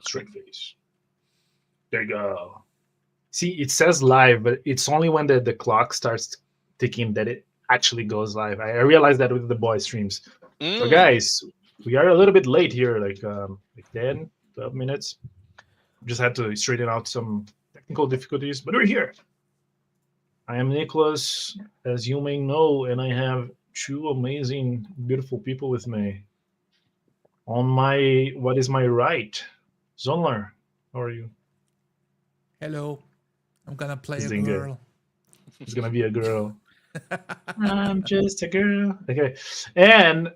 Straight face. There you go. See, it says live, but it's only when the clock starts ticking that it actually goes live. I realized that with the boys streams. So Mm. guys, we are a little bit late here, like 10, 12 minutes. Just had to straighten out some technical difficulties, but we're here. I am Nicholas, as you may know, and I have two amazing, beautiful people with me. On my what is my right? Zonler, how are you? Hello, I'm gonna play He's a doing good. girl. He's gonna be a girl. I'm just a girl. Okay. And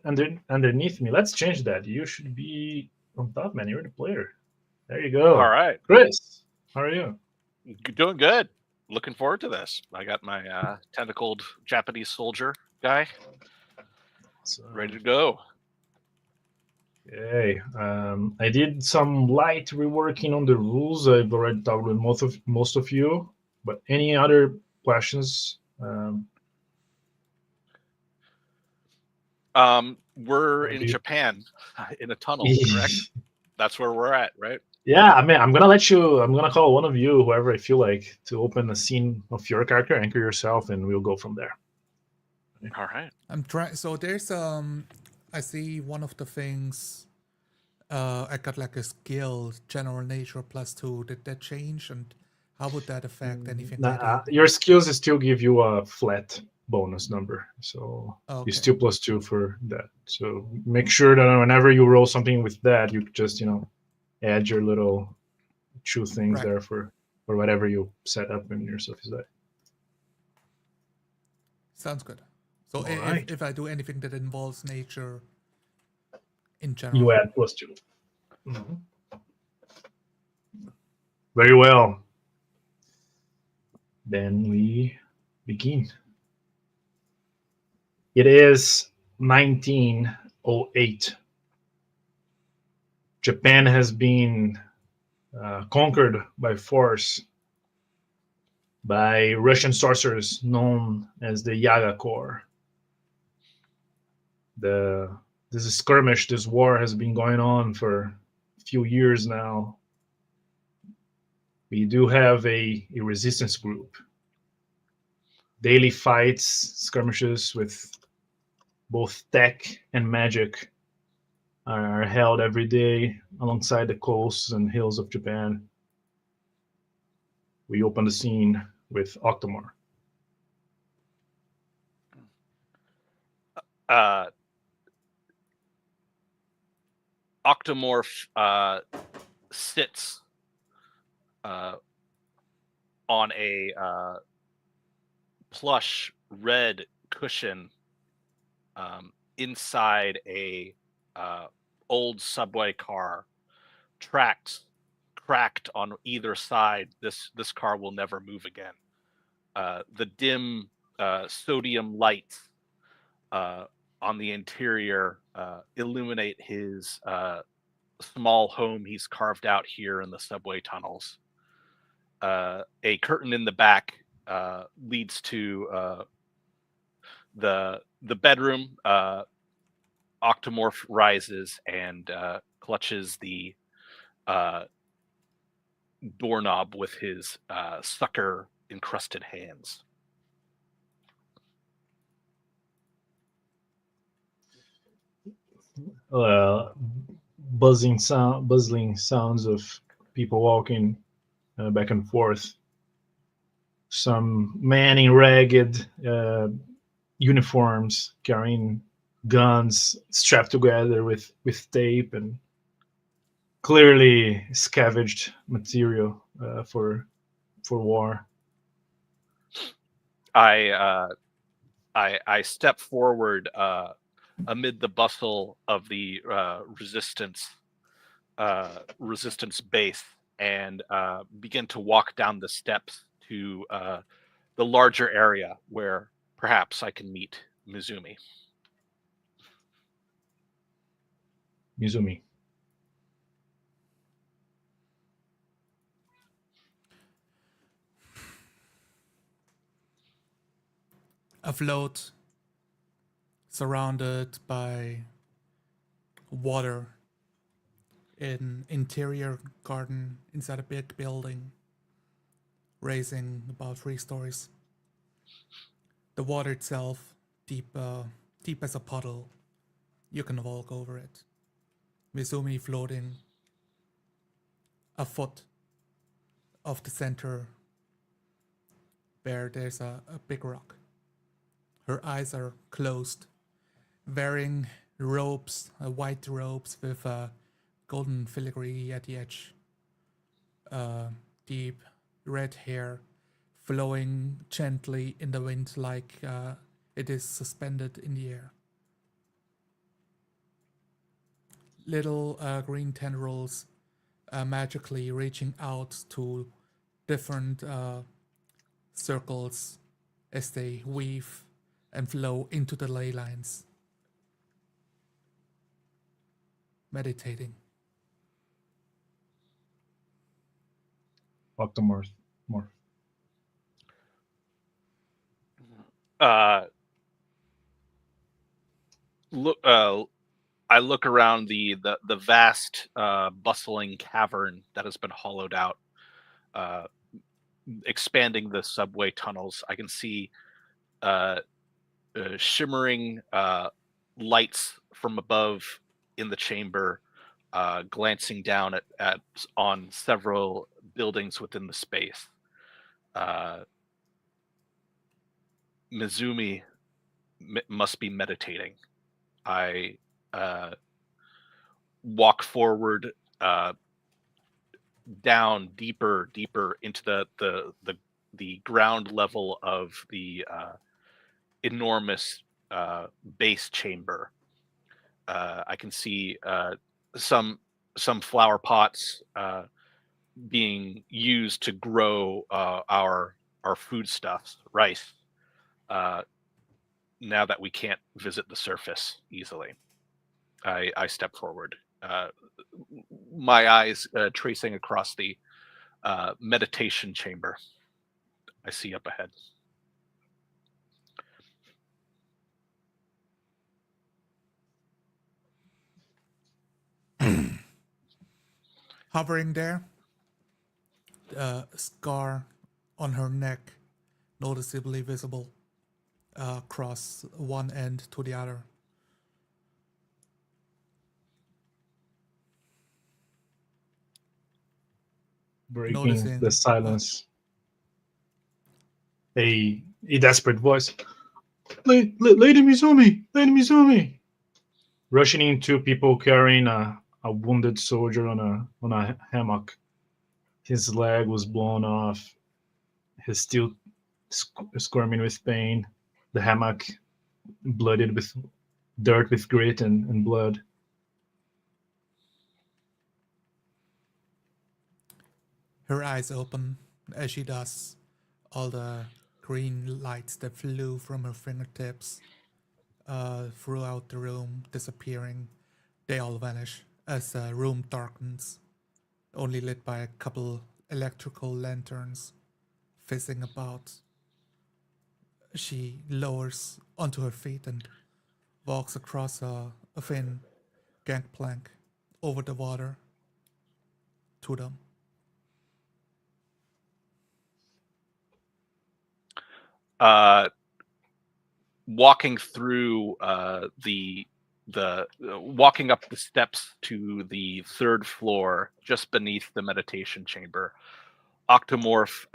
underneath me, let's change that. You should be on top, man. You're the player. There you All go. right. Chris, how are you? Doing good. Looking forward to this. I got my tentacled Japanese soldier guy So, ready to go. okay. I did some light reworking on the rules. I've already talked with most of you. But any other questions? We're What in do you? Japan in a tunnel, correct? That's where we're at, right? Yeah, I mean, I'm gonna let you. I'm gonna call one of you, whoever I feel like, to open a scene of your character, anchor yourself, and we'll go from there. All right. I'm trying. So there's I see one of the things. I got like a skill, general nature +2. Did that change, and how would that affect anything I Nah, do? your skills still give you a flat bonus number, so you Okay, still +2 for that. So make sure that whenever you roll something with that, you just add your little two things right. there for whatever you set up in your stuff is that. Sounds good. So All if right, if I do anything that involves nature in you general, add +2. Mhm. Very well. Then we begin. It is 1908. Japan has been conquered by force by Russian sorcerers known as the Yaga Corp. The This skirmish, this war has been going on for a few years now. We do have a resistance group. Daily fights, skirmishes with both tech and magic are held every day alongside the coasts and hills of Japan. We open the scene with Octomore. Uh, Octomorph sits uh, on a plush red cushion inside a old subway car, tracked, cracked on either side. This car will never move again. The dim sodium lights on the interior illuminate his small home he's carved out here in the subway tunnels. A curtain in the back leads to the bedroom. Octomorph rises and clutches the uh, doorknob with his sucker encrusted hands. Uh, buzzing sounds of people walking back and forth. Some men in ragged uniforms carrying guns strapped together with tape and clearly scavenged material for war. I I step forward amid the bustle of the resistance base and begin to walk down the steps to the larger area where perhaps I can meet Mizumi. Mizumi. afloat, surrounded by water, in interior garden inside a big building, raising about 3 stories. The water itself, deep as a puddle. You can walk over it. Mizumi floating a foot off the center where there's a big rock. Her eyes are closed, wearing robes, white robes with a golden filigree at the edge. Deep red hair flowing gently in the wind like it is suspended in the air. Little green tendrils magically reaching out to different circles as they weave and flow into the ley lines. Meditating. Octomorph. Look, I look around the vast, bustling cavern that has been hollowed out, expanding the subway tunnels. I can see shimmering lights from above in the chamber, glancing down on several buildings within the space. Mizumi must be meditating. I walk forward, down deeper into the ground level of the enormous base chamber. I can see some flower pots being used to grow our foodstuffs, rice. Now that we can't visit the surface easily, I step forward, my eyes tracing across the meditation chamber I see up ahead. Hovering there, a scar on her neck, noticeably visible across one end to the other. Breaking Noticing, the silence. A desperate voice. Lady Mizumi! Rushing in, 2 people carrying a wounded soldier on a hammock. His leg was blown off. He's still squirming with pain. The hammock blooded with dirt, with grit and blood. her eyes open as she does. All the green lights that flew from her fingertips throughout the room disappearing. They all vanish as the room darkens, only lit by a couple electrical lanterns fizzing about. She lowers onto her feet and walks across a thin gangplank over the water to them. Walking through walking up the steps to the 3rd floor, just beneath the meditation chamber, Octomorph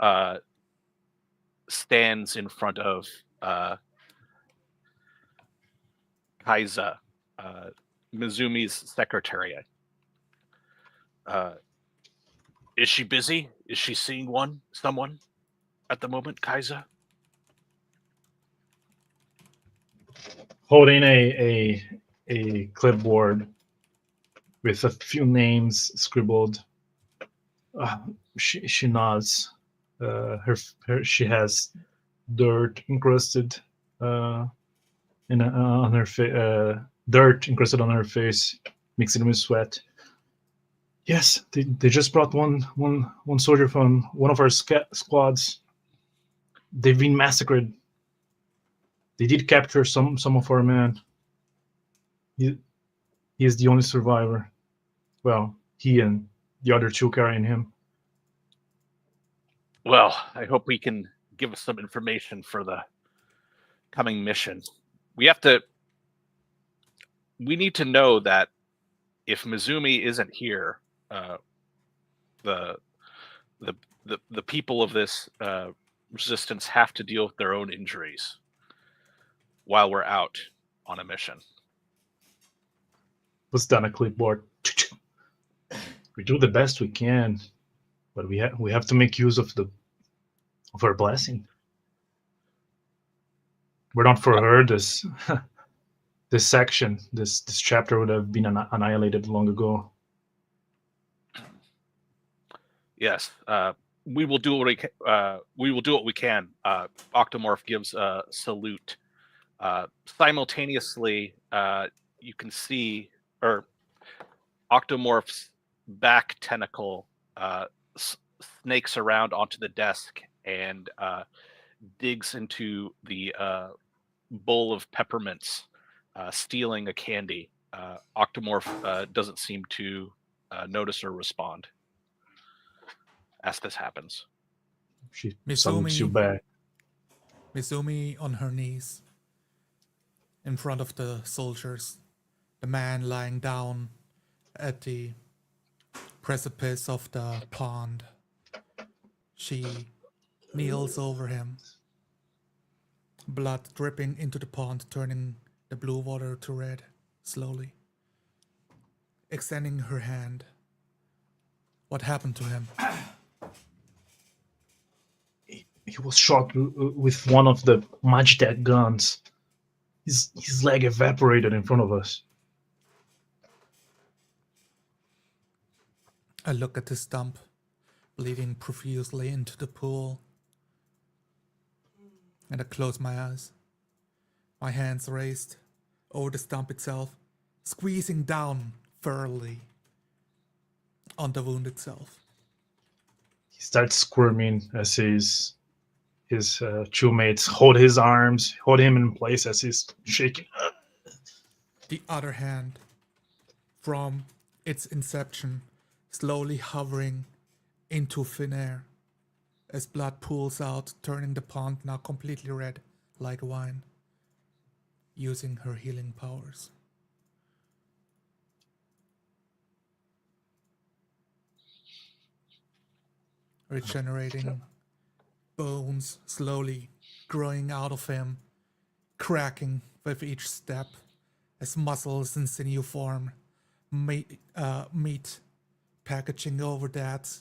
stands in front of Kaiza, Mizumi's secretariat. Is she busy? Is she seeing someone at the moment, Kaiza? Holding a clipboard with a few names scribbled. She nods. She has dirt encrusted on her dirt encrusted on her face, mixing with sweat. Yes, they just brought one soldier from one of our squads. They've been massacred. They did capture some of our men. He is the only survivor. Well, he and the other two carrying him. Well, I hope we can give us some information for the coming mission. We need to know that if Mizumi isn't here, the people of this resistance have to deal with their own injuries while we're out on a mission. Puts down a clipboard. We do the best we can, but we have to make use of our blessing. Were not for her, this this section, this chapter would have been annihilated long ago. Yes, we will do what we can. Octomorph gives a salute. Simultaneously, you can see, or Octomorph's back tentacle snakes around onto the desk and digs into the bowl of peppermints, stealing a candy. Octomorph doesn't seem to notice or respond as this happens. She salutes you back. Mizumi on her knees in front of the soldiers, the man lying down at the precipice of the pond. She kneels over him, blood dripping into the pond, turning the blue water to red, slowly. Extending her hand. What happened to him? He was shot with one of the Magitech guns. His leg evaporated in front of us. I look at the stump, bleeding profusely into the pool, and I close my eyes. My hands raised over the stump itself, squeezing down firmly on the wound itself. He starts squirming as his two mates hold his arms, hold him in place as he's shaking. The other hand, from its inception, slowly hovering into thin air as blood pools out, turning the pond now completely red like wine, using her healing powers. Regenerating, bones slowly growing out of him, cracking with each step as muscles and sinew form, meat packaging over that,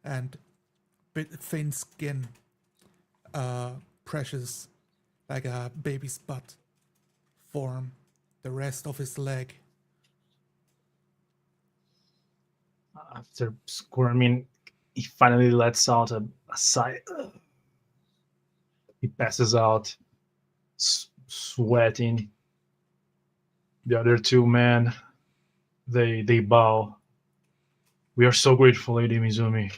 and thin skin, precious like a baby's butt, form the rest of his leg. After squirming, he finally lets out a sigh. He passes out, sweating. The other two men, they bow. We are so grateful, Lady Mizumi.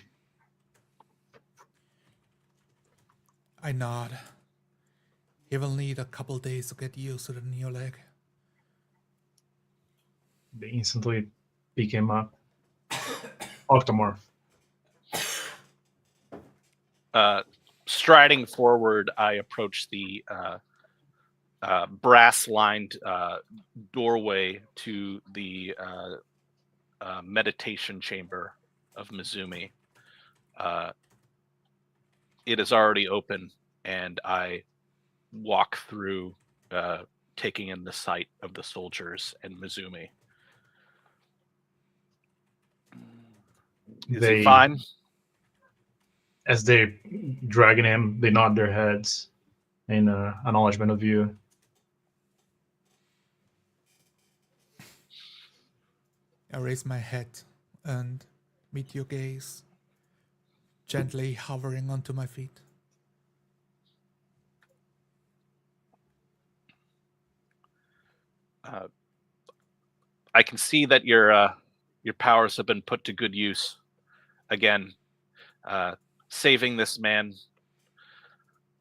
I nod. He will need a couple days to get used to the new leg. They instantly pick him up. Octomorph. Striding forward, I approach the brass-lined doorway to the meditation chamber of Mizumi. It is already open, and I walk through, taking in the sight of the soldiers and Mizumi. Is he fine? As they're dragging him, they nod their heads in acknowledgement of you. I raise my head and meet your gaze, gently hovering onto my feet. I can see that your powers have been put to good use. Again, saving this man,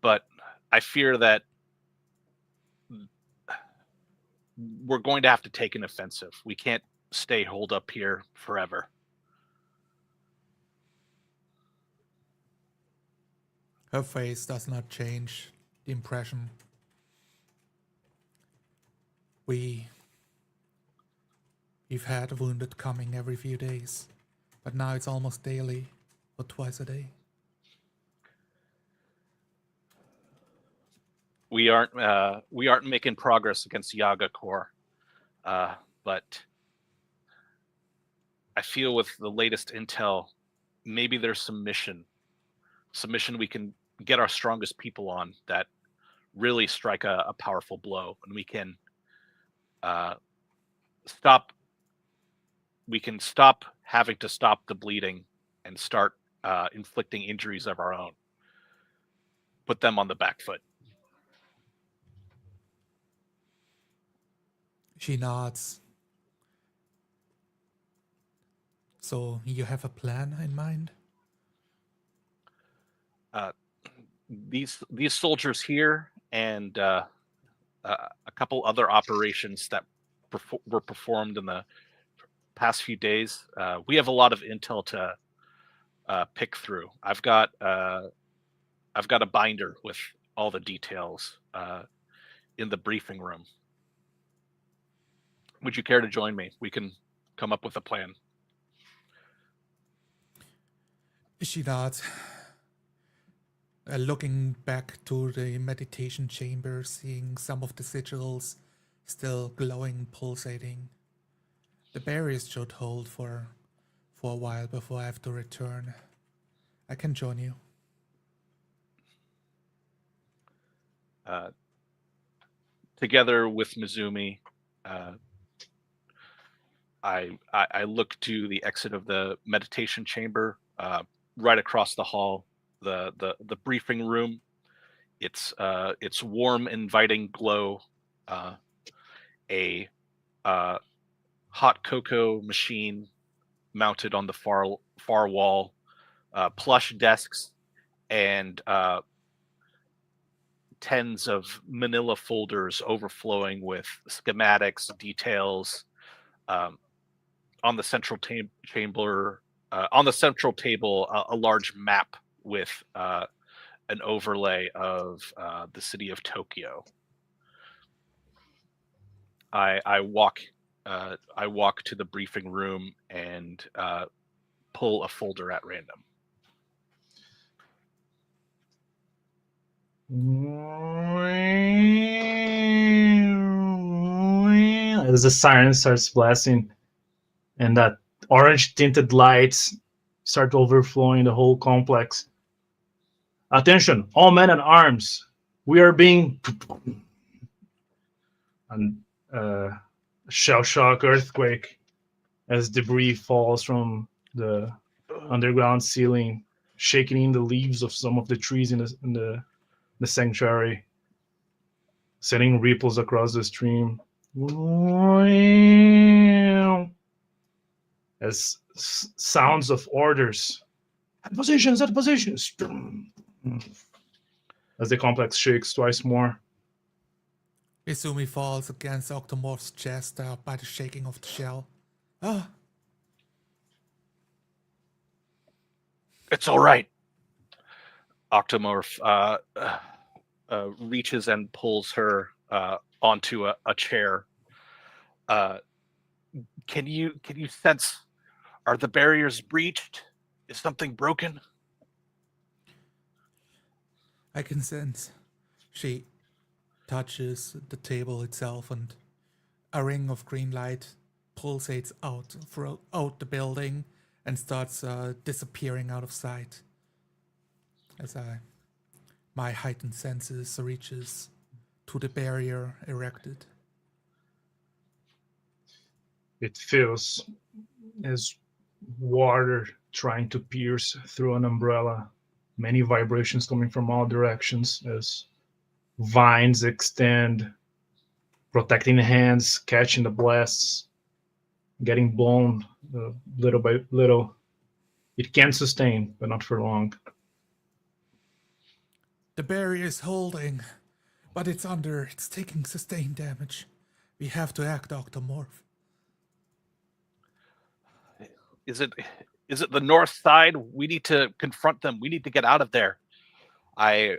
but I fear that we're going to have to take an offensive. We can't stay holed up here forever. Her face does not change the impression. We've had wounded coming every few days, but now it's almost daily, or twice a day. We aren't making progress against Yaga Corp, but I feel with the latest intel, maybe there's some mission we can get our strongest people on that really strike a powerful blow, and we can stop having to stop the bleeding and start inflicting injuries of our own. Put them on the back foot. She nods. So you have a plan in mind? These soldiers here and a couple other operations that were performed in the past few days. We have a lot of intel to pick through. I've got a binder with all the details in the briefing room. Would you care to join me? We can come up with a plan. She nods. Looking back to the meditation chamber, seeing some of the sigils still glowing, pulsating. The barriers should hold for a while before I have to return. I can join you. Together with Mizumi, I look to the exit of the meditation chamber, right across the hall, the briefing room. It's warm, inviting glow, a hot cocoa machine mounted on the far wall, plush desks, and tens of manila folders overflowing with schematics, details. On the central chamber, on the central table, a large map with an overlay of the city of Tokyo. I walk to the briefing room and pull a folder at random. As the siren starts blasting and that orange tinted lights start overflowing the whole complex. Attention, all men at arms. We are being... And shell shock earthquake as debris falls from the underground ceiling, shaking in the leaves of some of the trees in the sanctuary, sending ripples across the stream. As sounds of orders. At positions, at positions. As the complex shakes twice more. Izumi falls against Octomorph's chest by the shaking of the shell. Ah! It's all right. Octomorph reaches and pulls her onto a chair. Can you sense? Are the barriers breached? Is something broken? I can sense. She touches the table itself, and a ring of green light pulsates out the building and starts disappearing out of sight. As my heightened senses reaches to the barrier erected. It feels as water trying to pierce through an umbrella. Many vibrations coming from all directions as vines extend, protecting the hands, catching the blasts, getting blown little by little. It can sustain, but not for long. The barrier is holding, but it's taking sustained damage. We have to act, Octomorph. Is it the north side? We need to confront them. We need to get out of there. I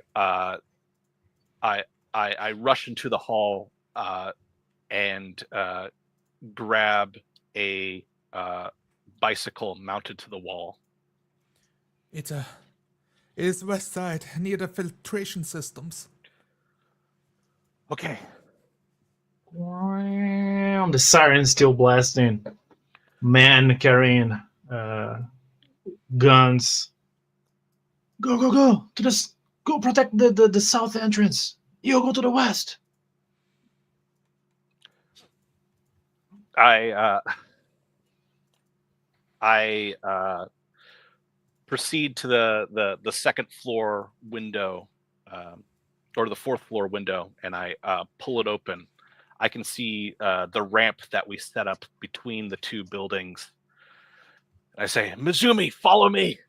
rush into the hall and grab a bicycle mounted to the wall. It is west side, near the filtration systems. Okay. The siren's still blasting. Man carrying guns. Go, go, go to this. Go protect the south entrance. You go to the west. I proceed to the second floor window, or the fourth floor window, and I pull it open. I can see the ramp that we set up between the two buildings. I say, Mizumi, follow me.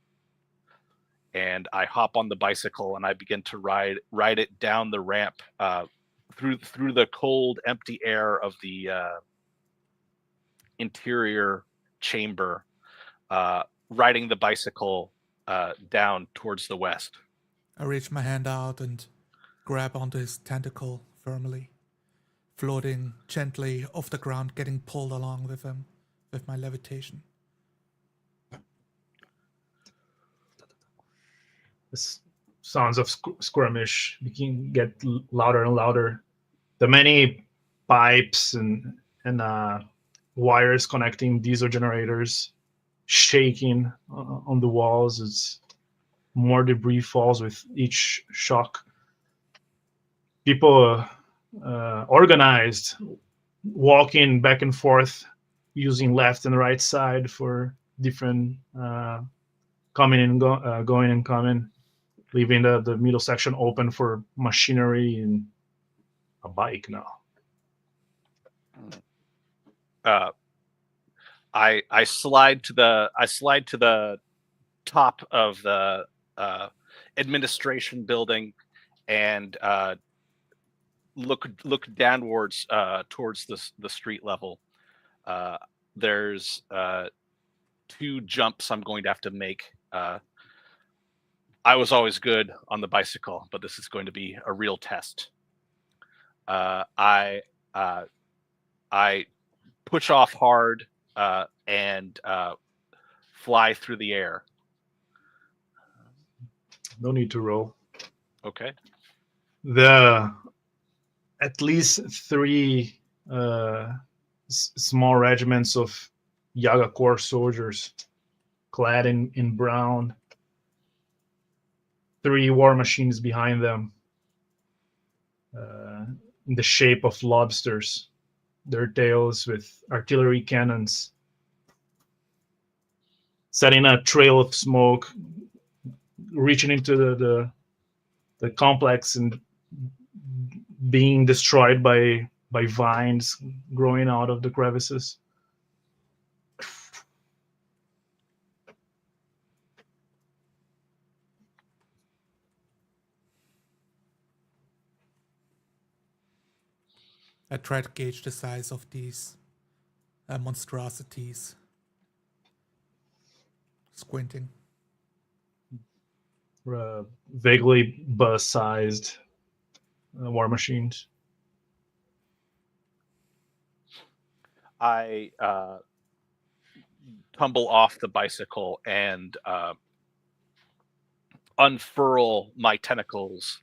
And I hop on the bicycle and I begin to ride it down the ramp through the cold, empty air of the interior chamber, riding the bicycle down towards the west. I reach my hand out and grab onto his tentacle firmly, floating gently off the ground, getting pulled along with him with my levitation. The sounds of skirmish get louder and louder. The many pipes and wires connecting diesel generators shaking on the walls. It's more debris falls with each shock. People organized, walking back and forth, using left and right side for different coming and going and coming, leaving the middle section open for machinery and a bike now. I slide to the top of the administration building and look downwards towards the street level. There's 2 jumps I'm going to have to make. I was always good on the bicycle, but this is going to be a real test. I push off hard and fly through the air. No need to roll. Okay. At least 3 small regiments of Yaga Corp soldiers, clad in brown. 3 war machines behind them, in the shape of lobsters. Their tails with artillery cannons, setting a trail of smoke, reaching into the complex and being destroyed by vines growing out of the crevices. I try to gauge the size of these monstrosities. Squinting. Vaguely bus-sized war machines. I tumble off the bicycle and unfurl my tentacles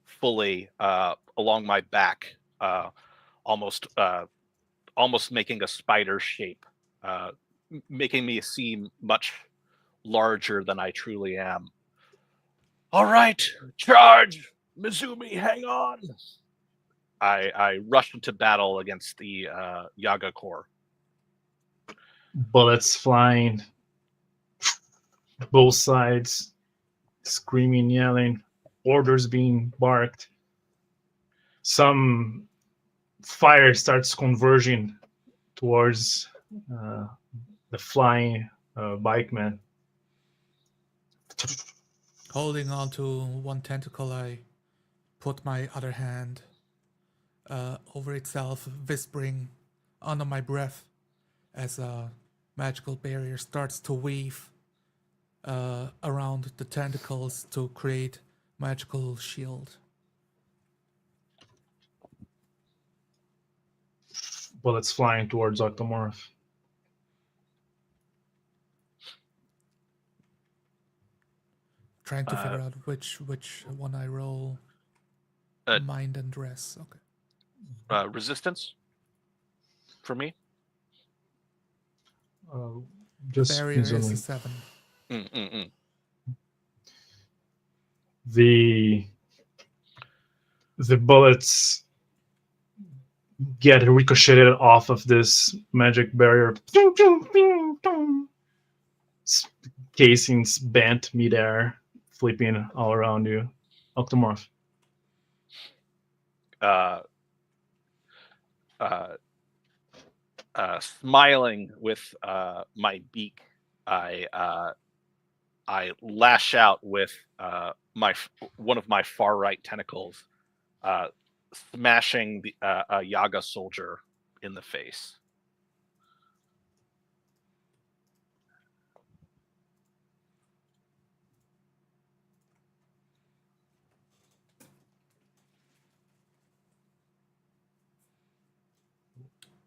fully along my back, almost making a spider shape, making me seem much larger than I truly am. All right, charge! Mizumi, hang on! I rush into battle against the Yaga Corp. Bullets flying, both sides, screaming, yelling, orders being barked. Some fire starts converging towards the flying bikeman. Holding on to one tentacle, I put my other hand over itself, whispering under my breath as a magical barrier starts to weave around the tentacles to create magical shield. Bullets flying towards Octomorph. Trying to figure out which one I roll. Mind and dress. Okay. Resistance for me. Just Barrier is easily. a 7. The bullets get ricocheted off of this magic barrier. Casings bent midair, flipping all around you. Octomorph. Smiling with my beak, I lash out with one of my far right tentacles, smashing a Yaga soldier in the face.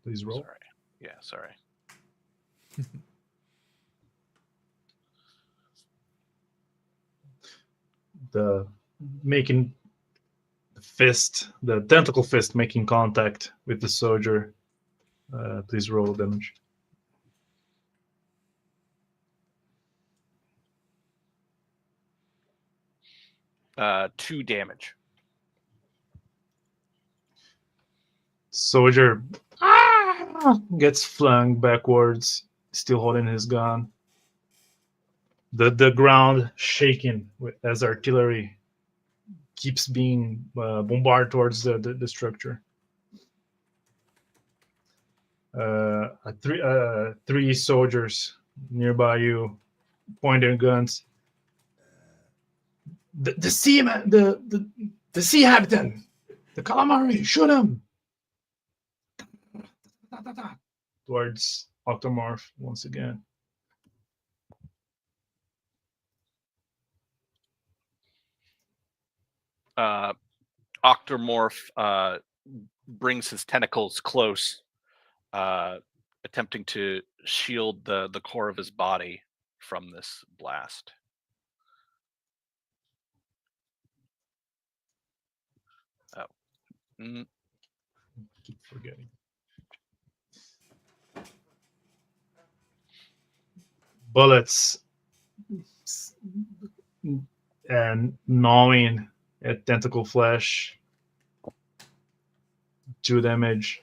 Please roll. Sorry. Yeah, sorry. The tentacle fist making contact with the soldier. Please roll damage. Uh, 2 damage. Soldier gets flung backwards, still holding his gun. The ground shaking as artillery keeps being bombarded towards the structure. Three soldiers nearby you point their guns. The seaman, the sea captain, the calamari, shoot him! Towards Octomorph once again. Octomorph brings his tentacles close, attempting to shield the core of his body from this blast. Keep forgetting. Bullets and gnawing at tentacle flesh. 2 damage.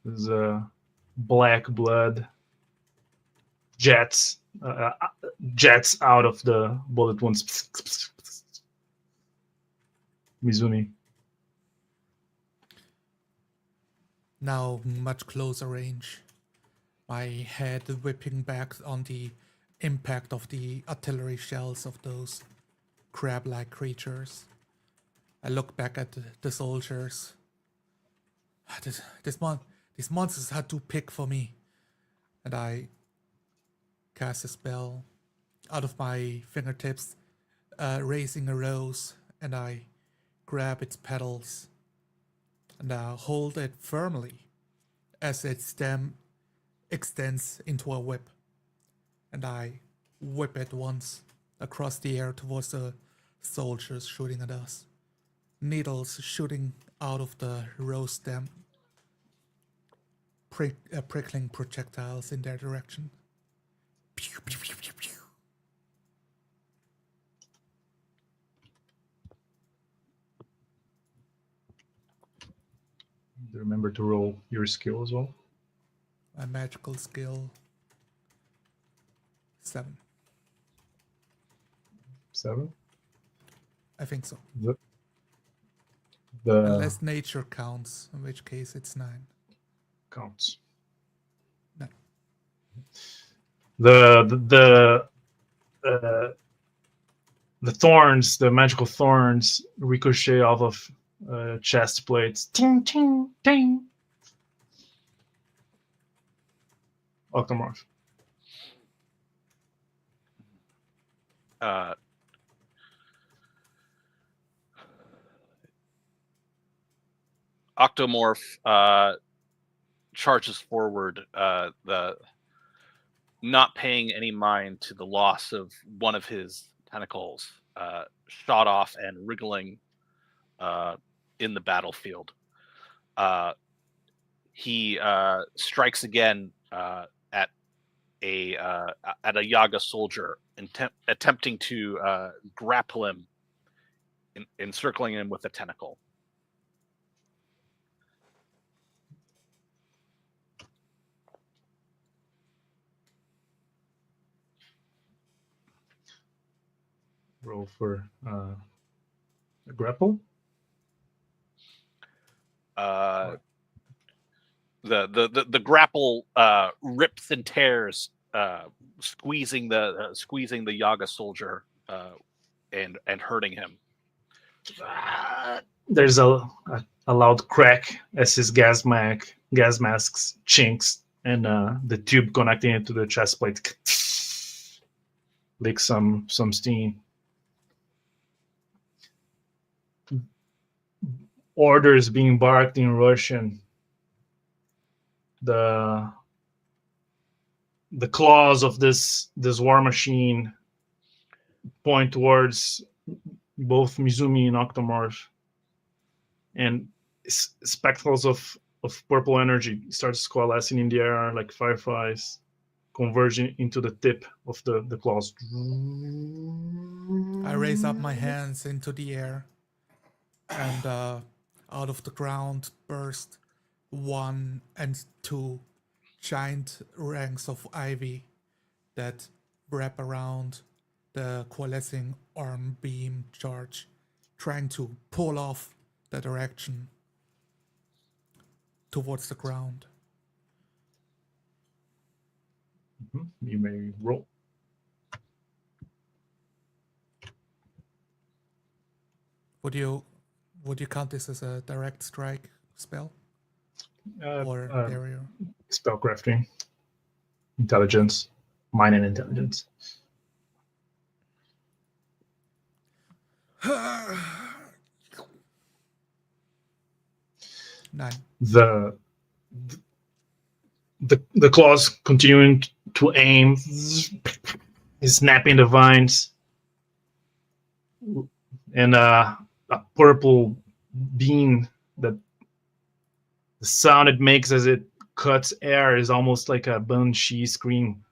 There's black blood jets out of the bullet wounds. Mizumi. Now much closer range. My head whipping back on the impact of the artillery shells of those crab-like creatures. I look back at the soldiers. These monsters had to pick for me. And I cast a spell out of my fingertips, raising a rose, and I grab its petals and hold it firmly as its stem extends into a whip. And I whip it once across the air towards the soldiers shooting at us. Needles shooting out of the rose stem, prickling projectiles in their direction. Pew, pew, pew, pew, pew. Remember to roll your skill as well. My magical skill 7. 7. I think so. The Unless nature counts, in which case it's 9. counts. 9. The thorns, the magical thorns, ricochet off of chest plates. Ting, ting, ting. Octomorph. Octomorph charges forward, not paying any mind to the loss of one of his tentacles, shot off and wriggling in the battlefield. He strikes again at a Yaga soldier, attempting to grapple him, encircling him with a tentacle. Roll for a grapple. The grapple rips and tears, squeezing the Yaga soldier and hurting him. There's a loud crack as his gas masks chinks, and the tube connecting it to the chest plate leaks some steam. Orders being barked in Russian. The claws of this war machine point towards both Mizumi and Octomorph, and spectacles of purple energy starts coalescing in the air like fireflies, converging into the tip of the claws. I raise up my hands into the air, and out of the ground burst 1 and 2 giant ranks of ivy that wrap around the coalescing arm beam charge, trying to pull off the direction towards the ground. You may roll. Would you count this as a direct strike spell or barrier? Spellcrafting, intelligence, mine and intelligence. Nine. The claws continuing to aim, snapping the vines, and a purple beam that the sound it makes as it cuts air is almost like a banshee scream.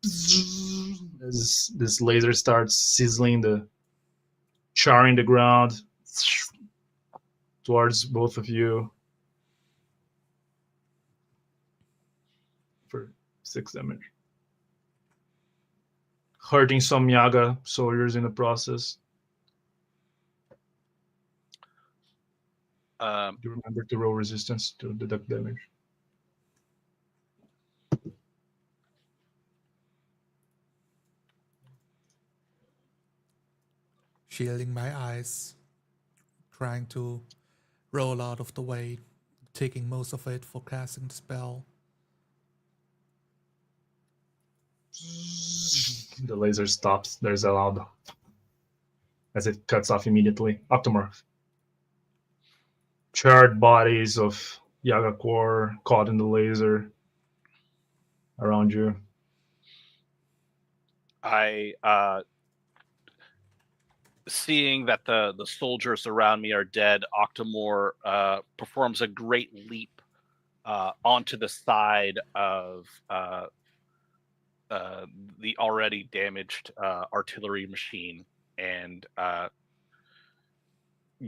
As this laser starts sizzling, charring the ground towards both of you for 6 damage. Hurting some Yaga soldiers in the process. Do remember to roll resistance to deduct damage. Shielding my eyes, trying to roll out of the way, taking most of it for casting the spell. The laser stops. There's a loud as it cuts off immediately. Octomorph. Charred bodies of Yaga Corp caught in the laser around you. Seeing that the soldiers around me are dead, Octomorph performs a great leap onto the side of the already damaged artillery machine and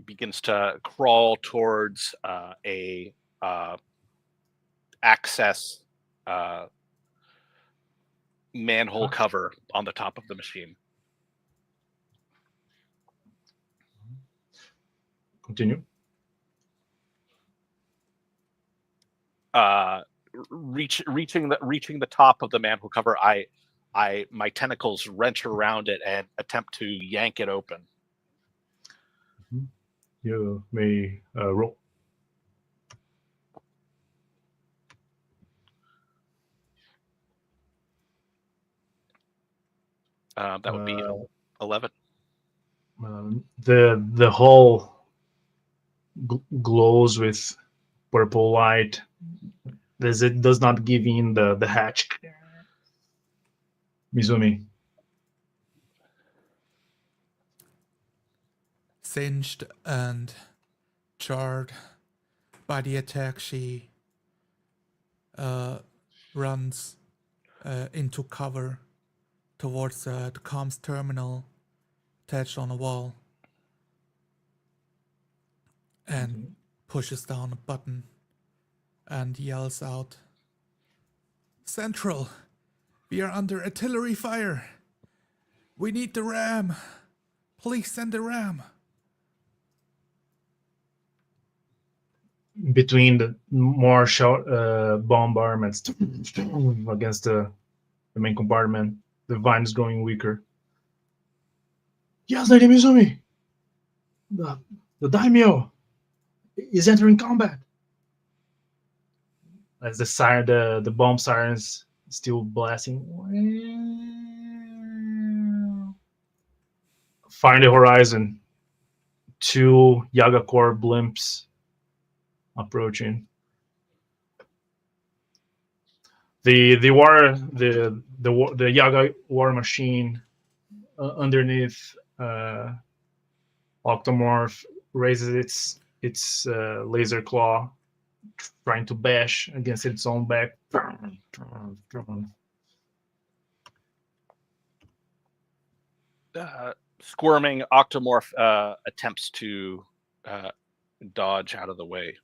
begins to crawl towards a access manhole cover on the top of the machine. Continue. Reaching the top of the manhole cover, my tentacles wrench around it and attempt to yank it open. You may roll. That would be 11. The hull glows with purple light, as it does not give in the hatch. Mizumi. Singed and charred by the attack, she runs into cover towards the comms terminal attached on a wall and pushes down a button and yells out, "Central, we are under artillery fire. We need the ram. Please send the ram." Between the more bombardments against the main compartment, the vine is growing weaker. Yes, Lady Mizumi! The daimyo is entering combat. As the bomb sirens still blasting. Find the horizon. 2 Yaga Corp blimps approaching. The Yaga war machine underneath Octomorph raises its laser claw, trying to bash against its own back. Squirming, Octomorph attempts to dodge out of the way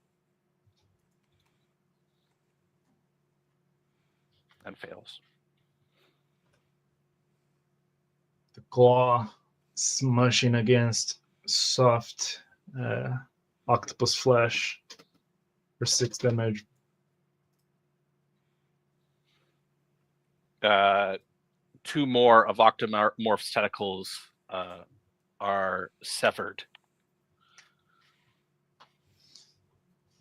and fails. The claw smushing against soft octopus flesh for 6 damage. 2 more of Octomorph's tentacles are severed.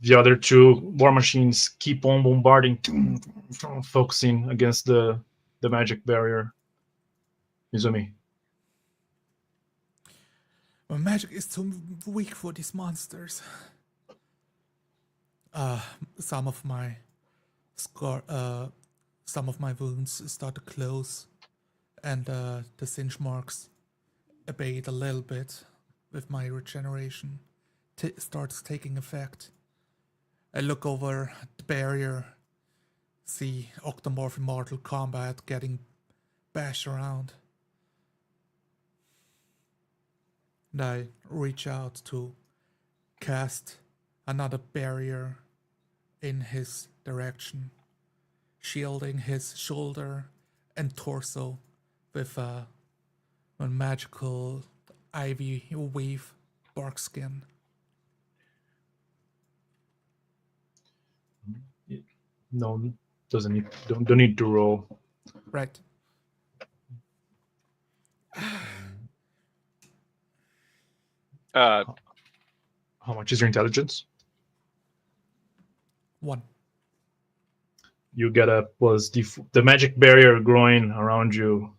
The other 2 war machines keep on bombarding, focusing against the magic barrier. Mizumi. My magic is too weak for these monsters. Some of my wounds start to close, and the singe marks abate a little bit with my regeneration. Starts taking effect. I look over the barrier, see Octomorph in Mortal Kombat getting bashed around. And I reach out to cast another barrier in his direction, shielding his shoulder and torso with a magical ivy weave bark skin. No, doesn't need. Don't need to roll. Right. How much is your intelligence? 1. You get a plus D4. The magic barrier growing around you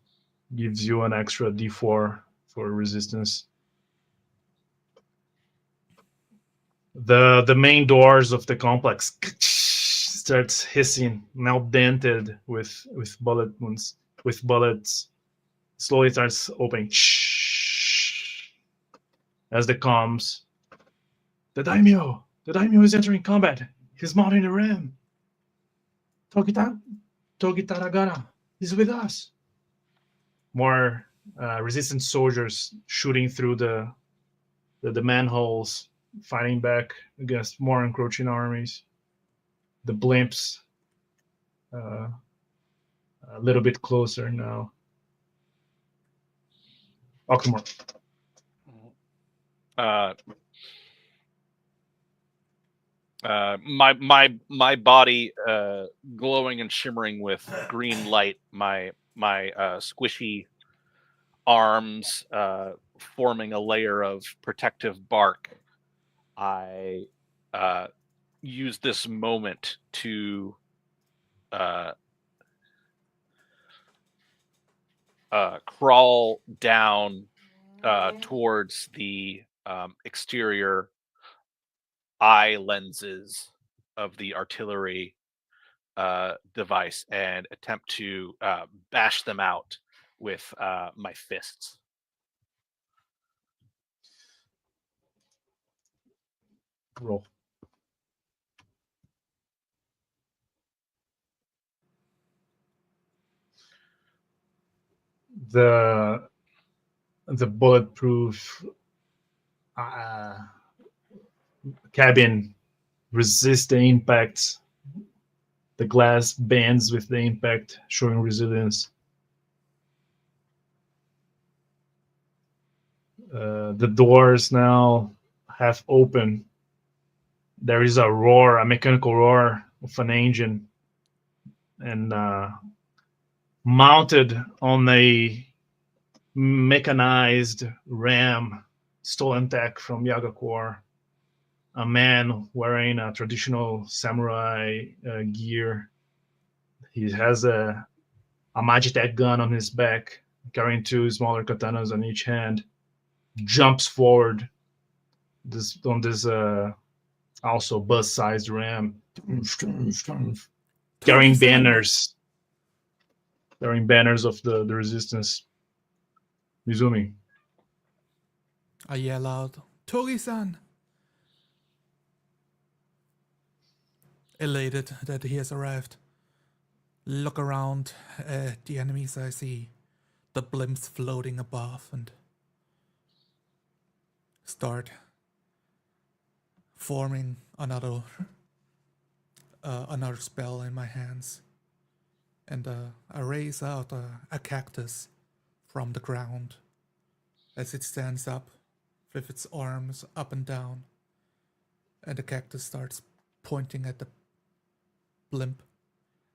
gives you an extra D4 for resistance. The main doors of the complex starts hissing, now dented with bullet wounds, with bullets. Slowly starts opening. As the comms, the daimyo is entering combat. He's mounting the ram. Togitaragara is with us. More resistance soldiers shooting through the manholes, fighting back against more encroaching armies. The blimps a little bit closer now. Octomorph. My body glowing and shimmering with green light. My squishy arms forming a layer of protective bark. I use this moment to crawl down towards the exterior eye lenses of the artillery device and attempt to bash them out with my fists. Roll. The bulletproof cabin resists the impact. The glass bends with the impact, showing resilience. The doors now half open. There is a roar, a mechanical roar of an engine, and mounted on a mechanized ram, stolen tech from Yaga Corp, a man wearing a traditional samurai gear. He has a Magitech gun on his back, carrying 2 smaller katanas on each hand. Jumps forward on this also bus-sized ram, carrying banners of the resistance. Mizumi. I yell out, Togi-san! Elated that he has arrived. Look around at the enemies I see, the blimps floating above, and start forming another spell in my hands. And I raise out a cactus from the ground as it stands up with its arms up and down. And the cactus starts pointing at the blimp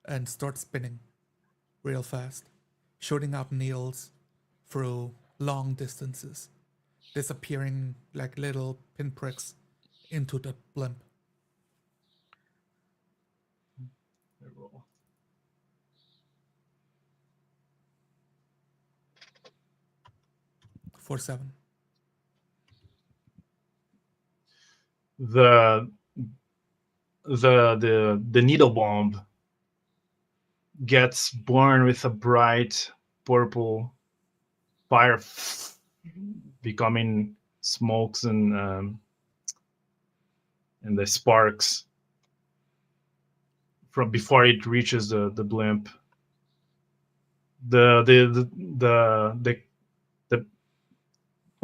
and starts spinning real fast, shooting up needles through long distances, disappearing like little pinpricks into the blimp. For 7. The needle bomb gets born with a bright purple fire, becoming smokes and the sparks from before it reaches the blimp. The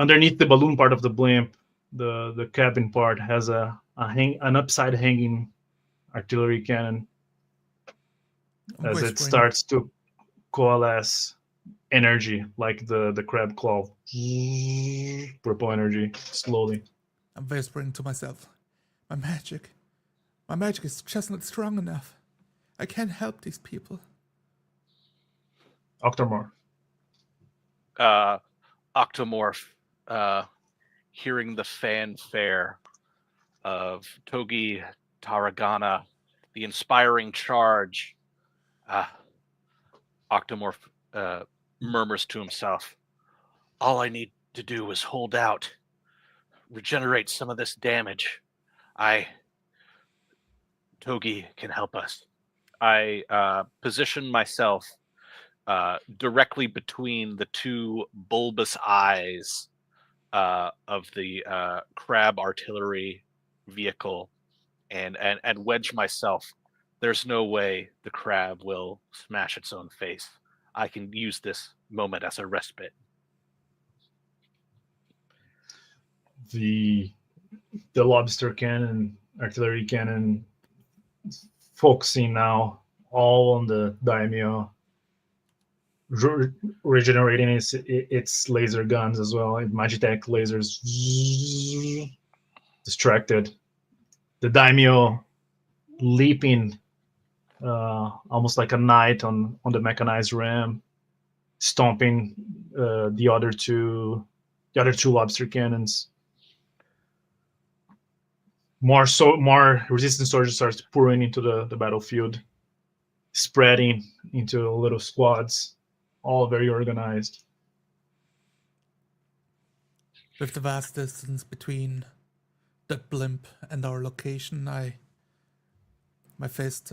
underneath the balloon part of the blimp, the cabin part has an upside hanging artillery cannon. As it starts to coalesce energy like the crab claw, purple energy slowly. I'm whispering to myself, my magic is just not strong enough. I can't help these people. Octomorph. Octomorph, hearing the fanfare of Togi Taragana, the inspiring charge, Octomorph murmurs to himself, all I need to do is hold out, regenerate some of this damage. Togi can help us. I position myself directly between the 2 bulbous eyes of the crab artillery vehicle and wedge myself. There's no way the crab will smash its own face. I can use this moment as a respite. The lobster cannon, artillery cannon, focusing now all on the daimyo, regenerating its laser guns as well. Magitech lasers distracted. The daimyo leaping almost like a knight on the mechanized ram, stomping the other two lobster cannons. More resistance soldiers starts pouring into the battlefield, spreading into little squads. all very organized. With the vast distance between the blimp and our location, my fist,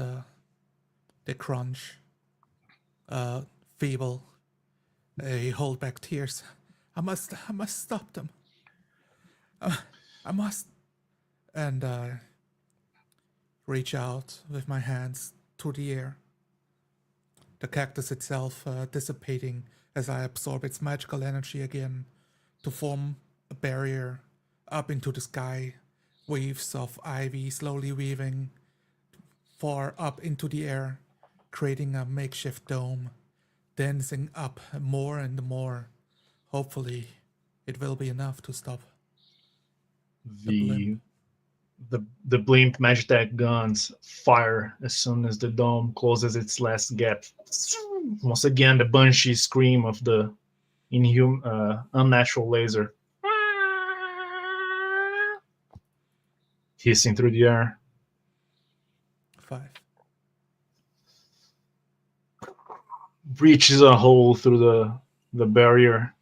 they crunch, feeble. I hold back tears. I must stop them. I must, and reach out with my hands to the air. The cactus itself dissipating as I absorb its magical energy again to form a barrier up into the sky. Waves of ivy slowly weaving far up into the air, creating a makeshift dome, dancing up more and more. Hopefully, it will be enough to stop The the blimp Magitech guns fire as soon as the dome closes its last gap. Once again, the banshee scream of the unnatural laser hissing through the air. 5. Breaches a hole through the barrier,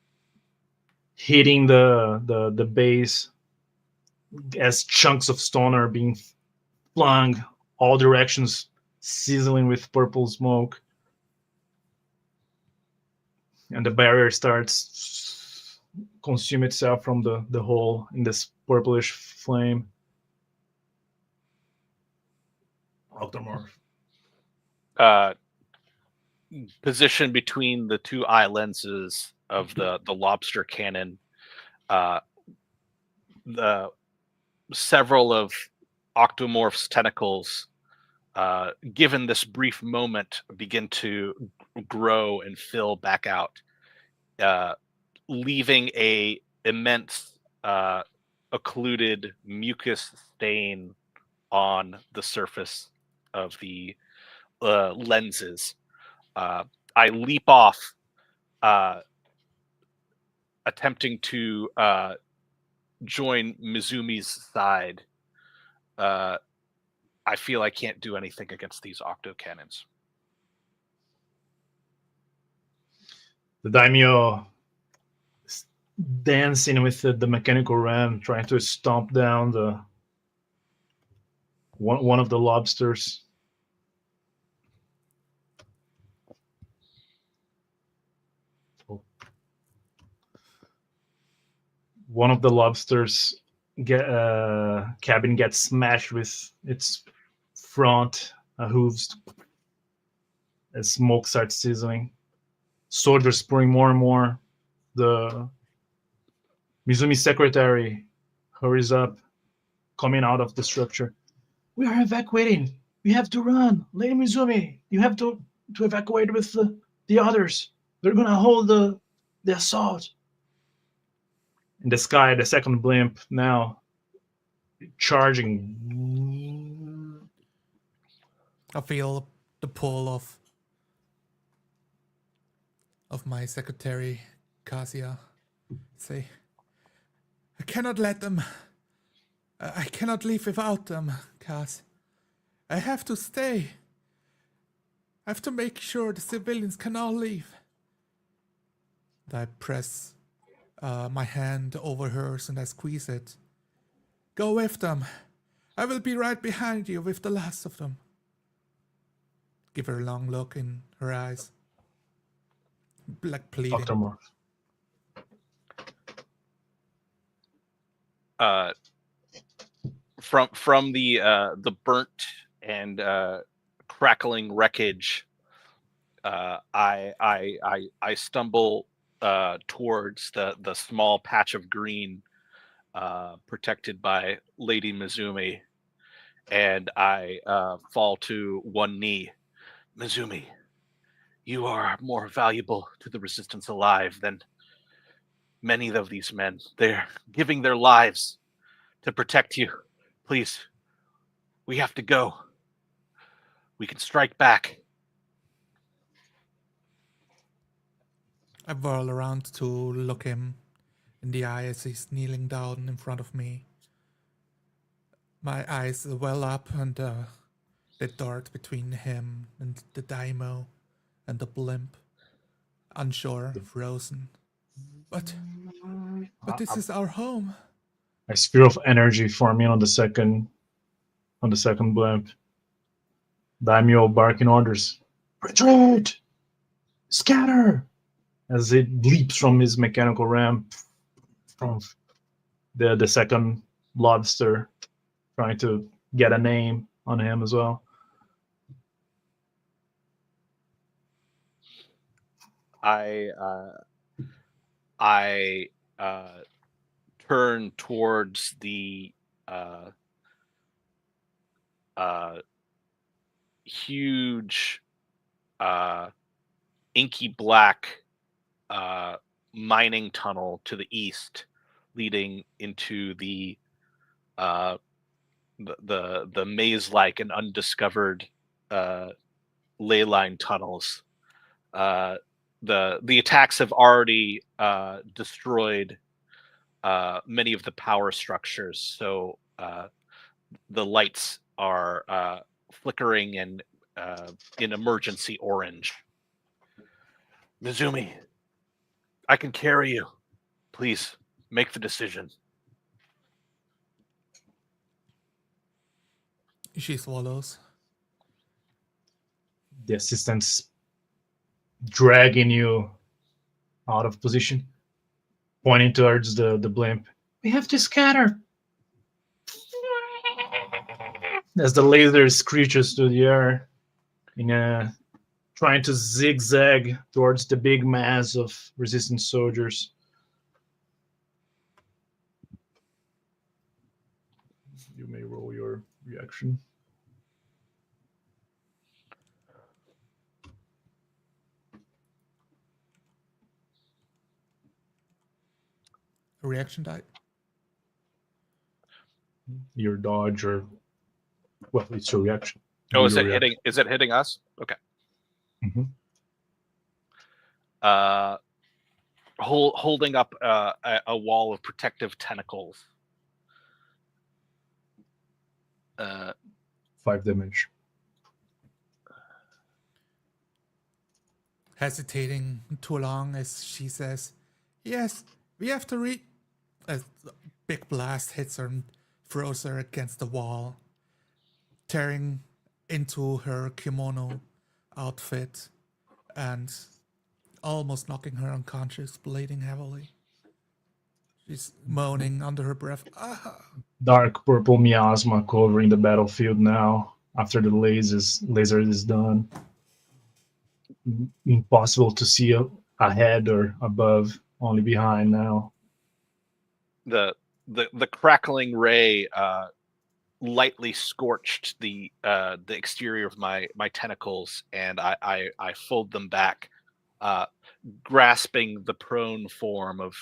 hitting the base as chunks of stone are being flung all directions, sizzling with purple smoke. And the barrier starts consume itself from the hole in this purplish flame. Octomorph. Position between the two eye lenses of the lobster cannon. The several of Octomorph's tentacles, given this brief moment, begin to grow and fill back out, leaving a immense occluded mucus stain on the surface of the lenses. I leap off, attempting to join Mizumi's side. I feel I can't do anything against these octo cannons. The daimyo dancing with the mechanical ram, trying to stomp down the one of the lobsters. One of the lobsters cabin gets smashed with its front hooves as smoke starts sizzling. Soldiers pouring more and more. The Mizumi secretary hurries up, coming out of the structure. We are evacuating. We have to run. Lady Mizumi, you have to evacuate with the others. They're going to hold the assault. In the sky, the second blimp now charging. I feel the pull of my secretary, Kasia. Say, I cannot let them. I cannot leave without them, Cas. I have to stay. I have to make sure the civilians can all leave. And I press my hand over hers and I squeeze it. Go with them. I will be right behind you with the last of them. Give her a long look in her eyes. Like pleading. Octomorph. From the burnt and crackling wreckage, I stumble towards the small patch of green protected by Lady Mizumi, and I fall to one knee. Mizumi, you are more valuable to the Resistance alive than many of these men. They're giving their lives to protect you. Please, we have to go. We can strike back. I whirl around to look him in the eye as he's kneeling down in front of me. My eyes well up and they dart between him and the daimyo and the blimp. unsure, frozen. But this is our home. A sphere of energy forming on the second blimp. Daimyo barking orders. Retreat! Scatter! As it leaps from his mechanical ramp from the second lobster, trying to get a name on him as well. I turn towards the huge inky black mining tunnel to the east, leading into the maze-like and undiscovered layline tunnels. The attacks have already destroyed many of the power structures, so the lights are flickering and in emergency orange. Mizumi, I can carry you. Please make the decision. She swallows. The assistant's dragging you out of position, pointing towards the blimp. We have to scatter. As the laser screeches through the air, trying to zigzag towards the big mass of resistance soldiers. You may roll your reaction. A reaction die. Your dodge, or well, it's your reaction. Oh, is it hitting? Is it hitting us? Okay. Mm-hmm. Holding up a wall of protective tentacles. 5 damage. Hesitating too long as she says, "Yes, we have to read." A big blast hits her and throws her against the wall, tearing into her kimono outfit and almost knocking her unconscious, bleeding heavily. She's moaning under her breath. Ah! Dark purple miasma covering the battlefield now after the laser is done. Impossible to see ahead or above, only behind now. The crackling ray lightly scorched the exterior of my tentacles, and I fold them back, grasping the prone form of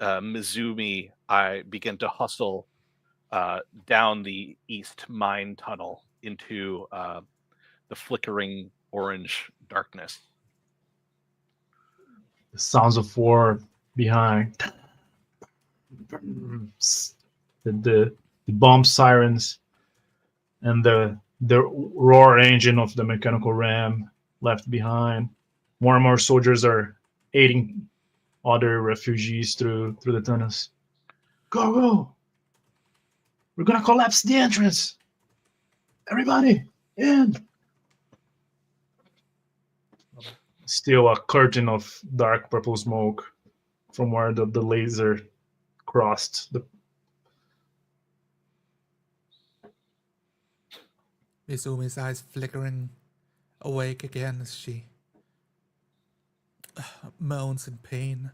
Mizumi. I begin to hustle down the east mine tunnel into the flickering orange darkness. The sounds of war behind. The bomb sirens and the roar engine of the mechanical ram left behind. More and more soldiers are aiding other refugees through the tunnels. Go! We're gonna collapse the entrance. Everybody in. Still a curtain of dark purple smoke from where the laser crossed the. Mizumi's eyes flickering awake again as she moans in pain,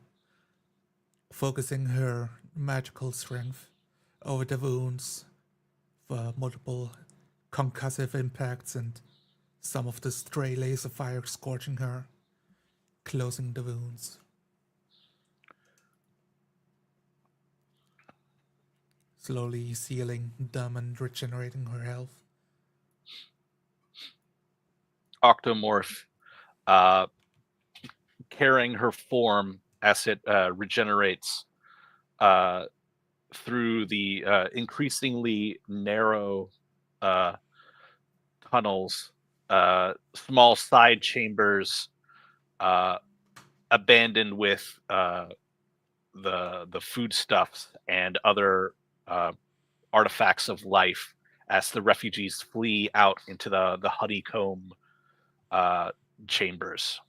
focusing her magical strength over the wounds for multiple concussive impacts and some of the stray laser fire scorching her, closing the wounds. Slowly sealing them and regenerating her health. Octomorph, carrying her form as it regenerates through the increasingly narrow tunnels, small side chambers abandoned with the foodstuffs and other artifacts of life as the refugees flee out into the honeycomb chambers.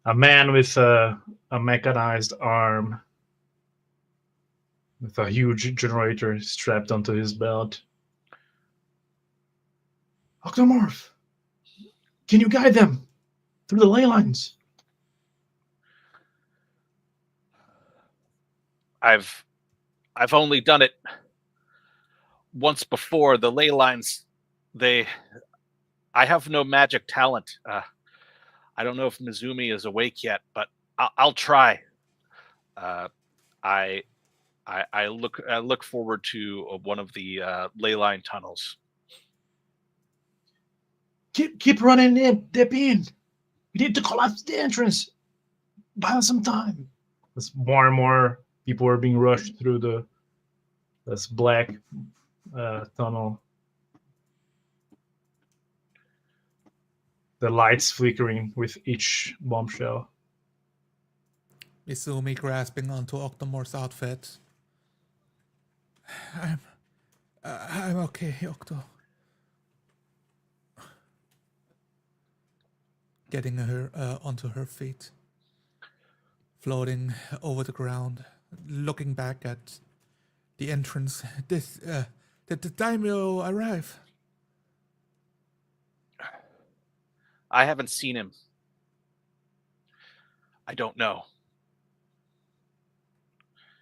A man with a mechanized arm with a huge generator strapped onto his belt. Octomorph, can you guide them through the ley lines? I've only done it once before. The ley lines, I have no magic talent. I don't know if Mizumi is awake yet, but I'll try. I look forward to one of the ley line tunnels. Keep running in, dip in. We need to collapse the entrance. Buy us some time. As more and more people are being rushed through this black tunnel. The lights flickering with each bombshell. Mizumi grasping onto Octomorph's outfit. I'm okay, Octo. Getting her onto her feet, floating over the ground, looking back at the entrance. Did the daimyo arrive? I haven't seen him. I don't know.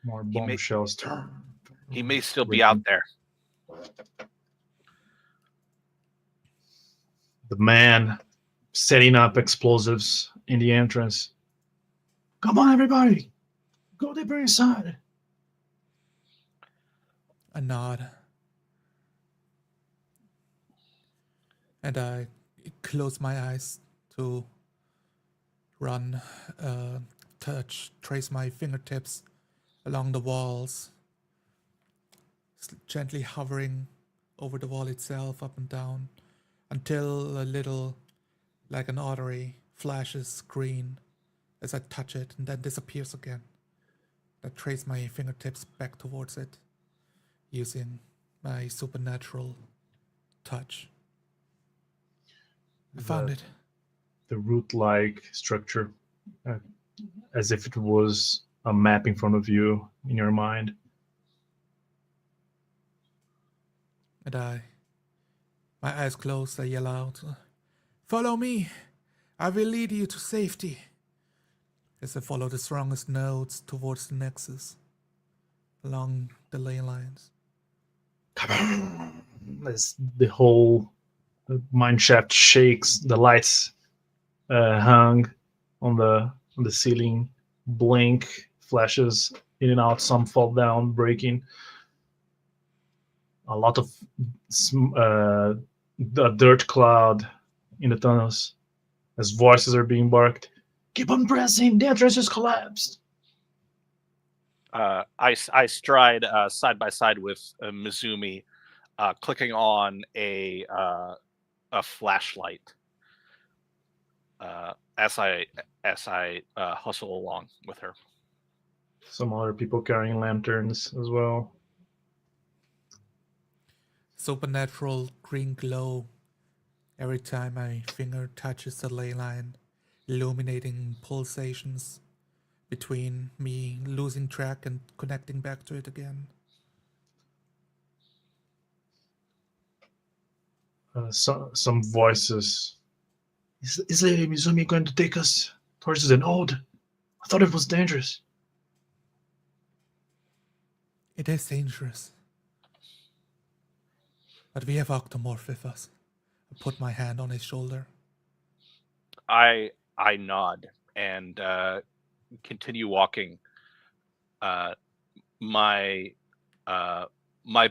More bombshells. He may still be out there. The man setting up explosives in the entrance. Come on, everybody. Go deeper inside. A nod. And I close my eyes to run, touch, trace my fingertips along the walls, gently hovering over the wall itself, up and down, until a little, like an artery, flashes green as I touch it and then disappears again. I trace my fingertips back towards it, using my supernatural touch. I found it. The root-like structure, as if it was a map in front of you in your mind. And my eyes closed, I yell out, "Follow me! I will lead you to safety!" As I follow the strongest nodes towards the nexus, along the ley lines. As the whole mineshaft shakes, the lights hung on the ceiling blink, flashes in and out, some fall down, breaking. A lot of the dirt cloud in the tunnels as voices are being barked. Keep on pressing, the entrance has collapsed. I stride side by side with Mizumi, clicking on a flashlight as I hustle along with her. Some other people carrying lanterns as well. Supernatural green glow every time my finger touches the ley line, illuminating pulsations between me losing track and connecting back to it again. Some voices. Is Lady Mizumi going to take us towards the node? I thought it was dangerous. It is dangerous. But we have Octomorph with us. I put my hand on his shoulder. I nod and continue walking. My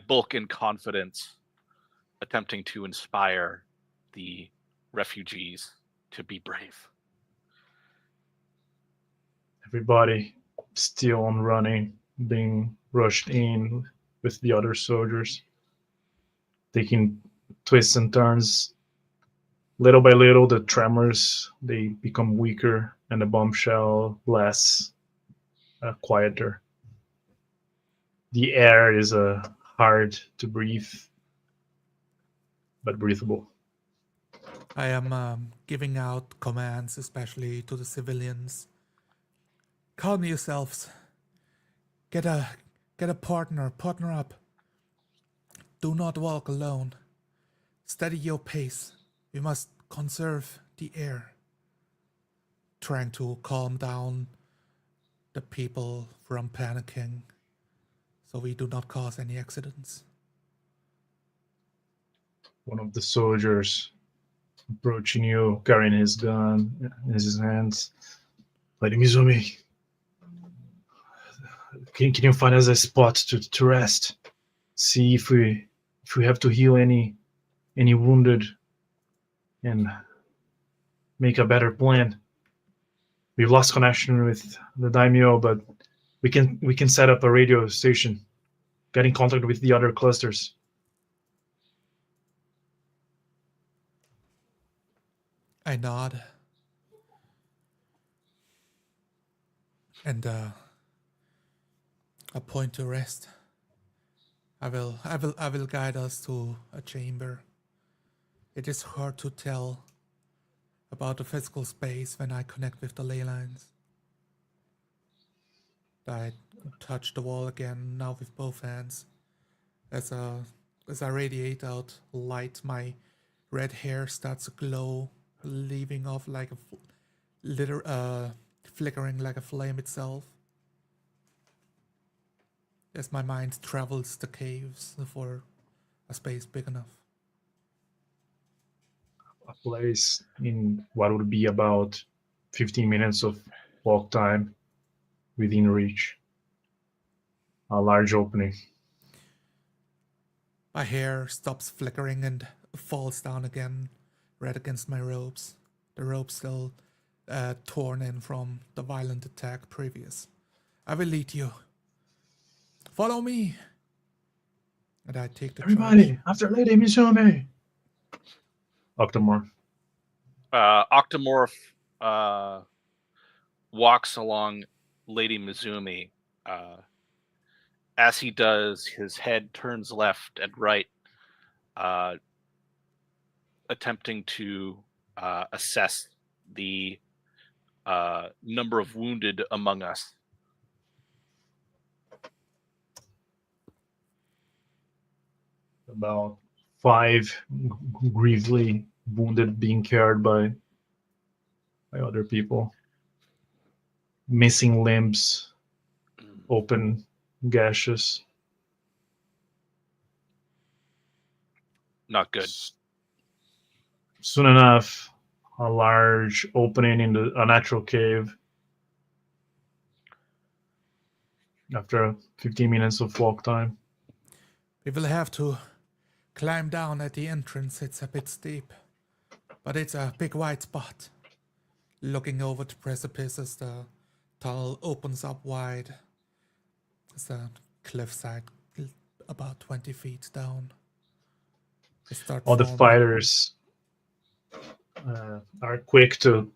bulk and confidence, attempting to inspire the refugees to be brave. Everybody still on running, being rushed in with the other soldiers, taking twists and turns little by little, the tremors, they become weaker and the bombshell less quieter. The air is hard to breathe, but breathable. I am giving out commands, especially to the civilians. Calm yourselves. Get a partner up. Do not walk alone. Steady your pace. We must conserve the air. Trying to calm down the people from panicking so we do not cause any accidents. One of the soldiers approaching you, carrying his gun in his hands. Lady Mizumi, can you find us a spot to rest? See if we have to heal any wounded and make a better plan. We've lost connection with the daimyo, but we can set up a radio station, get in contact with the other clusters. I nod. And I point to rest. I will guide us to a chamber. It is hard to tell about the physical space when I connect with the ley lines. I touch the wall again, now with both hands. As I radiate out light, my red hair starts to glow, leaving off like a flickering like a flame itself. As my mind travels the caves for a space big enough. A place in what would be about 15 minutes of walk time within reach. A large opening. My hair stops flickering and falls down again, right against my robes. The robes still torn in from the violent attack previous. I will lead you. Follow me. And I take the Everybody, charge. after Lady Mizumi. Octomorph. Octomorph walks along Lady Mizumi. As he does, his head turns left and right, attempting to assess the number of wounded among us. About 5 grievously wounded being carried by other people. Missing limbs, open gashes. Not good. Soon enough, a large opening in a natural cave. After 15 minutes of walk time. We will have to climb down at the entrance. It's a bit steep, but it's a big white spot. Looking over the precipice as the tunnel opens up wide. It's a cliffside about 20 feet down. All the fighters are quick to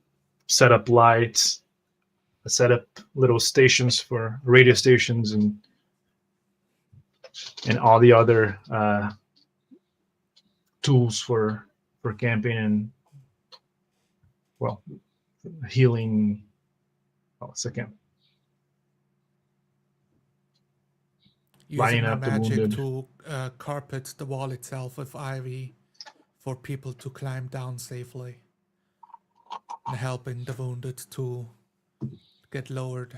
set up lights, set up little stations for radio stations and all the other tools for camping and healing. Second. Using my up the magic wounded. to carpet the wall itself with ivy for people to climb down safely. And helping the wounded to get lowered.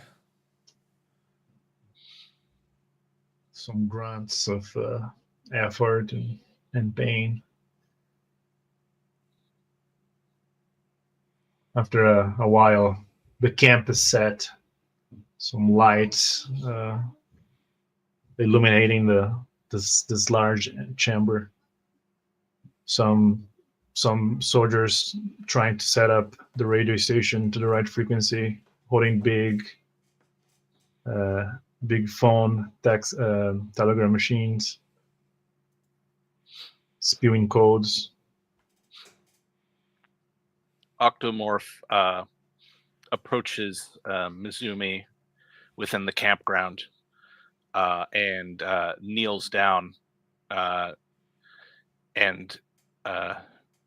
Some grunts of effort and pain. After a while, the camp is set. Some lights illuminating this large chamber. Some soldiers trying to set up the radio station to the right frequency, holding big phone telegram machines, spewing codes. Octomorph approaches Mizumi within the campground and kneels down and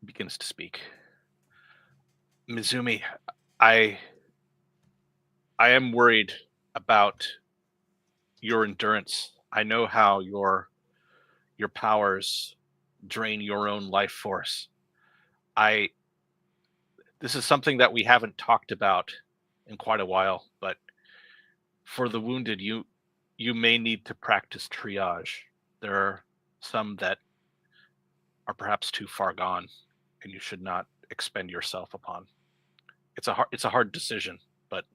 begins to speak. Mizumi, I am worried about your endurance. I know how your powers drain your own life force. This is something that we haven't talked about in quite a while, but for the wounded, you may need to practice triage. There are some that are perhaps too far gone, and you should not expend yourself upon. It's a hard decision, but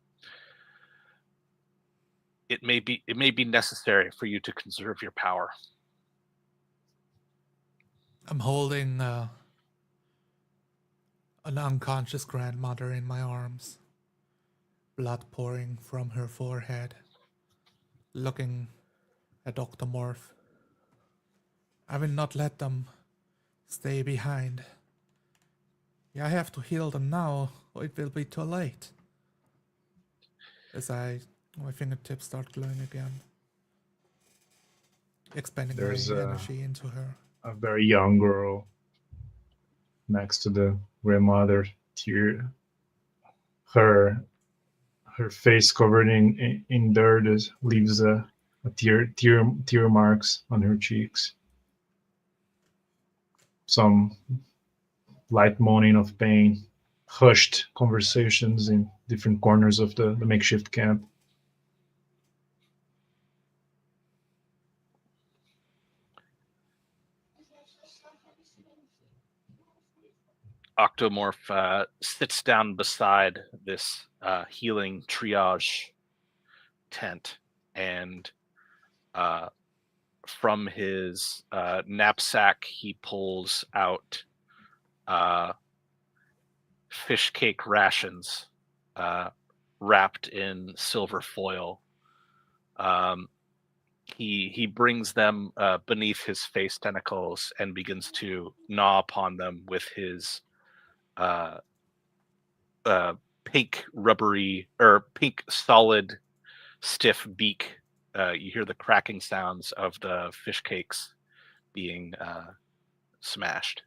it may be necessary for you to conserve your power. I'm holding an unconscious grandmother in my arms, blood pouring from her forehead, looking at Octomorph. I will not let them stay behind. I have to heal them now, or it will be too late. As my fingertips start glowing again, expending There's my energy into her. a very young girl next to the grandmother. Her face covered in dirt leaves a tear marks on her cheeks. Some light moaning of pain, hushed conversations in different corners of the makeshift camp. Octomorph sits down beside this healing triage tent, and from his knapsack he pulls out fish cake rations wrapped in silver foil. He brings them beneath his face tentacles and begins to gnaw upon them with his pink rubbery or pink solid stiff beak. You hear the cracking sounds of the fish cakes being smashed.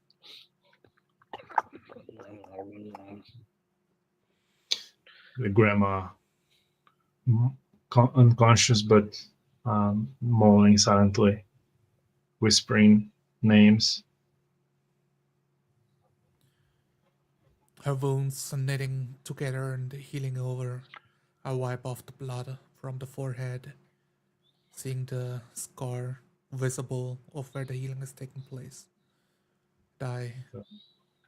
The grandma, unconscious but moaning silently, whispering names. Her wounds are knitting together and healing over. I wipe off the blood from the forehead, seeing the scar visible of where the healing is taking place. I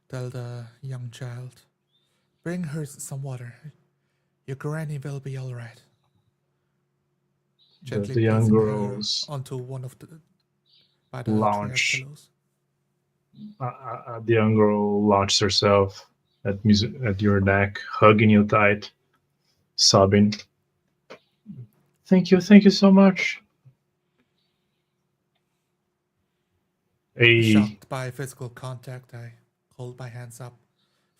tell the young child, bring her some water. Your granny will be all right. Gently The young placing girls her onto one of the by the launch. triage pillows. The young girl launches herself at your neck, hugging you tight, sobbing. Thank you so much. Shocked by physical contact, I hold my hands up,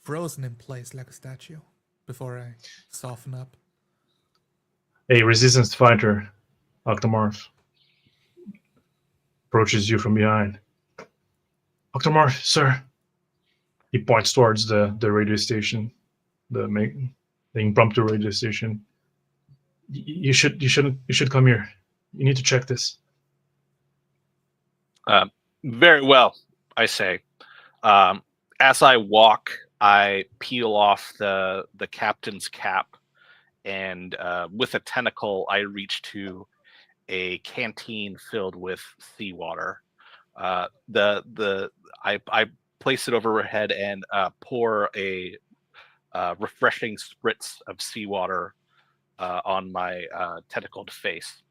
frozen in place like a statue, before I soften up. A resistance fighter, Octomorph, approaches you from behind. Octomorph, sir. He points towards the radio station, the impromptu radio station. You should come here. You need to check this. Very well, I say. As I walk, I peel off the captain's cap, and with a tentacle, I reach to a canteen filled with seawater. I place it over her head and pour a refreshing spritz of seawater on my tentacled face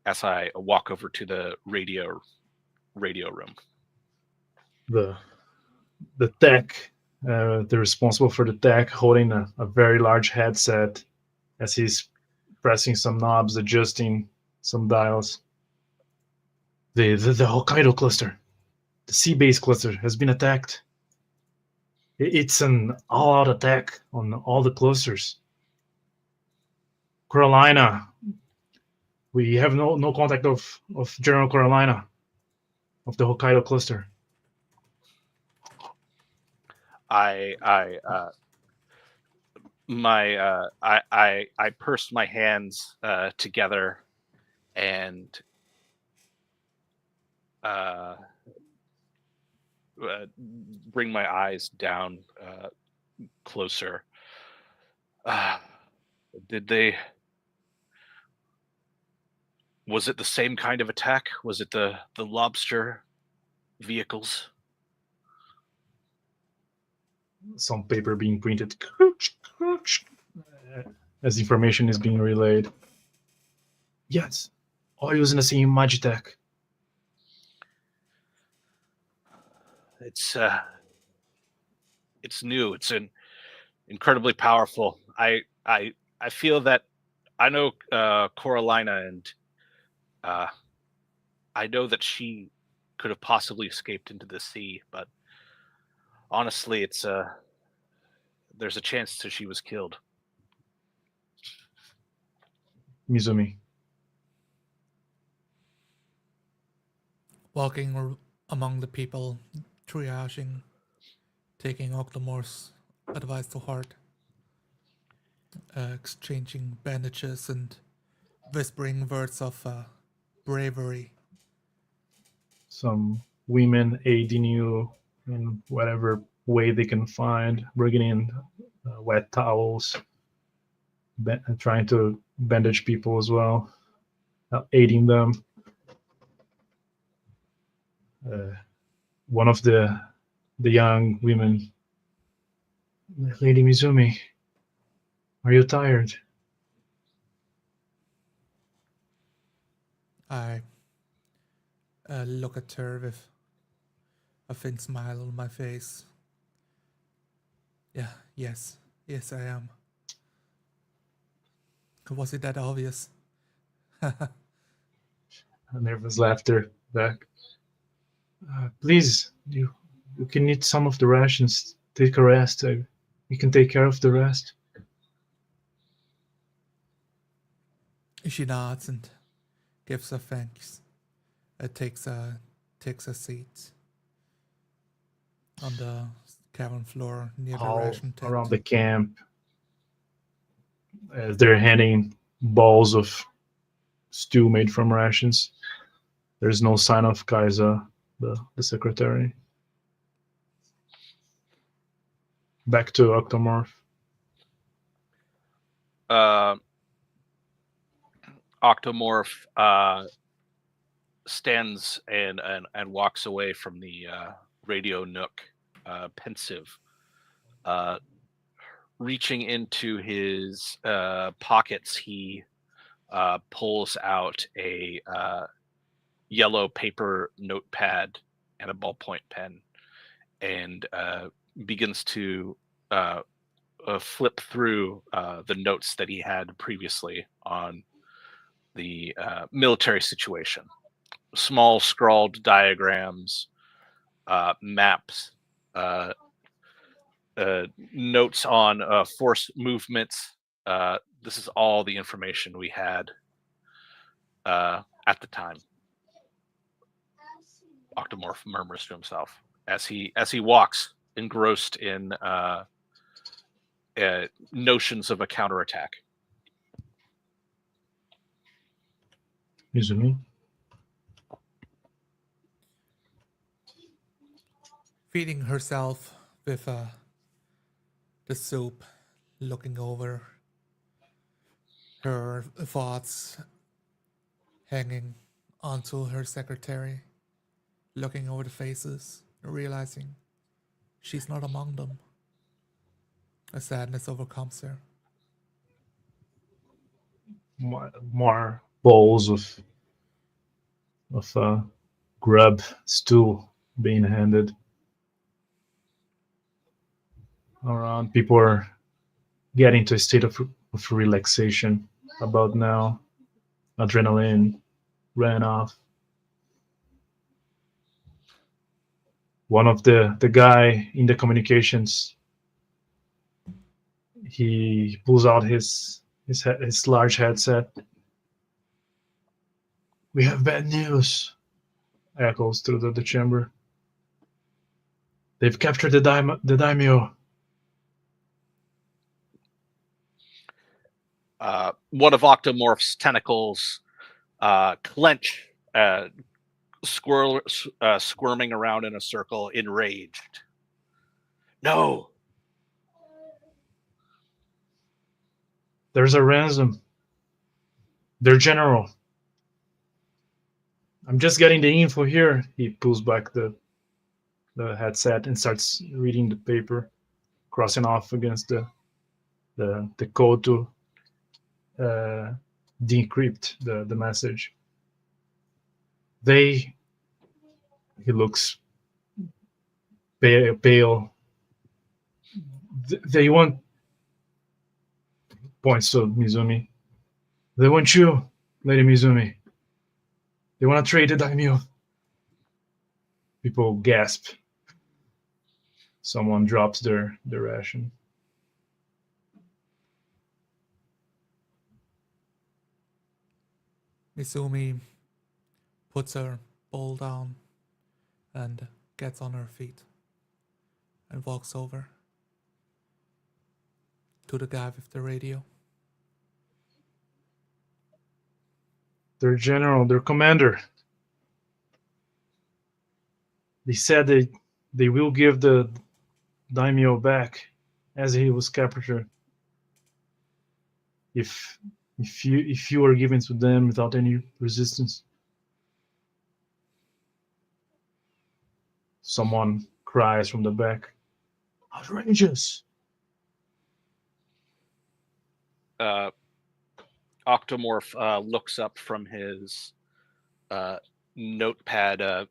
as I walk over to the radio room. The tech, the responsible for the tech, holding a very large headset as he's pressing some knobs, adjusting some dials. The Hokkaido cluster, the sea base cluster, has been attacked. It's an all-out attack on all the clusters. Carolina, we have no contact of General Carolina, of the Hokkaido cluster. I pursed my hands together and bring my eyes down closer. Did they? Was it the same kind of attack? Was it the lobster vehicles? Some paper being printed as information is being relayed. Yes, all using the same Magitech. It's new. It's incredibly powerful. I feel that I know Coralina, and I know that she could have possibly escaped into the sea, but honestly, it's there's a chance that she was killed. Mizumi. Walking among the people, triaging, taking Octomor's advice to heart, exchanging bandages and whispering words of bravery. Some women aiding you in whatever way they can find, bringing in wet towels, trying to bandage people as well, aiding them. One of the young women, Lady Mizumi, are you tired? I look at her with a thin smile on my face. Yes, I am. Was it that obvious? A nervous laughter back. Please, you can eat some of the rations. Take a rest. We can take care of the rest. She nods and gives her thanks. Takes a seat on the cabin floor near the All ration tent. around the camp, as they're handing balls of stew made from rations. There's no sign of Kaisa, the secretary. Back to Octomorph. Octomorph stands and walks away from the radio nook, pensive, reaching into his pockets. He pulls out a yellow paper notepad and a ballpoint pen, and begins to flip through the notes that he had previously on the military situation. Small scrawled diagrams, maps, notes on force movements. This is all the information we had at the time. Octomorph murmurs to himself as he walks, engrossed in notions of a counterattack. Mizumi. Feeding herself with the soup, looking over her thoughts, hanging onto her secretary, looking over the faces, realizing she's not among them. A sadness overcomes her. More bowls of grub stew being handed around. People are getting to a state of relaxation about now. Adrenaline ran off. One of the guy in the communications, he pulls out his large headset. We have bad news, echoes through the chamber. They've captured the daimyo. One of Octomorph's tentacles clench, squirming around in a circle, enraged. No! There's a ransom. Their general. I'm just getting the info here. He pulls back the headset and starts reading the paper, crossing off against the code to decrypt the message. He looks pale. They want, points to Mizumi. They want you, Lady Mizumi. They want to trade the daimyo. People gasp. Someone drops their ration. Mizumi puts her bowl down and gets on her feet and walks over to the guy with the radio. Their general, their commander. They said they will give the daimyo back as he was captured. If you are given to them without any resistance. Someone cries from the back. Outrageous. Octomorph looks up from his notepad, a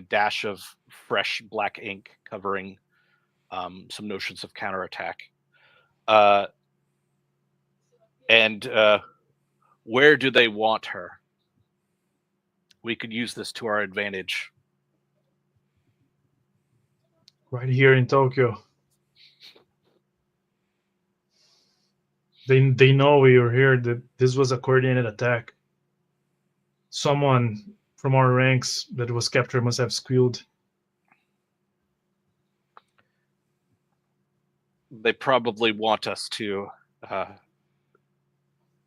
dash of fresh black ink covering some notions of counterattack. And where do they want her? We could use this to our advantage. Right here in Tokyo. They know we were here, that this was a coordinated attack. Someone from our ranks that was captured must have squealed. They probably want us to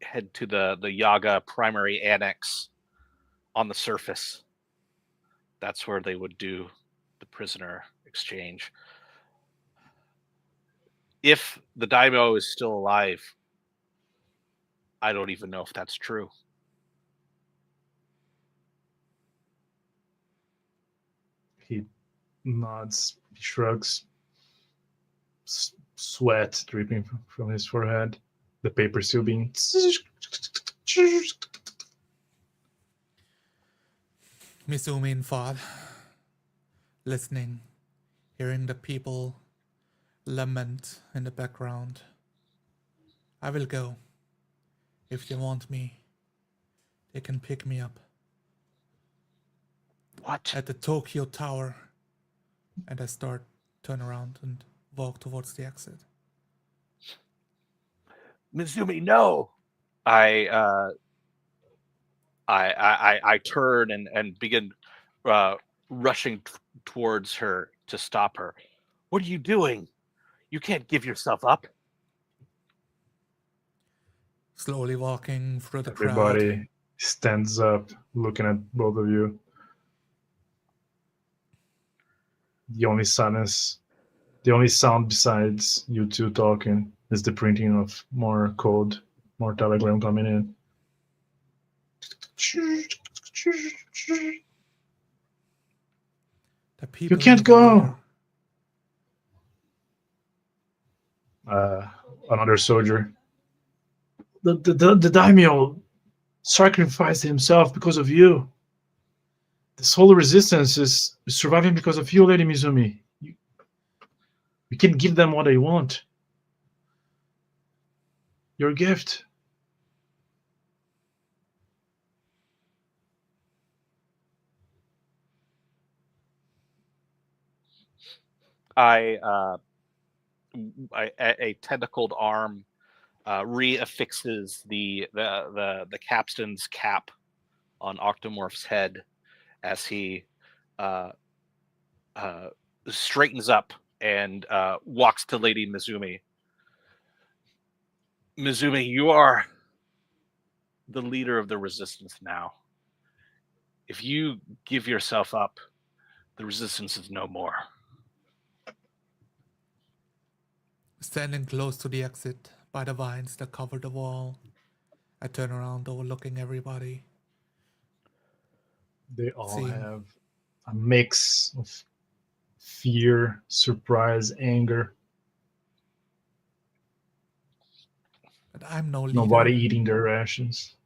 head to the Yaga primary annex on the surface. That's where they would do the prisoner exchange. If the daimyo is still alive, I don't even know if that's true. He nods, he shrugs, sweat dripping from his forehead, the paper still being. Mizumi and Fad, listening, hearing the people lament in the background. I will go. If they want me, they can pick me up. What? At the Tokyo Tower. And I turn around and walk towards the exit. Mizumi, no! I turn and begin rushing towards her to stop her. What are you doing? You can't give yourself up. Slowly walking through the Everybody crowd. stands up, looking at both of you. The only sound besides you two talking is the printing of more code, more telegram coming in. The people You can't need a go. leader. Another soldier. The daimyo sacrificed himself because of you. This whole resistance is surviving because of you, Lady Mizumi. You can give them what they want. Your gift. A tentacled arm reaffixes the captain's cap on Octomorph's head as he straightens up and walks to Lady Mizumi. Mizumi, you are the leader of the resistance now. If you give yourself up, the resistance is no more. Standing close to the exit by the vines that cover the wall, I turn around overlooking everybody. They all See. have a mix of fear, surprise, anger. But I'm no leader. Nobody eating their rations.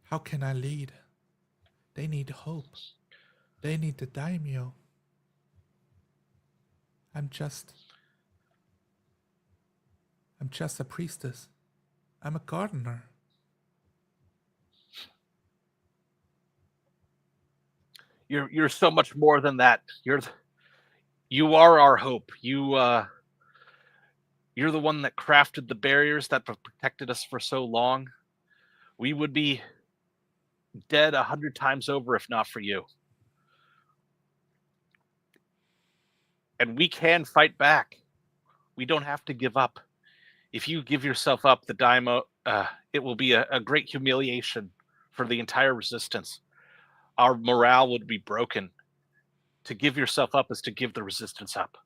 How can I lead? They need hope. They need the daimyo. I'm just a priestess. I'm a gardener. You're so much more than that. You are our hope. You're the one that crafted the barriers that have protected us for so long. We would be dead 100 times over if not for you. And we can fight back. We don't have to give up. If you give yourself up, the daimyo, it will be a great humiliation for the entire resistance. Our morale would be broken. To give yourself up is to give the resistance up.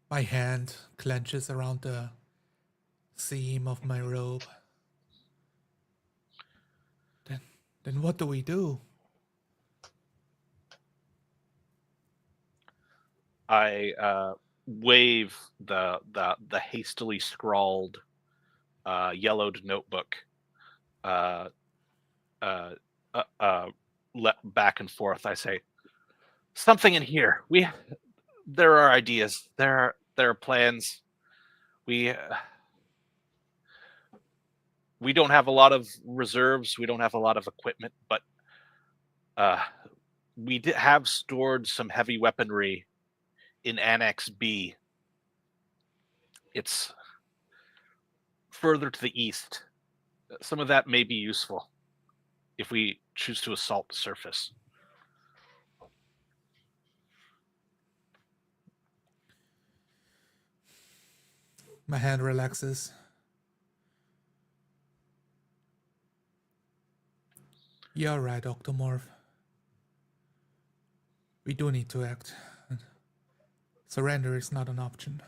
My hand clenches around the seam of my robe. Then what do we do? I wave the hastily scrawled yellowed notebook back and forth. I say, something in here. There are ideas. There are plans. We don't have a lot of reserves. We don't have a lot of equipment, but we have stored some heavy weaponry in Annex B. It's further to the east. Some of that may be useful if we choose to assault the surface. My hand relaxes. You're right, Octomorph. We do need to act. Surrender is not an option.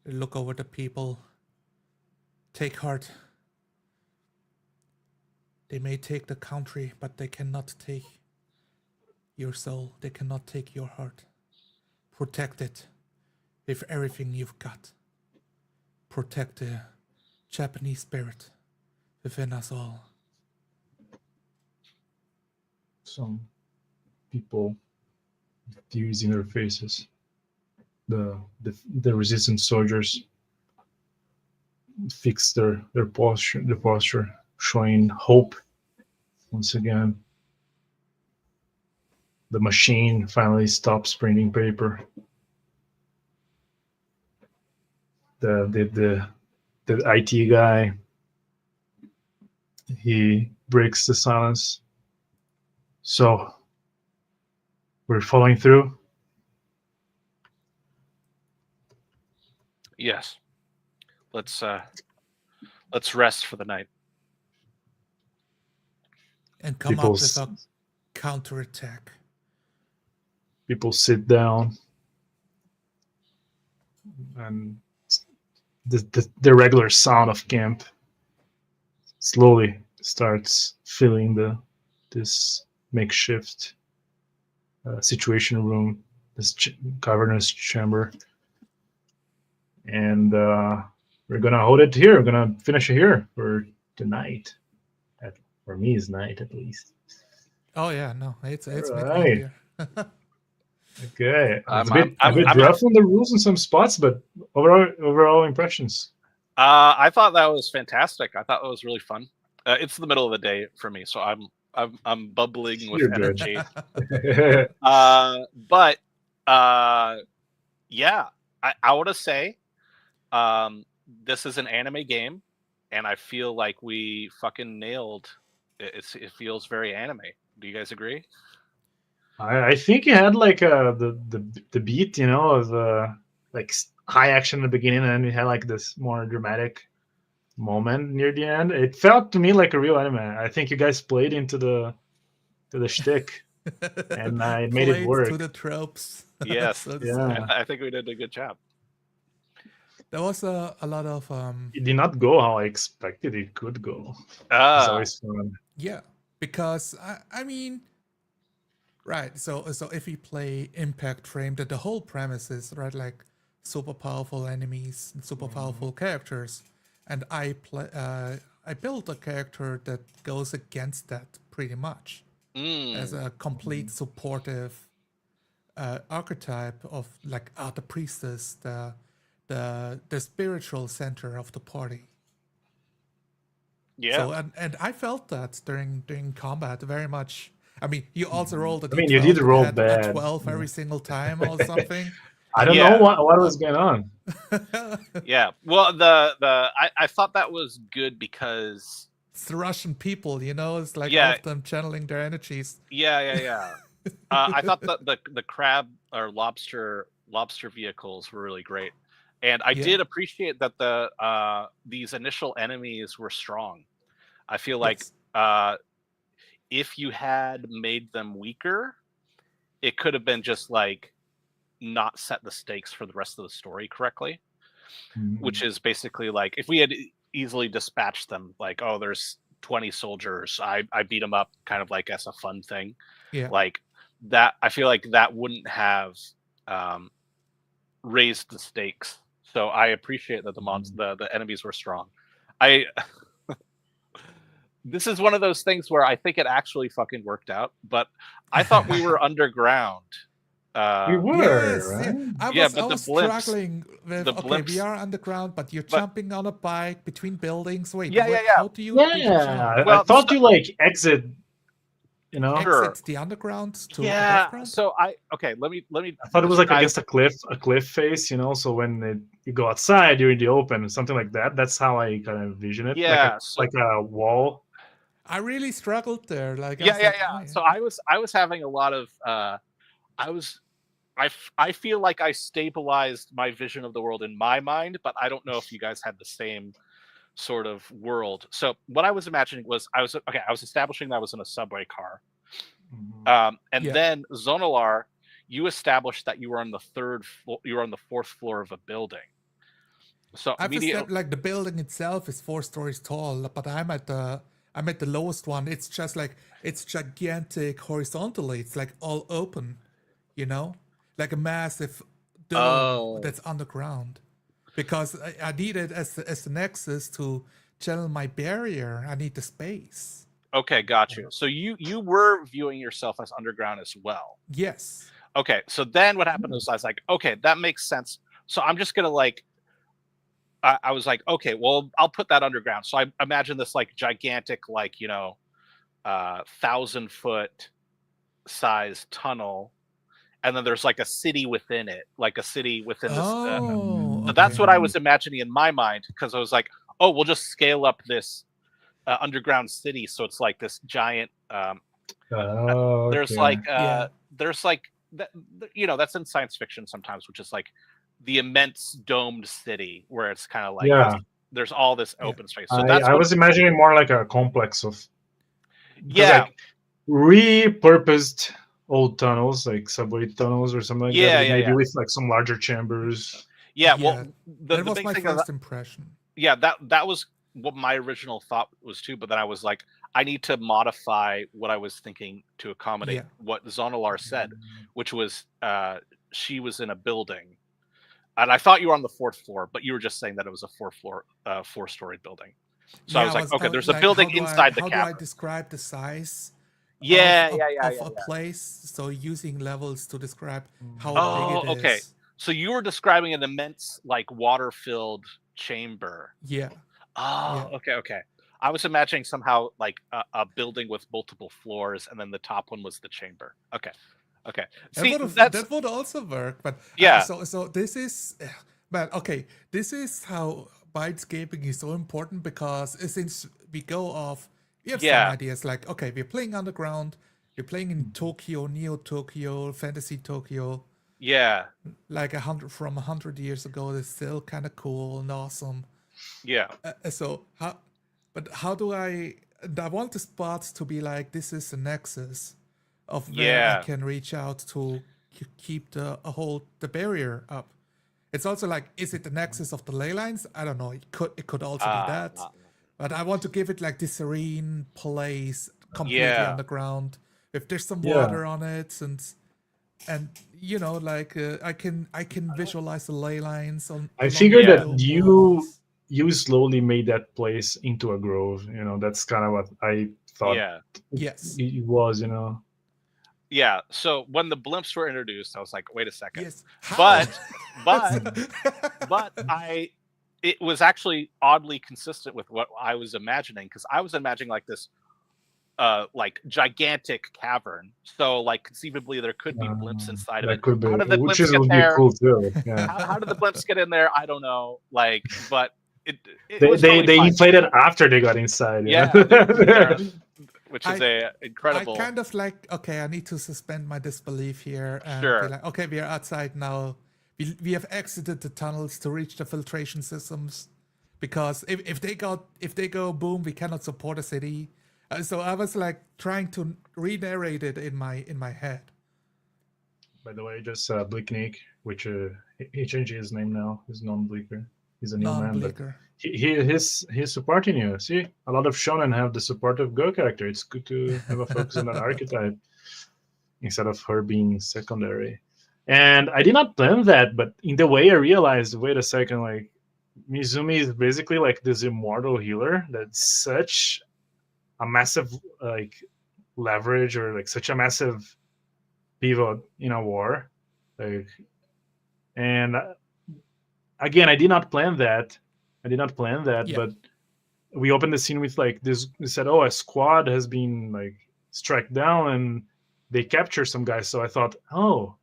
Look over the people. Take heart. They may take the country, but they cannot take your soul. They cannot take your heart. Protect it with everything you've got. Protect the Japanese spirit within us all. Some people with tears in their faces. The resistance soldiers fix their posture, showing hope once again. The machine finally stops printing paper. The IT guy, he breaks the silence. So we're following through. Yes. Let's rest for the night. And come up with a counterattack. People sit down, and the regular sound of camp slowly starts filling this makeshift situation room, this governor's chamber. And we're gonna hold it here. We're gonna finish it here for tonight. For me, it's night at least. Oh yeah, no, it's Right. midnight here. Okay, I'm a bit rough on the rules in some spots, but overall impressions. I thought that was fantastic. I thought it was really fun. It's the middle of the day for me, so I'm bubbling with You're good. energy. But yeah, I want to say this is an anime game, and I feel like we fucking nailed it. It feels very anime. Do you guys agree? I think you had like the beat, you know, of like high action in the beginning, and then you had like this more dramatic moment near the end. It felt to me like a real anime. I think you guys played into the shtick, and it made it Played work. to the tropes. Yes. so to Yeah. say. I think we did a good job. There was a lot of It did not go how I expected it could go. It's always fun. yeah, because I mean, right. So if you play Impact Frame, that the whole premise is right, like super powerful enemies and super powerful characters, and I built a character that goes against that pretty much as a complete supportive archetype of like the priestess, the spiritual center of the party. Yeah. So and I felt that during combat very much. I mean, you also rolled a I mean, d12. you did but roll had bad. a 12 every single time or something. I don't know what was going on. Yeah. Well, I thought that was good because It's the Russian people, you know. It's like Yeah. all of them channeling their energies. yeah. I thought that the crab or lobster vehicles were really great, and I Yeah. did appreciate that these initial enemies were strong. I feel like Yes. if you had made them weaker, it could have been just like not set the stakes for the rest of the story correctly, which is basically like if we had easily dispatched them, like, oh, there's 20 soldiers, I beat them up kind of like as a fun thing. Yeah. Like that, I feel like that wouldn't have raised the stakes. So I appreciate that the enemies were strong. This is one of those things where I think it actually fucking worked out, but I thought we were underground. We were, Yes, right? yeah. but I was the blimps- struggling with. the Okay, we blimps- are underground, but you're but- jumping on a bike between buildings. Wait, Yeah. How do you? do you jump? Yeah, Well, I thought you like exit, you know. Sure. Exit the underground to Yeah. above ground? So let me. I thought it was like describe- against a cliff face, you know. So when you go outside, you're in the open, something like that. That's how I kind of envision it. Yeah, like a wall. I really struggled there. Like, I Yeah. was like, oh, So I was having a lot of I feel like I stabilized my vision of the world in my mind, but I don't know if you guys had the same sort of world. So what I was imagining was I was establishing that I was in a subway car. And Yeah. then Zonalar, you established that you were on the you were on the 4th floor of a building. So I've like the building itself is 4 stories tall, but I'm at the lowest one. It's just like it's gigantic horizontally. It's like all open, you know, like a massive dome that's underground. Because I need it as the nexus to channel my barrier. I need the space. Okay, got you. So you were viewing yourself as underground as well. Yes. Okay, so then what happened was I was like, okay, that makes sense. So I'm just gonna like. I was like, okay, well, I'll put that underground. So I imagine this like gigantic, like 1,000-foot size tunnel, and then there's like a city within it, like a city within this. So that's what I was imagining in my mind, because I was like, oh, we'll just scale up this underground city, so it's like this giant. There's like that, that's in science fiction sometimes, which is like the immense domed city where it's kind of like there's all this open space. So I was imagining more like a complex of like repurposed old tunnels, like subway tunnels or something like that. Maybe with like some larger chambers. Yeah, well, that was my first impression. Yeah, that was what my original thought was too. But then I was like, I need to modify what I was thinking to accommodate what Zonalar said, which was she was in a building. And I thought you were on the 4th floor, but you were just saying that it was a 4-story building. So I was like, okay, there's a building inside the cavern. How do I describe the size of a place? So using levels to describe how big it is. Okay. So you were describing an immense, like, water-filled chamber. Yeah. Oh, okay. I was imagining somehow like a building with multiple floors, and then the top one was the chamber. Okay. See, That would also work, but Yeah. So this is, but okay, this is how bytescaping is so important because since we go off, we have some ideas like okay, we're playing underground, we're playing in Tokyo, Neo Tokyo, Fantasy Tokyo, yeah, like 100 years ago. It's still kind of cool and awesome. yeah, So how do I? And I want the spots to be like this is a nexus of where I yeah, can reach out to keep the barrier up. It's also like, is it the nexus of the ley lines? I don't know. It could also be that, but I want to give it like this serene place, completely yeah, underground. If there's some Yeah. water on it, and you know, like I can visualize the ley lines on. I along figured the that dome you walls. slowly made that place into a grove. You know, that's kind of what I thought yeah, Yes. it was. You know, yeah. So when the blimps were introduced, I was like, wait a second. Yes. How? But it was actually oddly consistent with what I was imagining, because I was imagining like this like gigantic cavern. So like conceivably there could be blimps inside of that it. could be, How did the which blimps get would be there? cool too. Yeah. How did the blimps get in there? I don't know. Like, but it They was totally they fine. inflated after they got inside. Yeah, Yeah. which is incredible. I kind of like, okay, I need to suspend my disbelief here and Sure. be like, okay, we are outside now. We have exited the tunnels to reach the filtration systems, because if they go boom, we cannot support a city. So I was like trying to re-narrate it in my head. By the way, just Bleaknik, which he changed his name now. He's non-Bleaker. He's a new man, but Non-bleaker. he's supporting you. See, a lot of shonen have the supportive Go character. It's good to have a focus on that archetype instead of her being secondary. And I did not plan that, but in the way I realized, wait a second, like Mizumi is basically like this immortal healer that's such a massive like leverage, or like such a massive pivot in a war. Like, and again, I did not plan that. Yeah. But we opened the scene with like this. We said, "Oh, a squad has been like struck down, and they captured some guys." So I thought, "Oh,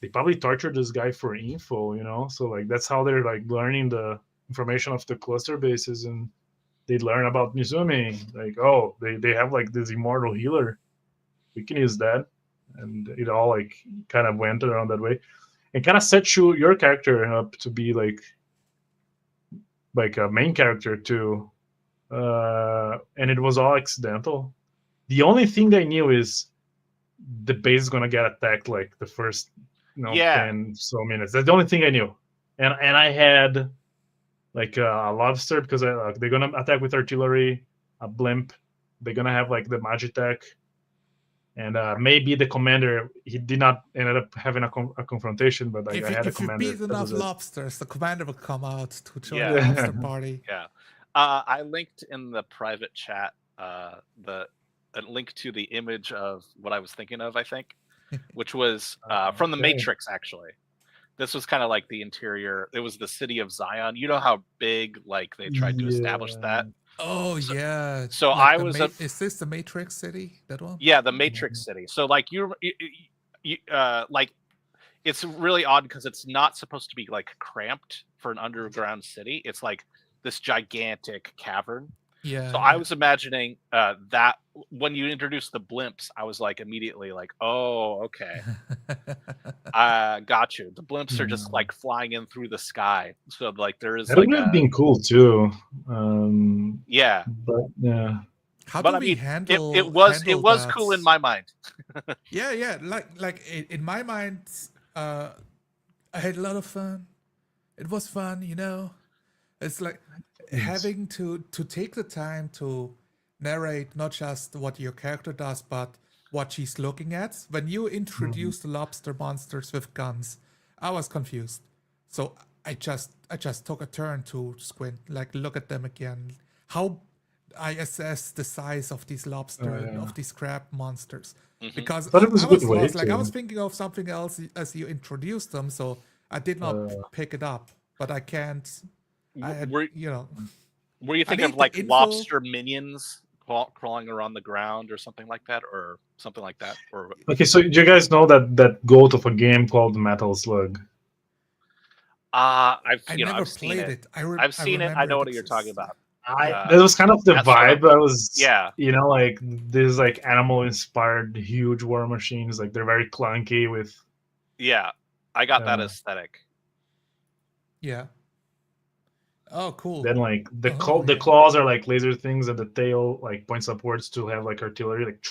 they probably tortured this guy for info," you know. So like that's how they're like learning the information of the cluster bases, and they learn about Mizumi. Like, oh, they have like this immortal healer. We can use that, and it all like kind of went around that way, and kind of set your character up to be like a main character too. And it was all accidental. The only thing they knew is the base is gonna get attacked like the first 10 so minutes. That's the only thing I knew. And I had like a lobster, because they're gonna attack with artillery, a blimp. They're gonna have like the magitech, and maybe the commander. He did not ended up having a confrontation, but like I had a commander. If you beat enough lobsters, the commander will come out to join Yeah. the lobster party. Yeah. I linked in the private chat a link to the image of what I was thinking of, I think, which was from the Okay. Matrix, actually. This was kind of like the interior. It was the city of Zion. You know how big like they tried to establish that? Oh yeah. So Like I was is this the Matrix City? That one? Yeah, the Matrix City. So like you like it's really odd because it's not supposed to be like cramped for an underground city. It's like this gigantic cavern. Yeah. So I was imagining that when you introduced the blimps, I was like immediately like, oh, okay, I got you. The blimps are just like flying in through the sky. So like there is that like would have been cool too. Yeah. But yeah. How But do I we mean, handle it was that? cool in my mind. Yeah. Like in my mind, I had a lot of fun. It was fun, you know. It's like having to take the time to narrate not just what your character does, but what she's looking at. When you introduce the lobster monsters with guns, I was confused. So I just took a turn to squint, like look at them again. How I assess the size of these of these crab monsters. Because But it was a was good way lost. Like I to- was thinking of something else as you introduced them, so I did not pick it up. But I can't. I had, Were- you know. Were you thinking think of the like info- lobster minions crawling around the ground or something like that, or something like that? Or Okay, so do you guys know that goat of a game called Metal Slug? I've I you know never I've seen played it. it. I I've seen it. I remember know it what you're talking exists. about. That was kind of the That's what vibe. I was, yeah. you know, like these like animal inspired huge war machines. Like they're very clunky with. Yeah, I got that Uh, aesthetic. Yeah. Oh, cool. Then like the Oh, the yeah. claws are like laser things, and the tail like points upwards to have like artillery, like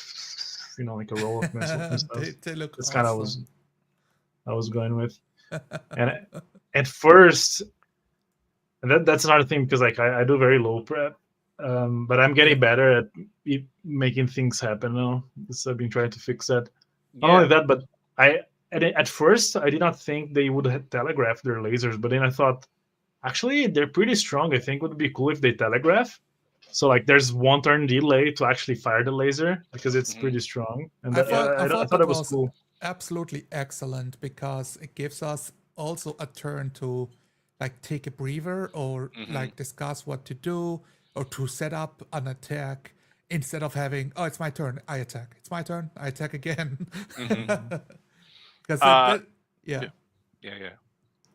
you know, like a roll of missiles and stuff. They look That's awesome. kind of I was going with. And at first, and that's another thing because like I do very low prep, but I'm getting Yeah. better at making things happen now. So I've been trying to fix that. Not Yeah. only that, but at first I did not think they would telegraph their lasers, but then I thought actually they're pretty strong. I think it would be cool if they telegraph. So like there's one turn delay to actually fire the laser because it's Mhm. pretty strong, and I that, thought I thought that it was was cool. absolutely excellent because it gives us also a turn to like take a breather or Mhm. like discuss what to do or to set up an attack instead of having, oh, it's my turn, I attack. It's my turn, I attack again. Mhm. Because yeah. Yeah.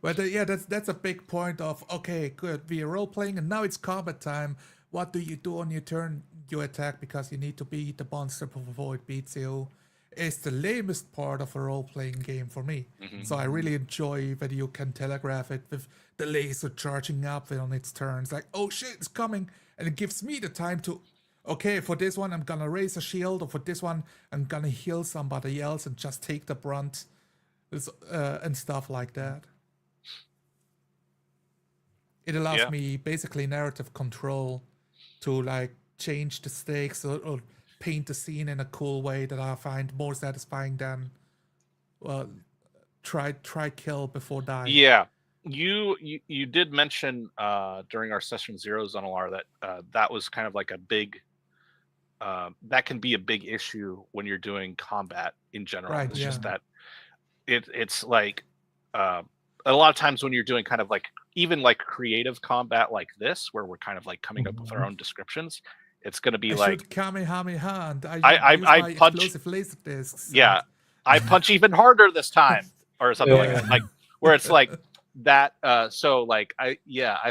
But yeah, that's a big point of, okay, good, we are role playing and now it's combat time. What do you do on your turn? You attack because you need to beat the monster before it beats you. It's the lamest part of a role playing game for me. Mhm. So I really enjoy that you can telegraph it with the laser charging up on its turns. Like, oh shit, it's coming. And it gives me the time to, okay, for this one, I'm gonna raise a shield, or for this one, I'm gonna heal somebody else and just take the brunt and stuff like that. It allows Yeah. me basically narrative control to like change the stakes or paint the scene in a cool way that I find more satisfying than well try kill before die. Yeah. You did mention during our session 0 Zonalar that that was kind of like a big that can be a big issue when you're doing combat in general. Right, It's yeah. just that it's like a lot of times when you're doing kind of like even like creative combat like this, where we're kind of like coming up with our own descriptions, it's going to be I like shoot Kamehameha and I use I my punch. explosive laser discs. Yeah, I punch even harder this time, or something like that. Like where it's like that. So like I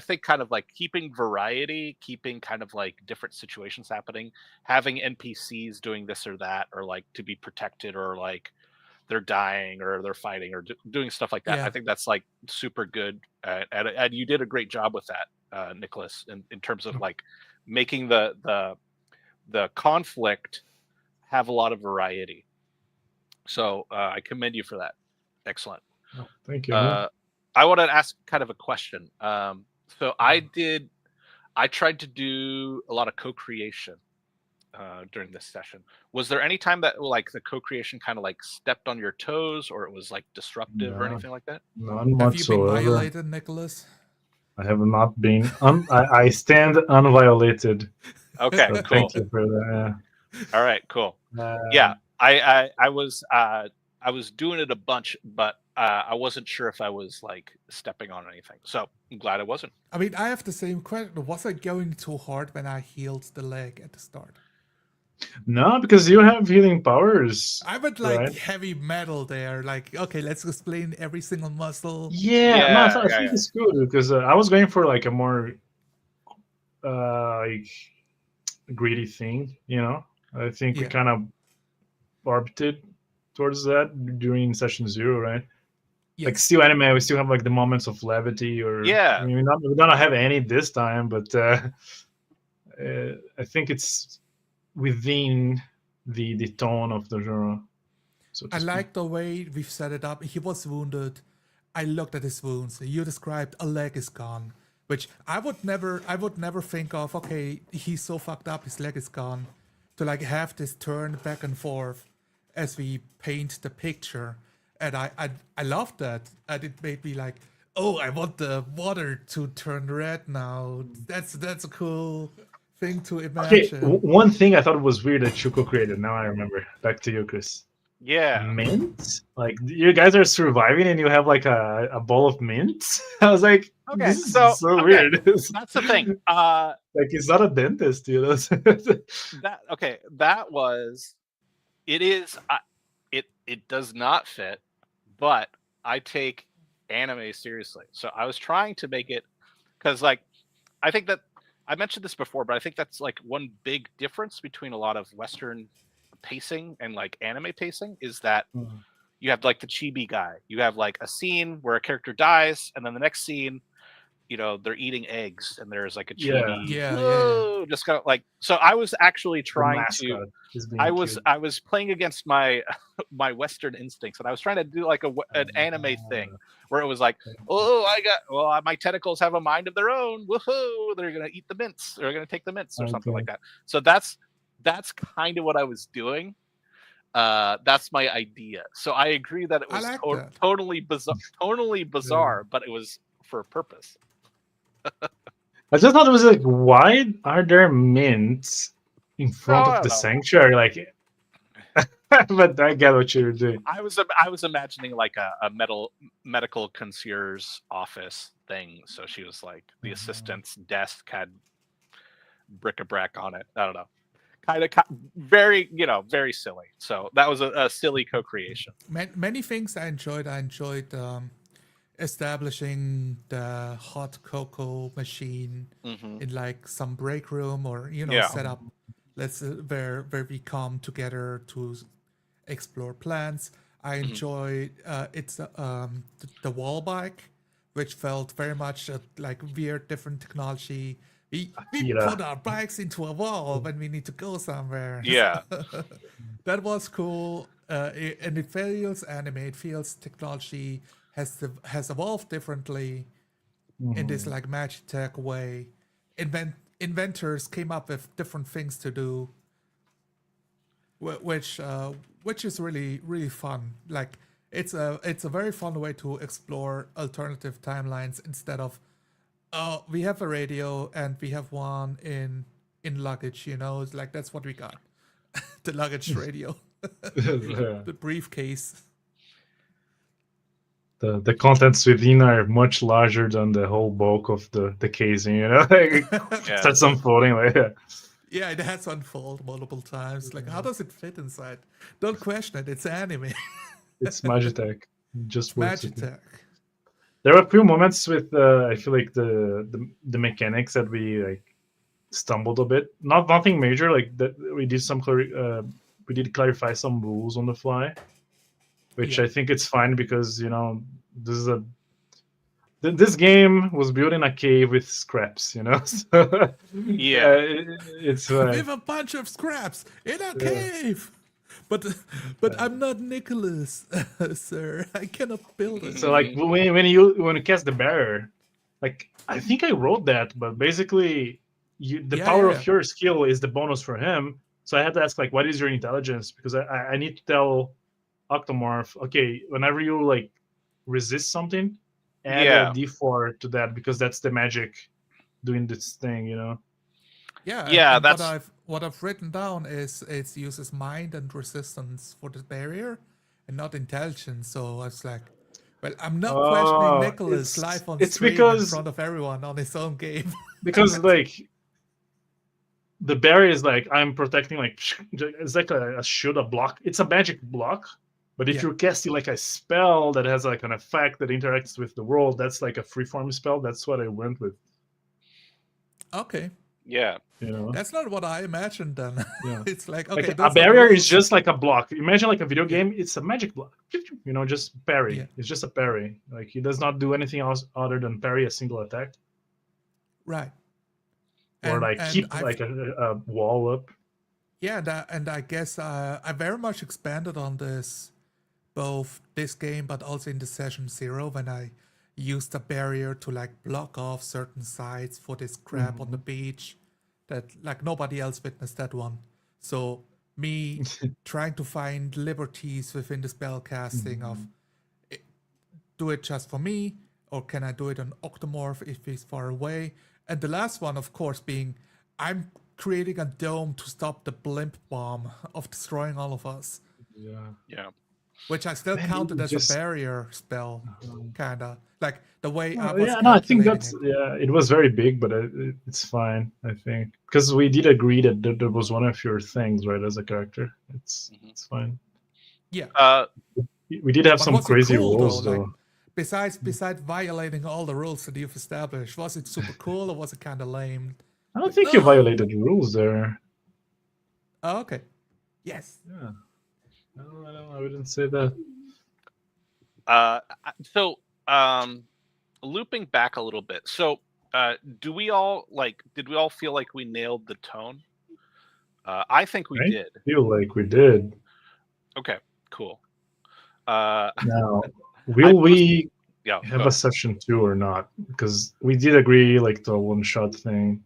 think kind of like keeping variety, keeping kind of like different situations happening, having NPCs doing this or that, or like to be protected, or like they're dying or they're fighting or doing stuff like that. Yeah. I think that's like super good, and you did a great job with that, Nicholas, in terms of like making the conflict have a lot of variety. So I commend you for that. Excellent. Oh, thank you. I want to ask kind of a question. So I tried to do a lot of co-creation during this session. Was there any time that like the co-creation kind of like stepped on your toes, or it was like disruptive or anything like that? None Have you been whatsoever. violated, Nicholas? I have not been. I stand unviolated. Okay, So cool. Thank you for that. All right, cool. Yeah, I was doing it a bunch, but I wasn't sure if I was like stepping on anything. So I'm glad I wasn't. I mean, I have the same question. Was I going too hard when I healed the leg at the start? No, because you have healing powers. I would like right? heavy metal there. Like, okay, let's explain every single muscle. Yeah, no, I Yeah. think it's good because I was going for like a more like greedy thing. You know, I think we Yeah. kind of orbited towards that during session 0, right? Like Yes. still anime, we still have like the moments of levity, or Yeah. I mean, we don't have any this time, but I think it's within the tone of the genre. So to I speak. like the way we've set it up. He was wounded. I looked at his wounds. You described a leg is gone, which I would never think of. Okay, he's so fucked up, his leg is gone. To like have this turn back and forth as we paint the picture, and I loved that. And it made me like, oh, I want the water to turn red now. That's a cool thing to Okay, imagine. one thing I thought was weird that Chuko created. Now I remember. Back to you, Chris. Yeah. Mint? Like you guys are surviving and you have like a bowl of mint? I was like, Okay, this is so okay, weird. that's the thing. Like he's not a dentist, you know. That was. It is. It does not fit, but I take anime seriously. So I was trying to make it because, like, I think that I mentioned this before, but I think that's like one big difference between a lot of Western pacing and like anime pacing is that you have like the chibi guy. You have like a scene where a character dies, and then the next scene, they're eating eggs, and there's like a chibi. Yeah. Just kind of like. So I was actually The trying to. mascot is being killed. I was playing against my my Western instincts, and I was trying to do like an anime thing where it was like, my tentacles have a mind of their own. Woohoo! They're gonna eat the mints. They're gonna take the mints or something like that. So that's kind of what I was doing. That's my idea. So I agree that it was totally bizarre, but it was for a purpose. I just thought it was like, why are there mints in front of the sanctuary? Like, but I get what you're doing. I was imagining like a medical concierge office thing. So she was like the assistant's desk had bric-a-brac on it. I don't know. Kind of very very silly. So that was a silly co-creation. Many things I enjoyed. Establishing the hot cocoa machine in like some break room or set up where we come together to explore plans. I enjoyed it's the wall bike, which felt very much like weird different technology. We put our bikes into a wall when we need to go somewhere. Yeah. That was cool. And it feels anime. It feels technology has evolved differently in this like Magitech way. Inventors came up with different things to do, which is really really fun. Like it's a very fun way to explore alternative timelines instead of we have a radio and we have one in luggage. It's like that's what we got. The luggage radio, the briefcase. The contents within are much larger than the whole bulk of the casing, like starts unfolding like that. Yeah, it has unfold multiple times. Like, how does it fit inside? Don't question it. It's anime. It's Magitech. Just Magitech. There were a few moments with I feel like the mechanics that we like stumbled a bit. Nothing major. Like that we did we did clarify some rules on the fly, which I think it's fine because this is this game was built in a cave with scraps, So, it's with a bunch of scraps in a cave. But I'm not Nicholas, sir. I cannot build it. So like when you cast the barrier, like I think I wrote that, but basically the power of your skill is the bonus for him. So I had to ask like, what is your intelligence? Because I need to tell Octomorph, okay, whenever you like resist something, add a D4 to that because that's the magic doing this thing, Yeah, and what I've written down is it uses mind and resistance for the barrier, and not intelligence. So I was like, well, I'm not questioning Nicholas live on stream in front of everyone on his own game. Because like the barrier is like I'm protecting, like it's like a shield, a block. It's a magic block. But if you're casting like a spell that has like an effect that interacts with the world, that's like a freeform spell. That's what I went with. Okay. Yeah. That's not what I imagined then. Yeah. It's like, okay. Like a barrier is just like a block. Imagine like a video game, it's a magic block. Just parry. Yeah. It's just a parry. Like he does not do anything else other than parry a single attack. Right. Or keep like a wall up. Yeah, and I guess I very much expanded on this, both this game but also in the session 0 when I used a barrier to like block off certain sides for this crab on the beach that like nobody else witnessed that one. So me trying to find liberties within the spell casting of do it just for me or can I do it on Octomorph if he's far away? And the last one, of course, being I'm creating a dome to stop the blimp bomb of destroying all of us. Yeah. which I still Man, counted it as just- a barrier spell, kinda like the way I Oh, was yeah, no, I think calculating that's it. It was very big, but it's fine. I think because we did agree that that was one of your things, right? As a character, it's fine. Yeah, We did have but some was it crazy cool though? rules, Like, though. besides violating all the rules that you've established, was it super cool or was it kind of lame? I don't think you violated the rules there. Oh, okay. Yes. Yeah, I wouldn't say that. So looping back a little bit. So did we all feel like we nailed the tone? I think we did. Feel like we did. Okay, cool. Now, will we have go a session 2 or not? Because we did agree like the one shot thing.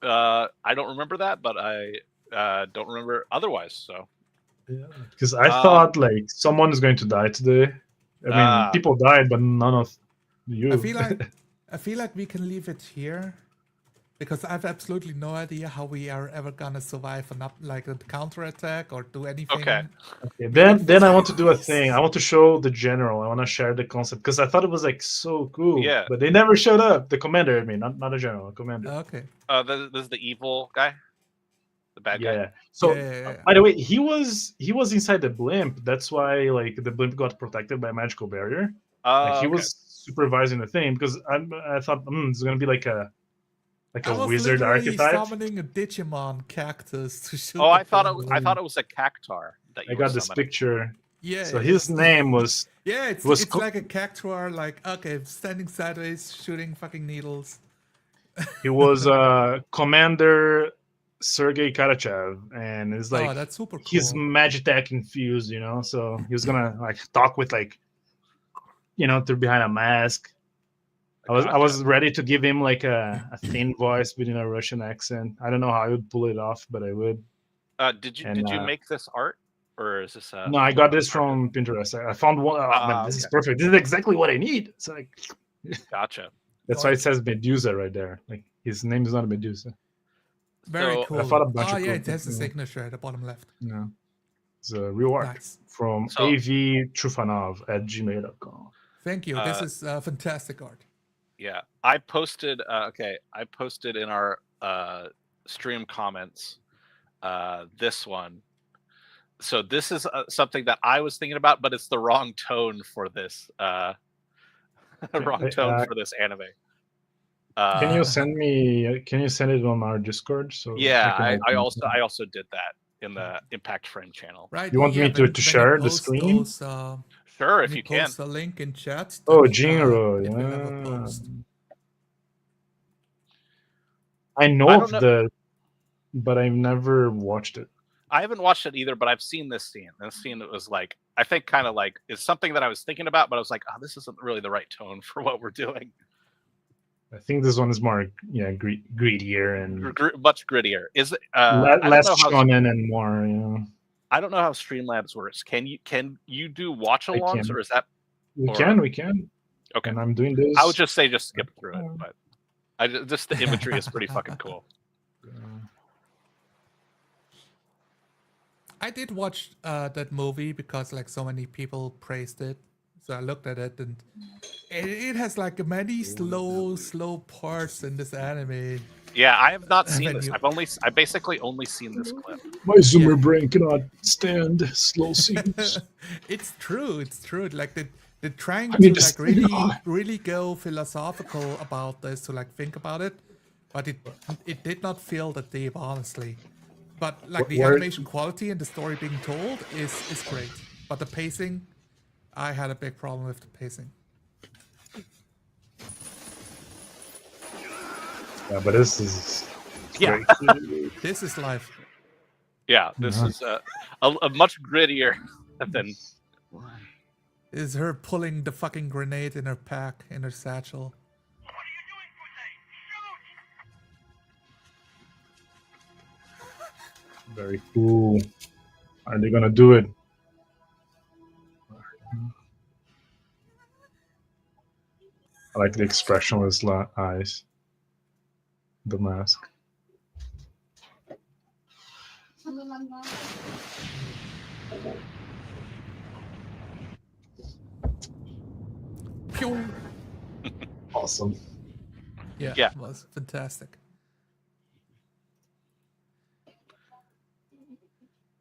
I don't remember that, but I don't remember otherwise. So Yeah, because I thought like someone is going to die today. I mean, people died, but none of you. I feel like we can leave it here because I have absolutely no idea how we are ever gonna survive like a counterattack or do anything. Okay. Then I want to do a thing. I want to show the general. I want to share the concept because I thought it was like so cool. Yeah. But they never showed up. The commander, I mean, not a general, a commander. Okay. This is the evil guy, the bad guy. Yeah. So Yeah. by the way, he was inside the blimp. That's why like the blimp got protected by a magical barrier. Like he was supervising the thing because I thought it's gonna be like a wizard archetype. Summoning a Digimon cactus to shoot. Oh, I thought it was a cactar. That you I got this picture. Yeah. So his name was. Yeah, it's like a cactuar, like okay, standing sideways, shooting fucking needles. He was Commander Sergei Karachev, and it's like that's super cool. He's Magitech infused, you know. So he was gonna like talk with like, through behind a mask. I was ready to give him like a thin voice within a Russian accent. I don't know how I would pull it off, but I would. Did you make this art, or is this? No, I got this from Pinterest. I found one. Man, this is perfect. This is exactly what I need. It's like. Gotcha. That's why it says Medusa right there. Like his name is not Medusa. Very cool. I thought a bunch of cool it has the signature at the bottom left. Yeah. It's a real art from avtrufanov@gmail.com. Thank you. This is fantastic art. Yeah, I posted. I posted in our stream comments this one. So this is something that I was thinking about, but it's the wrong tone for this. Wrong tone for this anime. Can you send it on our Discord? So yeah, I also did that in the Impact Frame channel. Right. You want me to share the screen? Sure, if you can. Post a link in chat. Oh, Jinro, yeah. I know of but I've never watched it. I haven't watched it either, but I've seen this scene. This scene was like, I think kind of like, it's something that I was thinking about, but I was like, oh, this isn't really the right tone for what we're doing. I think this one is more, greedier and much grittier. Is it less shonen and more, I don't know how Streamlabs works. Can you do watch-alongs, or is that? We can. Okay, and I'm doing this. I would just say just skip through it, but just the imagery is pretty fucking cool. I did watch that movie because like so many people praised it. So I looked at it and it has like many slow parts in this anime. Yeah, I have not seen this. I basically only seen this clip. My Zoomer brain cannot stand slow scenes. It's true. Like they're trying to really go philosophical about this, to like think about it, but it did not feel that deep, honestly. But like the animation quality and the story being told is great. But the pacing, I had a big problem with the pacing. Yeah, but this is great. This is life. Yeah, this is a much grittier than. Is her pulling the fucking grenade in her pack, in her satchel. Very cool. Are they gonna do it? I like the expressionless eyes. The mask. Pew! Awesome. Yeah, Yeah. it was fantastic.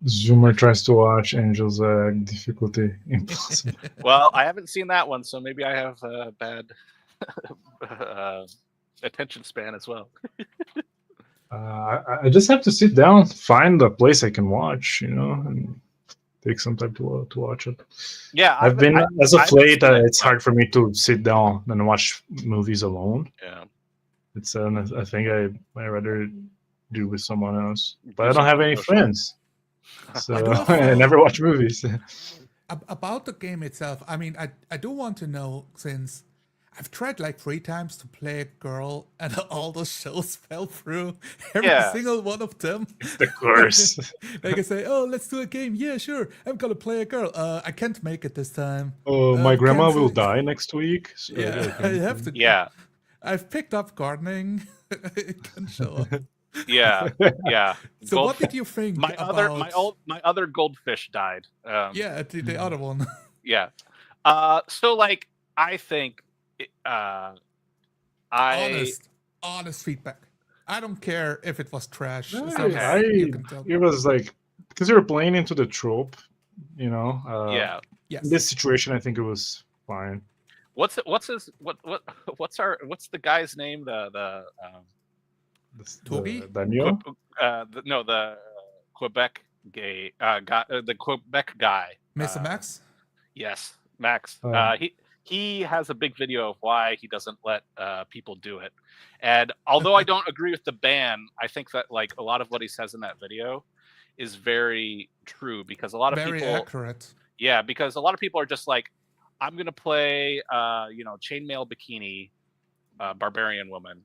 Zoomer tries to watch Angel's difficulty impossible. Well, I haven't seen that one, so maybe I have a bad attention span as well. I just have to sit down, find a place I can watch, and take some time to watch it. Yeah, I've been as of haven't late. seen it, It's hard for me to sit down and watch movies alone. Yeah. It's a thing I rather do with someone else. But Do I don't have something any social. friends, so I do have, I never watch movies. About the game itself, I mean, I do want to know, since I've tried like 3 times to play a girl and all those shows fell through. Every Yeah. single one of them. It's the curse. Like I say, oh, let's do a game. Yeah, sure. I'm gonna play a girl. I can't make it this time. Oh, my grandma will cancel. die next week. So Yeah, I have to. Yeah, I've picked up gardening. It can show up. yeah, yeah. So what did you think my about my other goldfish died. Yeah, the other one. Yeah. So like I think Honest feedback. I don't care if it was trash. No, as long as Okay. you can tell. it was like because you were playing into the trope, yeah. Yes. In this situation, I think it was fine. What's the guy's name? Toby? Daniel. The Quebec guy, the Quebec guy. Mr. Max? Yes, Max. Oh. He has a big video of why he doesn't let people do it. And although I don't agree with the ban, I think that like a lot of what he says in that video is very true, because a lot of Very people accurate. Yeah, because a lot of people are just like, I'm gonna play chainmail bikini barbarian woman,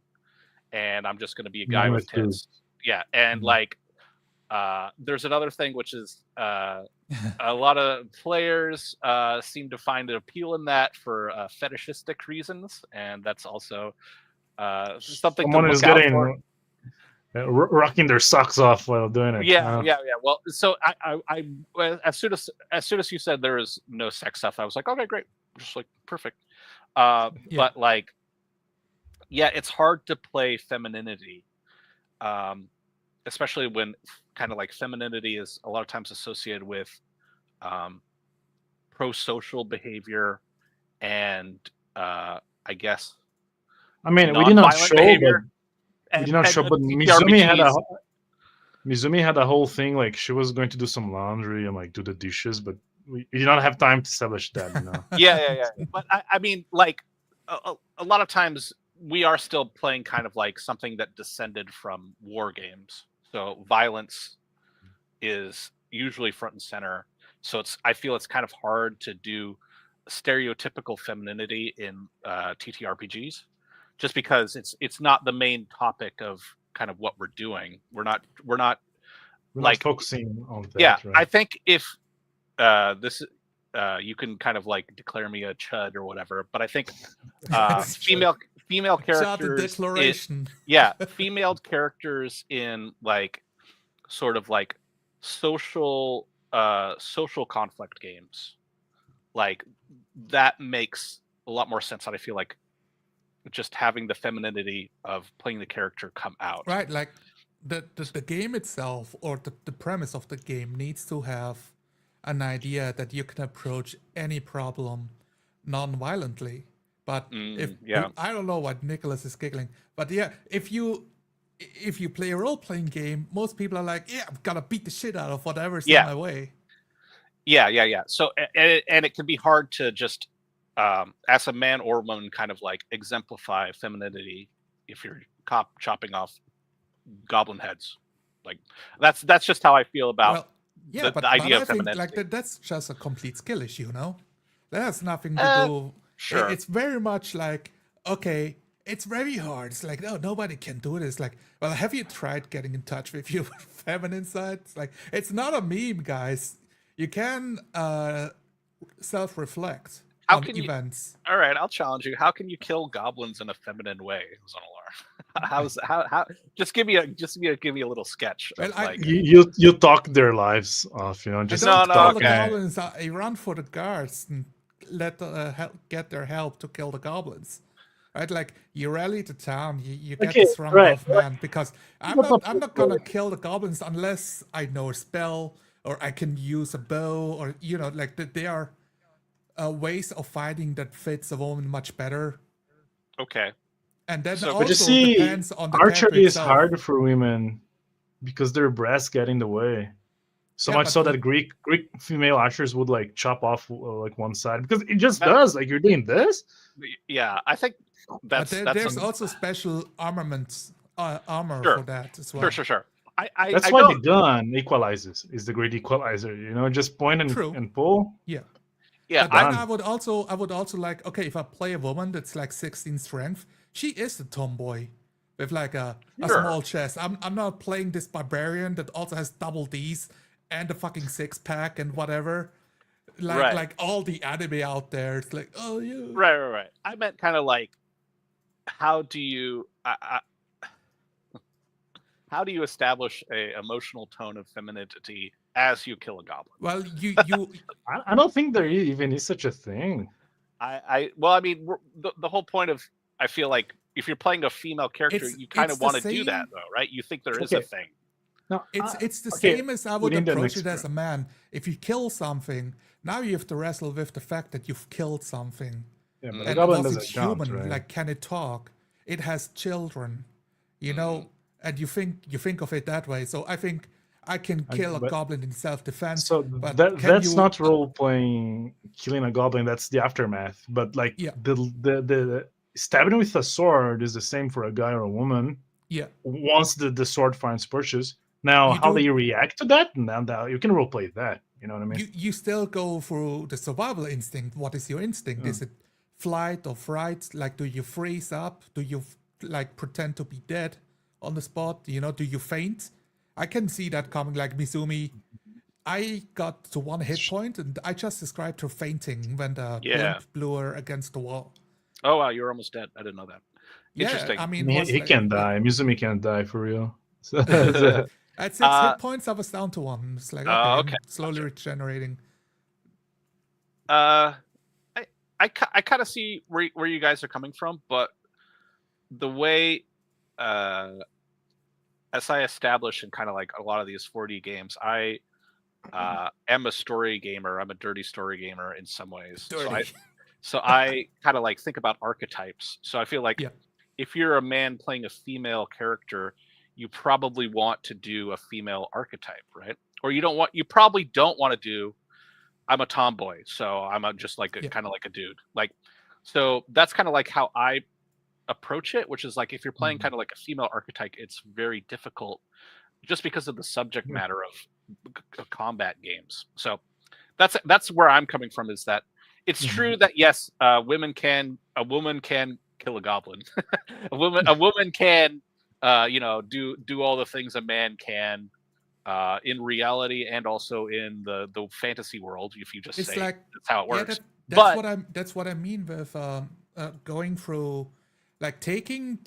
and I'm just gonna be a guy Mine with was too. tits. Yeah, and Mhm. like there's another thing, which is a lot of players seem to find an appeal in that for fetishistic reasons, and that's also something Someone to is look out getting for. rocking their socks off while doing it. Yeah. Well, so I as soon as you said there is no sex stuff, I was like, okay, great, just like perfect. But like, yeah, it's hard to play femininity, especially when kind of like femininity is a lot of times associated with pro-social behavior and I guess I mean, we did not non-violent show, behavior. but we did not show. But Mizumi had a whole thing like she was going to do some laundry and like do the dishes, but we did not have time to establish that. Yeah. But I mean, like a lot of times we are still playing kind of like something that descended from war games, so violence is usually front and center. So I feel it's kind of hard to do stereotypical femininity in TTRPGs, just because it's not the main topic of kind of what we're doing. We're not like focusing on that. Yeah, right? I think if this you can kind of like declare me a chud or whatever, but I think female characters declaration. female characters in like sort of like social conflict games, like that makes a lot more sense. And I feel like just having the femininity of playing the character come out. Right, like the game itself, or the premise of the game, needs to have an idea that you can approach any problem non-violently. But I don't know what Nicholas is giggling, but yeah, if you play a role-playing game, most people are like, yeah, I'm gonna beat the shit out of whatever's in my way. Yeah. So and it can be hard to just as a man or woman kind of like exemplify femininity if you're chopping off goblin heads. Like that's just how I feel about the idea of femininity. Like that's just a complete skill issue, no? That has nothing to do. Sure. It's very much like, okay, it's very hard. It's like, no, nobody can do this. Like, well, have you tried getting in touch with your feminine side? It's like, it's not a meme, guys. You can self-reflect on events. All right, I'll challenge you. How can you kill goblins in a feminine way, Zonalar? how just give me a little sketch Well, of like You talk their lives off, I just don't No, kill talk. the okay. goblins. I run for the guards and get their help to kill the goblins. Right, like you rally the town, you get Okay, this strong right. buff man because I'm But not gonna kill the goblins unless I know a spell or I can use a bow or like there are ways of fighting that fits a woman much better. okay. And then So- But you also see, depends on the character archery is itself. hard for women because their breasts get in the way. So Yeah, much but so that Greek female archers would like chop off like one side because it just That- does. Like you're doing this. Yeah, I think But that's there's a, also special armaments armor Sure. for that as well. sure. I That's I why the don't. gun equalizes. Is the great equalizer. Just point True. and pull. Yeah. Yeah, But then done. I would also like, okay, if I play a woman that's like 16 strength, she is a tomboy with like a Sure. small chest. I'm not playing this barbarian that also has double D's and a fucking six pack and whatever. Right. Like all the anime out there. It's like, oh yeah. Right. I meant kind of like, how do you how do you establish a emotional tone of femininity as you kill a goblin? Well, you I don't think there even is such a thing. Well, I mean, the whole point of, I feel like if you're playing a female character, It's- you kind it's of the want to do that same- though, right? You think there is Okay. a thing. No, it's the okay, same as I would within the approach next it as a man. If you kill something, now you have to wrestle with the fact that you've killed something. Yeah, but And the And goblin was doesn't it count, human? right? Like, can it talk? It has children, and you think of it that way. So I think I can kill a but- goblin in self-defense. So but can that's you- not role playing killing a goblin. That's the aftermath. But like Yeah. the stabbing with a sword is the same for a guy or a woman. Yeah, Once the sword finds purchase. Now, You how do- they react to that, now that you can role play that. You know what I mean? you still go through the survival instinct. What is your instinct? Is it flight or fright? Like, do you freeze up? Do you like pretend to be dead on the spot? Do you faint? I can see that coming. Like Mizumi, I got to one hit point, and I just described her fainting when the Yeah. blimp blew her against the wall. Oh wow, you're almost dead. I didn't know that. Interesting. Yeah, I I mean, mean, was he like- can die. Mizumi can't die for real. So, At 6 hit points, I was down to 1. It's like, okay, I'm okay, slowly gotcha. regenerating. I kind of see where you guys are coming from, but the way as I established in kind of like a lot of these 4D games, I am a story gamer. I'm a dirty story gamer in some ways. Dirty. So I kind of like think about archetypes. So I feel like Yeah. if you're a man playing a female character, you probably want to do a female archetype, right? Or you probably don't want to do, I'm a tomboy, so I'm just like kind of like a dude. Like, so that's kind of like how I approach it, which is like, if you're playing kind of like a female archetype, it's very difficult just because of the subject matter of combat games. So that's where I'm coming from, is that it's true that yes, a woman can kill a goblin. a woman can do all the things a man can in reality and also in the fantasy world, if you just It's say like, that's how it works. that's what I mean with going through, like taking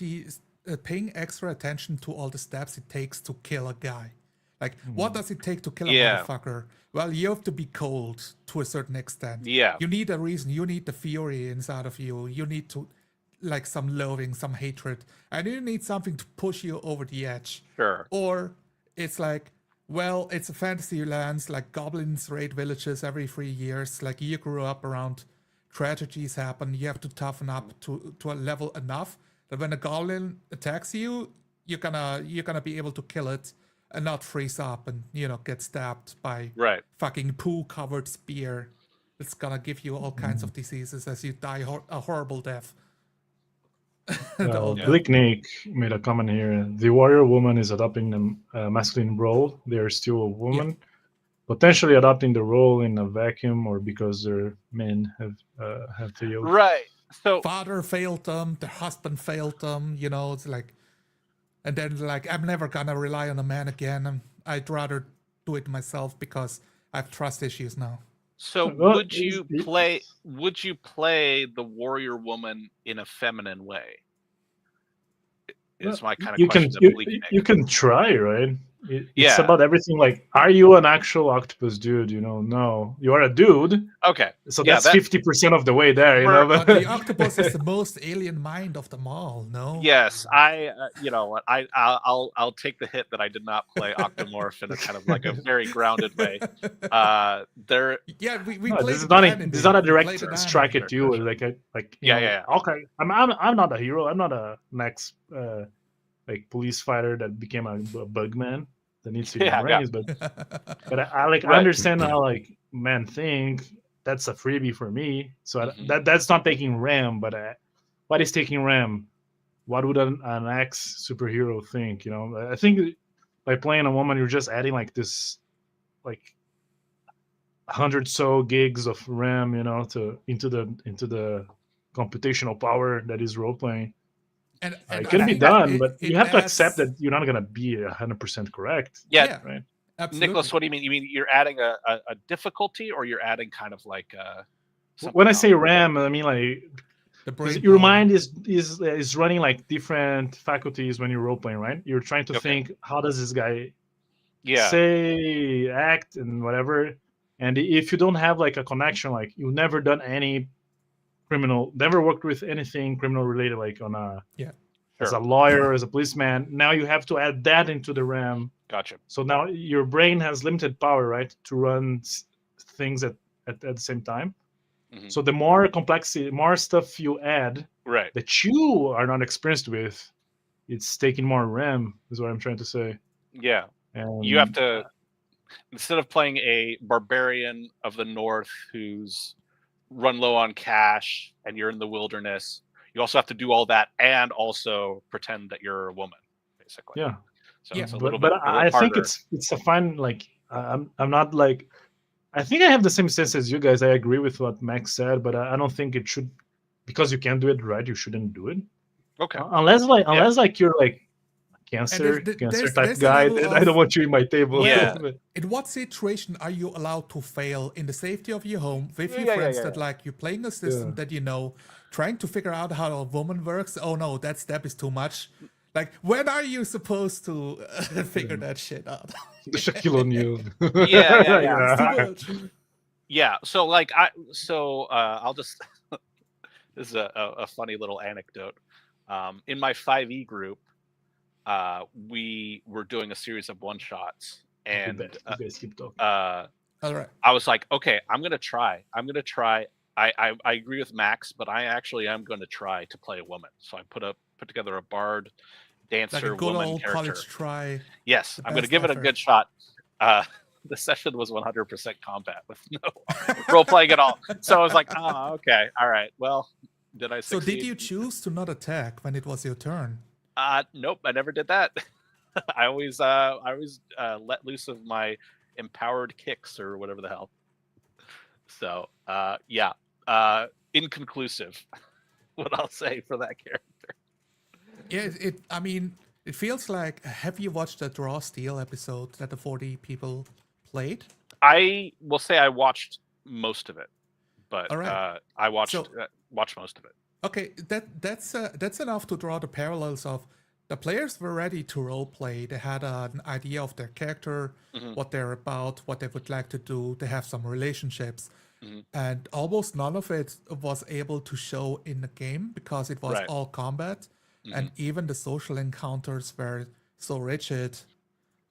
paying extra attention to all the steps it takes to kill a guy. Like, what does it take to kill a Yeah. motherfucker? Well, you have to be cold to a certain extent. Yeah. You need a reason. You need the fury inside of you. You need to, like, some loathing, some hatred. And you need something to push you over the edge. Sure. Or it's like, well, it's a fantasy lands, like goblins raid villages every 3 years. Like, you grew up around tragedies happen. You have to toughen up to a level enough that when a goblin attacks you, you're gonna be able to kill it and not freeze up and get stabbed by Right. fucking poo-covered spear. It's gonna give you all kinds of diseases as you die a horrible death. Blicknick made a comment here. The warrior woman is adopting a masculine role. They are still a woman, potentially adopting the role in a vacuum or because their men have failed. Right. So Father failed them, their husband failed them. It's like, and then like, I'm never gonna rely on a man again. I'd rather do it myself because I have trust issues now. So What would is you this? play the warrior woman in a feminine way? is my kind of you question can to Bleak you Nick. can try, right? It's Yeah. about everything. Like, are you an actual octopus dude? No, you are a dude. Okay. So Yeah, that's that- 50% of the way there. You know, But the octopus is the most alien mind of them all. No. Yes, you know what, I'll take the hit that I did not play Octomorph in a kind of like a very grounded way. There, Yeah, we no, played this is it not anime. this is not a We direct played it strike anime. at you. Sure. Like you Yeah, know, yeah. okay, I'm not a hero. I'm not a next like police fighter that became a bug man that needs to eat Yeah, yeah. brains. But I like I Right. understand how like men think. That's a freebie for me. So Mhm. that's not taking RAM. But what is taking RAM? What would an ex superhero think? You know, I think by playing a woman, you're just adding like this like 100 so gigs of RAM, you know, to into the computational power that is role playing. and It I can be think done, but you it have to accept adds. that you're not gonna be 100% correct, Yeah, Yeah, right? absolutely. Nicholas, what do you mean? You mean you're adding a difficulty, or you're adding kind of like something When I else? say RAM, I mean like The because brain your power. mind is running like different faculties when you're role playing, right? You're trying to Okay. think, how does this guy Yeah. say, act, and whatever. And if you don't have like a connection, like you've never done any criminal, never worked with anything criminal related, like on a as a Sure. lawyer, as a policeman. Now you have to add that into the RAM. Gotcha. So now your brain has limited power, right, to run things at the same time. Mhm. So the more complexity, more stuff you add Right. that you are not experienced with, it's taking more RAM. Is what I'm trying to say. Yeah. And You have to, instead of playing a barbarian of the north who's run low on cash and you're in the wilderness, you also have to do all that and also pretend that you're a woman, basically. yeah, So Yeah. it's a little but bit I think harder. it's a fine like I'm not like I think I have the same sense as you guys. I agree with what Max said, but I don't think it should because you can do it right. You shouldn't do it Okay. unless like you're like And cancer type there's a guy. level Then I don't of want you in my table. Yeah. in what situation are you allowed to fail in the safety of your home with your Yeah, friends yeah. that like you're playing a system Yeah. that you know, trying to figure out how a woman works? Oh no, that step is too much. Like, when are you supposed to figure that shit out? Shaquille O'Neal. Yeah. It's too much. Yeah. So like I'll just this is a funny little anecdote. In my 5e group, we were doing a series of one shots, and You guys keep talking. All right. I was like, okay, I'm gonna try. I agree with Max, but I actually am going to try to play a woman. So I put together a bard, Like a dancer, good woman old character. college try. Yes, the I'm going to best give it a effort. good shot. The session was 100% combat with no role playing at all. So I was like, oh, okay, all right. Well, did I So succeed? did you choose to not attack when it was your turn? Nope, I never did that. I always let loose of my empowered kicks or whatever the hell. So yeah, inconclusive. What I'll say for that character. Yeah, I mean, it feels like. Have you watched the Draw Steel episode that the 40 people played? I will say I watched most of it, but All right. I watched So- watched most of it. Okay, that's enough to draw the parallels of the players were ready to role play. They had an idea of their character, Mhm. what they're about, what they would like to do. They have some relationships, Mhm. and almost none of it was able to show in the game because it was Right. all combat, and even the social encounters were so rigid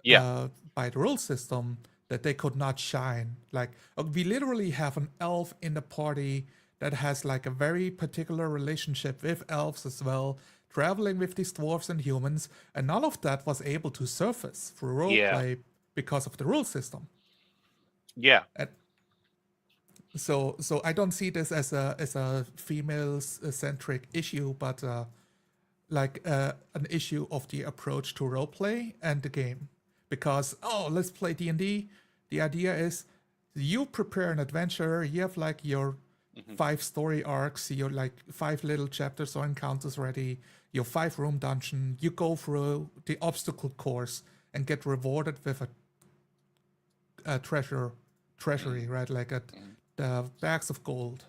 Yeah. by the rule system that they could not shine. Like, we literally have an elf in the party that has like a very particular relationship with elves as well, traveling with these dwarves and humans, and none of that was able to surface through roleplay because of the rule system. Yeah. And so I don't see this as a female centric issue, but like an issue of the approach to roleplay and the game. Because let's play D&D. The idea is you prepare an adventure. You have like your 5 story arcs. Your like 5 little chapters or encounters ready. Your 5 room dungeon. You go through the obstacle course and get rewarded with a treasury, right? Like the bags of gold,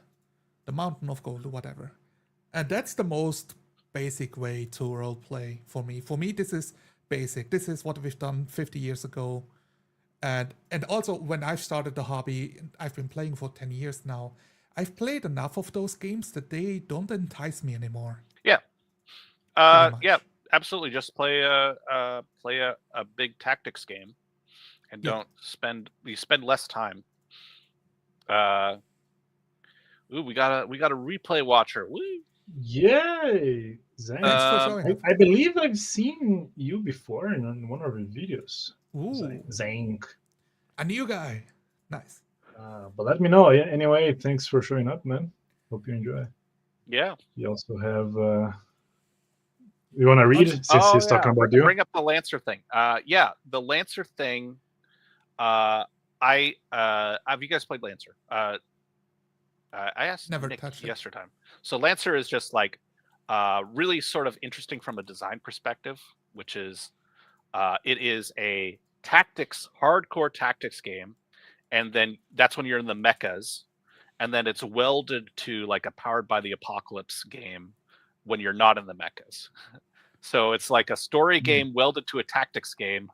the mountain of gold, or whatever. And that's the most basic way to roleplay for me. For me, this is basic. This is what we've done 50 years ago. And also, when I've started the hobby, I've been playing for 10 years now. I've played enough of those games that they don't entice me anymore. Yeah. Pretty much. Yeah, absolutely. Just play a big tactics game, and Yeah. you spend less time. Ooh, we got a replay watcher. Woo! Yay! Zang. Thanks for showing up. I believe I've seen you before in one of your videos. Ooh, Zang. a new guy. Nice. But let me know. Yeah, anyway, thanks for showing up, man. Hope you enjoy. Yeah. You also have. You want to read since he's talking about you? Bring up the Lancer thing. Yeah, the Lancer thing. Have you guys played Lancer? I asked Never Nick touched it. yesterday. So Lancer is just like really sort of interesting from a design perspective, which is it is a hardcore tactics game, and then that's when you're in the mechas, and then it's welded to like a Powered by the Apocalypse game when you're not in the mechas. So it's like a story game welded to a tactics game.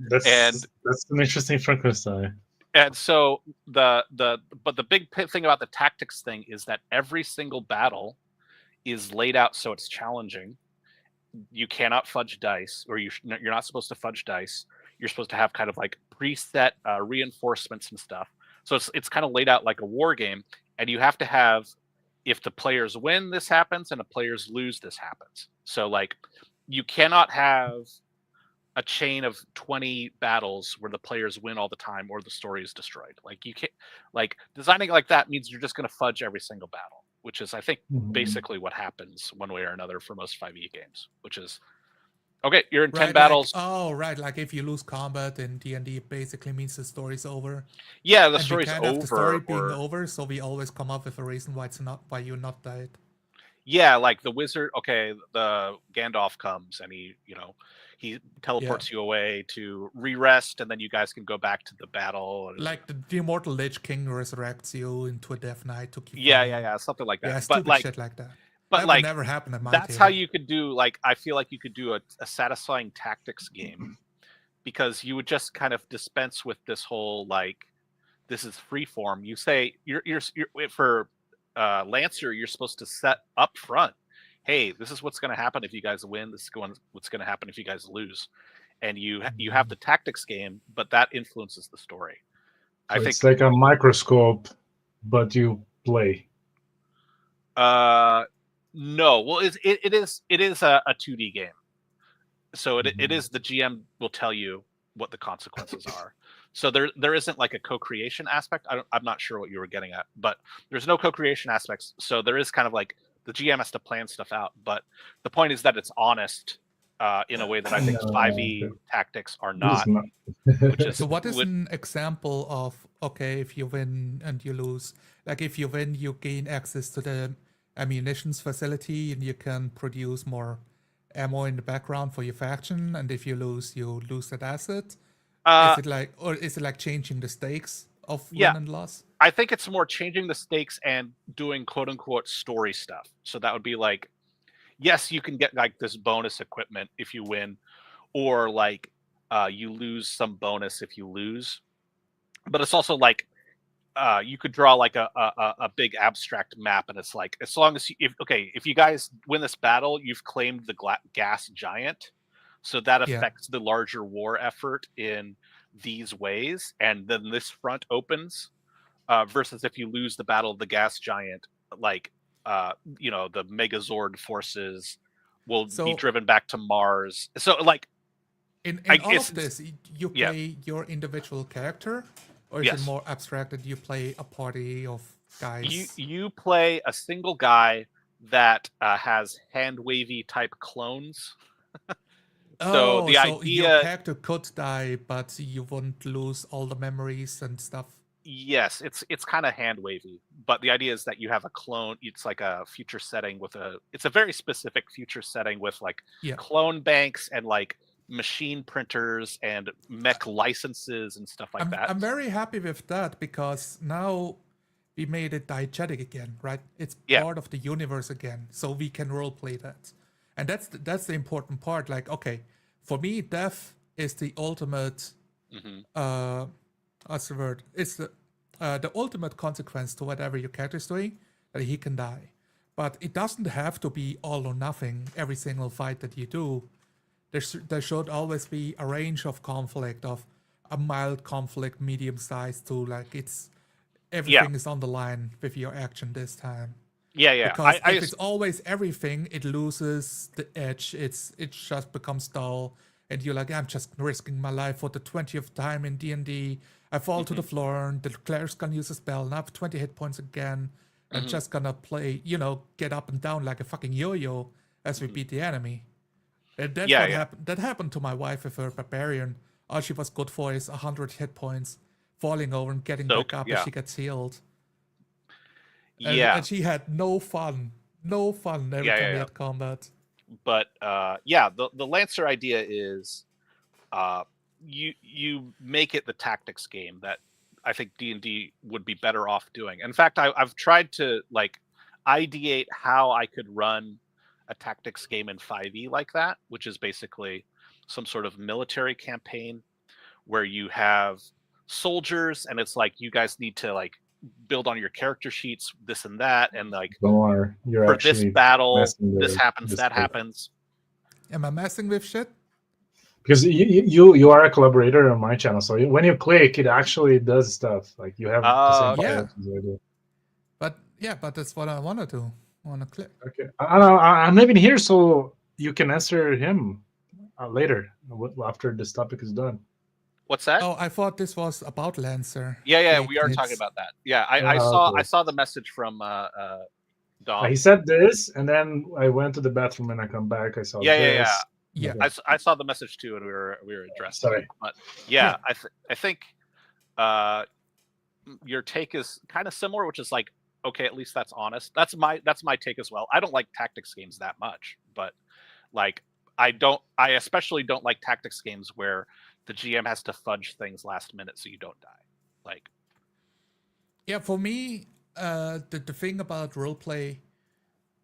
That's an interesting Frankenstein. And so but the big thing about the tactics thing is that every single battle is laid out so it's challenging. You cannot fudge dice, or you're not supposed to fudge dice. You're supposed to have kind of like preset reinforcements and stuff. So it's kind of laid out like a war game, and you have to have, if the players win, this happens, and the players lose, this happens. So like you cannot have a chain of 20 battles where the players win all the time or the story is destroyed. Like you can't, like designing like that means you're just going to fudge every single battle, which is I think basically what happens one way or another for most 5e games, which is okay, you're in 10 battles. Like if you lose combat in D&D, it basically means the story's over. Yeah, the story's can't over. Have the story being over, so we always come up with a reason why you're not dead. Yeah, like the wizard. Okay, the Gandalf comes and he teleports you away to re-rest, and then you guys can go back to the battle. Like the immortal Lich King resurrects you into a Death Knight to keep. Yeah, something like that. Yeah, stupid shit like that. But that like never happened at my that's table. how you could do. Like I feel like you could do a satisfying tactics game, because you would just kind of dispense with this whole like this is free form. You say you're for Lancer, you're supposed to set up front. Hey, this is what's going to happen if you guys win. This is what's going to happen if you guys lose, and you have the tactics game, but that influences the story. So I think it's like a microscope, but you play. No, well, it is a 2D game, so it is the GM will tell you what the consequences are. So there isn't like a co-creation aspect. I'm not sure what you were getting at, but there's no co-creation aspects. So there is kind of like the GM has to plan stuff out. But the point is that it's honest in a way that I think 5e tactics are not. So what is an example of, okay, if you win and you lose? Like if you win, you gain access to the ammunitions facility and you can produce more ammo in the background for your faction. And if you lose that asset. Is it like changing the stakes of win and loss? I think it's more changing the stakes and doing quote unquote story stuff. So that would be like, yes, you can get like this bonus equipment if you win, or like you lose some bonus if you lose. But it's also like you could draw like a big abstract map, and it's like as long as if you guys win this battle, you've claimed the gas giant. So that affects the larger war effort in these ways, and then this front opens. Versus if you lose the battle of the gas giant, like the Megazord forces will be driven back to Mars. So like in all of this, you play your individual character, or is it more abstract that you play a party of guys? You play a single guy that has hand wavy type clones. So the idea, your character could die, but you won't lose all the memories and stuff. Yes, it's kind of hand wavy, but the idea is that you have a clone. It's like a future setting it's a very specific future setting with like clone banks and like machine printers and mech licenses and stuff like that. I'm very happy with that, because now we made it diegetic again, right? It's Yeah. part of the universe again, so we can roleplay that, and that's the important part. Like, okay, for me, death is the ultimate. What's the word? It's the ultimate consequence to whatever your character is doing, that he can die. But it doesn't have to be all or nothing every single fight that you do. There should always be a range of conflict, of a mild conflict, medium size to like it's everything is on the line with your action this time. Yeah. Because I if it's always everything, it loses the edge. It just becomes dull, and you're like, I'm just risking my life for the 20th time in D&D. I fall to the floor, and the cleric's gonna use a spell, and I have 20 hit points again. And just gonna play, get up and down like a fucking yo-yo as we beat the enemy. And that's what happened. That happened to my wife with her barbarian. All she was good for is 100 hit points, falling over and getting back up as she gets healed. And she had no fun every time we had combat. But the Lancer idea is you make it the tactics game that I think D&D would be better off doing. In fact, I've tried to like ideate how I could run a tactics game in 5e like that, which is basically some sort of military campaign where you have soldiers, and it's like you guys need to like build on your character sheets, this and that, and like for this battle, this happens, that happens. Am I messing with shit? Because you are a collaborator on my channel, so when you click, it actually does stuff. Like you have the same idea. But that's what I want to do. I want to click. Okay, I'm leaving here so you can answer him later after this topic is done. What's that? Oh, I thought this was about Lancer. Yeah, we are talking about that. Yeah, I saw the message from Dom. He said this, and then I went to the bathroom, and I come back. I saw this. Yeah. I saw the message too, and we were addressing. Sorry, but I think your take is kind of similar, which is like, okay, at least that's honest. That's my take as well. I don't like tactics games that much, but like I especially don't like tactics games where the GM has to fudge things last minute so you don't die. Like, yeah, for me, the thing about roleplay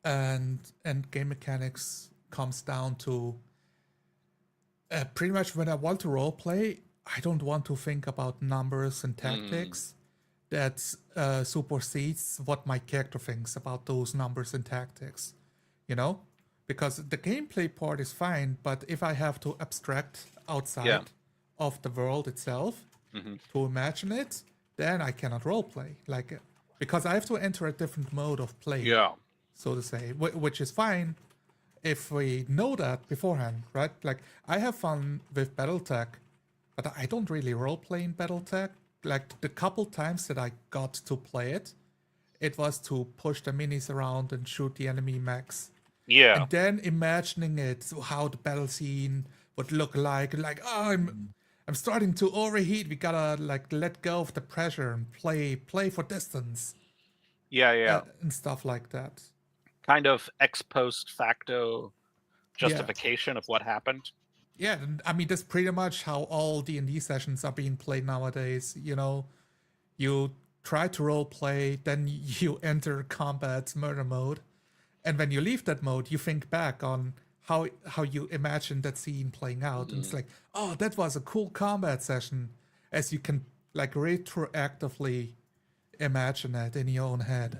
and game mechanics comes down to pretty much when I want to roleplay, I don't want to think about numbers and tactics. That supersedes what my character thinks about those numbers and tactics, because the gameplay part is fine, but if I have to abstract outside of the world itself to imagine it, then I cannot roleplay, like, because I have to enter a different mode of play, so to say, which is fine if we know that beforehand, right? Like, I have fun with BattleTech, but I don't really roleplay in BattleTech. Like, the couple times that I got to play it was to push the minis around and shoot the enemy mechs. Yeah. And then imagining it, how the battle scene would look like, oh, I'm starting to overheat. We gotta like let go of the pressure and play for distance. Yeah. And stuff like that. Kind of ex post facto justification of what happened. Yeah, I mean, that's pretty much how all D&D sessions are being played nowadays. You try to role play, then you enter combat murder mode, and when you leave that mode, you think back on how you imagine that scene playing out, and it's like, oh, that was a cool combat session, as you can like retroactively imagine it in your own head.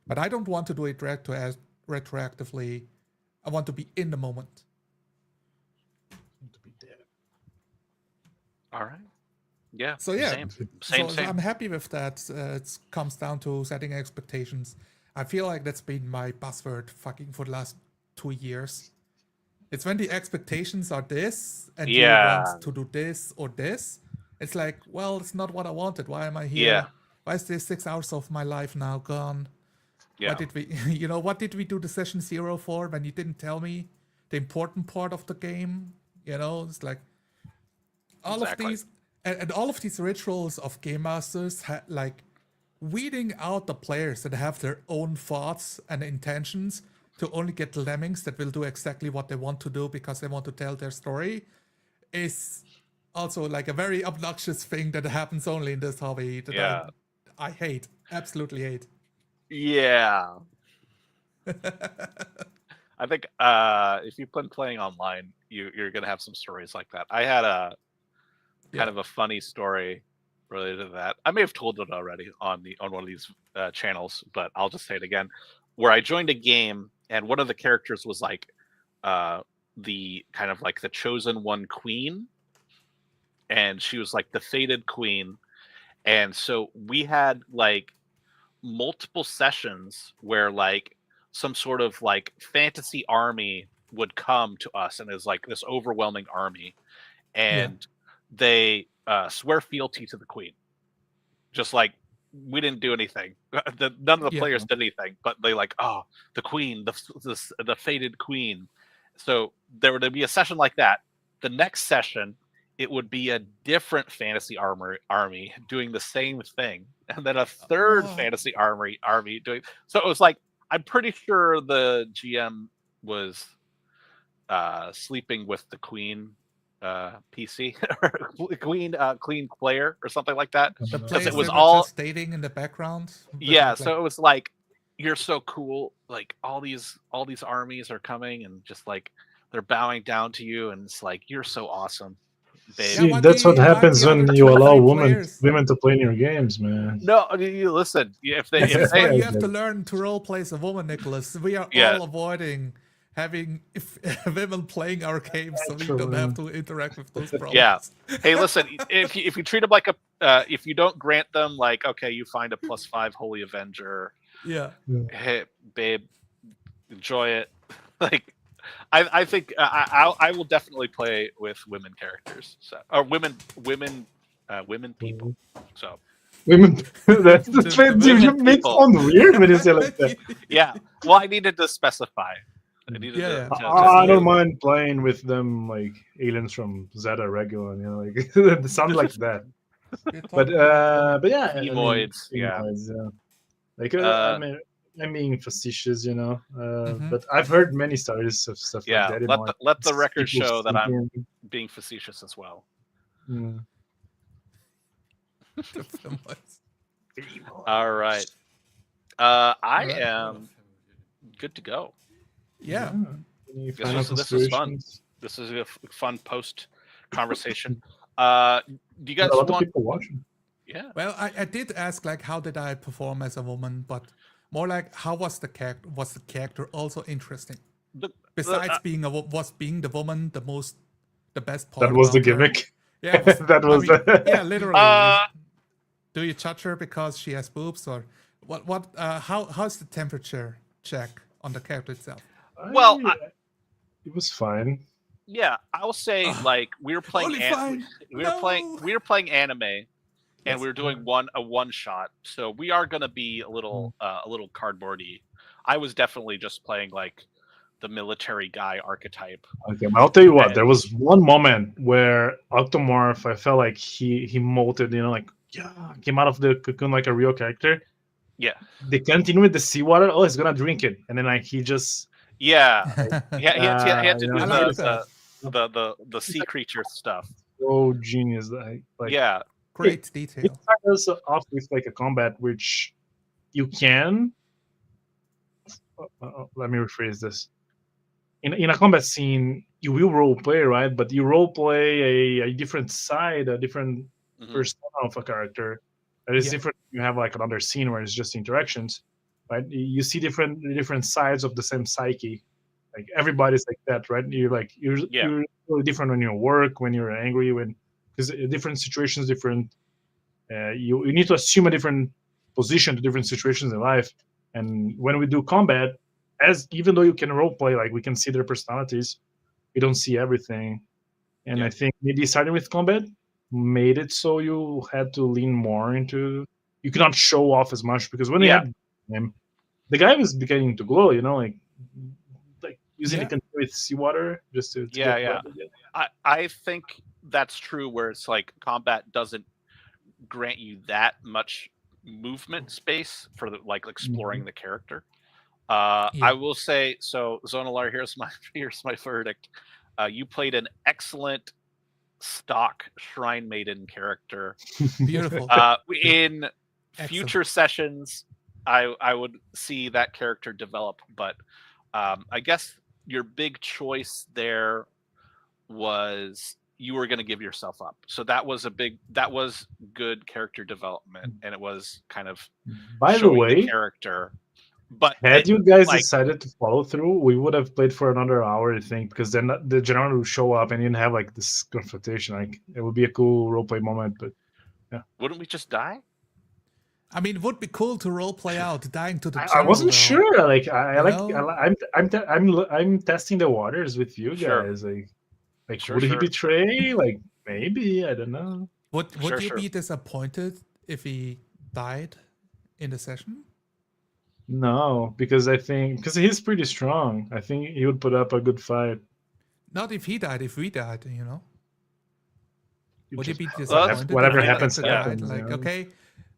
But I don't want to do it retroactively. I want to be in the moment. All right. Yeah. So yeah, same. I'm happy with that. It comes down to setting expectations. I feel like that's been my buzzword fucking for the last 2 years. It's when the expectations are this, and you want to do this or this. It's like, well, it's not what I wanted. Why am I here? Yeah. Why is this 6 hours of my life now gone? Yeah. What did we, what did we do the session 0 for when you didn't tell me the important part of the game? It's like, all of these and all of these rituals of game masters like weeding out the players that have their own thoughts and intentions to only get lemmings that will do exactly what they want to do because they want to tell their story is also like a very obnoxious thing that happens only in this hobby that I hate. absolutely hate. Yeah. I think if you've been playing online, you're gonna have some stories like that. I had a kind of a funny story related to that. I may have told it already on one of these channels, but I'll just say it again. Where I joined a game, and one of the characters was like the kind of like the chosen one queen, and she was like the fated queen, and so we had like multiple sessions where like some sort of like fantasy army would come to us, and it's like this overwhelming army, and they swear fealty to the queen. Just like we didn't do anything. None of the players did anything, but they like, oh, the queen, the fated queen. So there would be a session like that. The next session, it would be a different fantasy army doing the same thing, and then a third fantasy army doing. So it was like, I'm pretty sure the GM was sleeping with the queen PC or queen player or something like that. The Because players it was were all just stating in the background. yeah. So it was like, you're so cool. Like all these armies are coming, and just like they're bowing down to you, and it's like, you're so awesome. Babe. See, why that's do what you invite happens the when other you allow 23 women players? to play in your games, man. No, you listen. If they, This if is why they you have to learn to roleplay as a woman, Nicholas. We are all avoiding having women playing our games, so we don't have to interact with those problems. Yeah. Hey, listen. If you treat them like a, if you don't grant them like, okay, you find a +5 Holy Avenger. Yeah. Hey, babe, enjoy it. Like, I think I will definitely play with women characters. So, or women people. So. Women, that women makes people. sound weird when you say like that. Yeah. Well, I needed to specify. I needed I don't mind playing with them like aliens from Zeta Regular, you know, like it sounds like that. But yeah, Emoids, yeah. Like I mean, I'm being facetious, you know. But I've heard many stories of stuff like that. Let the record show that I'm being facetious as well. All right. I am good to go. Yeah. This is fun. This is a fun post conversation. Do you guys want people watching? Yeah. Well, I did ask like, how did I perform as a woman, but more like, how was the character? Was the character also interesting? Besides being being the woman the best part? That was the gimmick. Yeah, that was yeah, literally. Do you judge her because she has boobs, or what? How's the temperature check on the character itself? Well, it was fine. Yeah, I'll say like we were playing we were playing anime, and we were doing a one shot. So we are gonna be a little cardboardy. I was definitely just playing like the military guy archetype. Okay, I'll tell you what. There was one moment where Octomorph, I felt like he molted, you know, like came out of the cocoon like a real character. Yeah. They continue with the seawater. Oh, he's gonna drink it, and then like he just he had to do the sea creature stuff. So genius, like yeah, great detail. It starts off with like a combat which you can. Let me rephrase this. In a combat scene, you will role play, right? But you role play a different side, a different persona of a character. That is different. You have like another scene where it's just interactions, right? You see different sides of the same psyche. Like everybody's like that, right? You're really different when you work, when you're angry, because different situations, different. You need to assume a different position to different situations in life. And when we do combat, even though you can role play, like we can see their personalities, we don't see everything. And I think maybe starting with combat made it so you had to lean more into. You cannot show off as much because when they had him, the guy was beginning to glow. You know, like using the container with seawater just to I think that's true. Where it's like combat doesn't grant you that much movement space for like exploring the character. I will say so. Zonalar, here's my verdict. You played an excellent stock Shrine Maiden character. Beautiful. future sessions, I would see that character develop, but I guess your big choice there was you were going to give yourself up. So that was good character development, and it was kind of By the showing way, character. But had you guys decided to follow through, we would have played for another hour, I think, because then the general would show up and you'd have like this confrontation. Like it would be a cool roleplay moment, but yeah. Wouldn't we just die? I mean, it would be cool to roleplay out dying to the I general, wasn't though. sure. Like You I'm testing the waters with you Sure. guys. Like Sure, would he sure. betray? Like maybe, I don't know. Would Sure, you sure. be disappointed if he died in the session? No, because he's pretty strong. I think he would put up a good fight. Not if he died, if we died, you know? Would you be that's- disappointed? whatever if happens, the character happens, died? you Like, know? okay,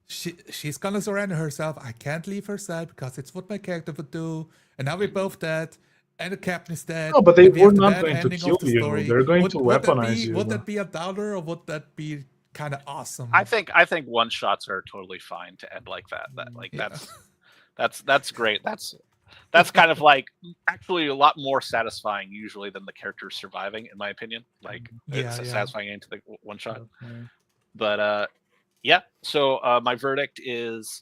she's gonna surrender herself. I can't leave her side because it's what my character would do. And now we're both dead, and the captain is dead. No, but they and we have were the not bad going to ending kill of the you. story. They're going to Would that weaponize be, you. Would that be a downer, or would that be kind of awesome? I think one shots are totally fine to end like that. Yeah. That's great. That's kind of like actually a lot more satisfying usually than the characters surviving, in my opinion. Like it's satisfying into the one shot. Okay. But yeah. So my verdict is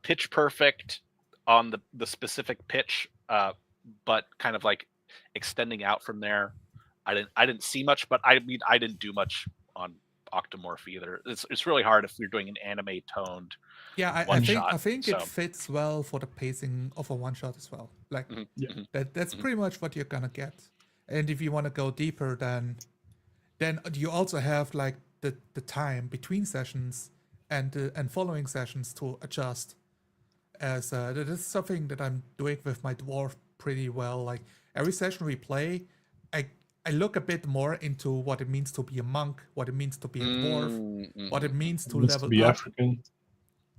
pitch perfect on the specific pitch, but kind of like extending out from there. I didn't see much, but I mean I didn't do much on Octomorph either. It's really hard if you're doing an anime toned. Yeah, I think it fits well for the pacing of a one shot as well. Like that's pretty much what you're gonna get. And if you want to go deeper, then you also have like the time between sessions and following sessions to adjust. As that is something that I'm doing with my dwarf pretty well. Like every session we play, I look a bit more into what it means to be a monk, what it means to be a dwarf, what it means to level be up. African.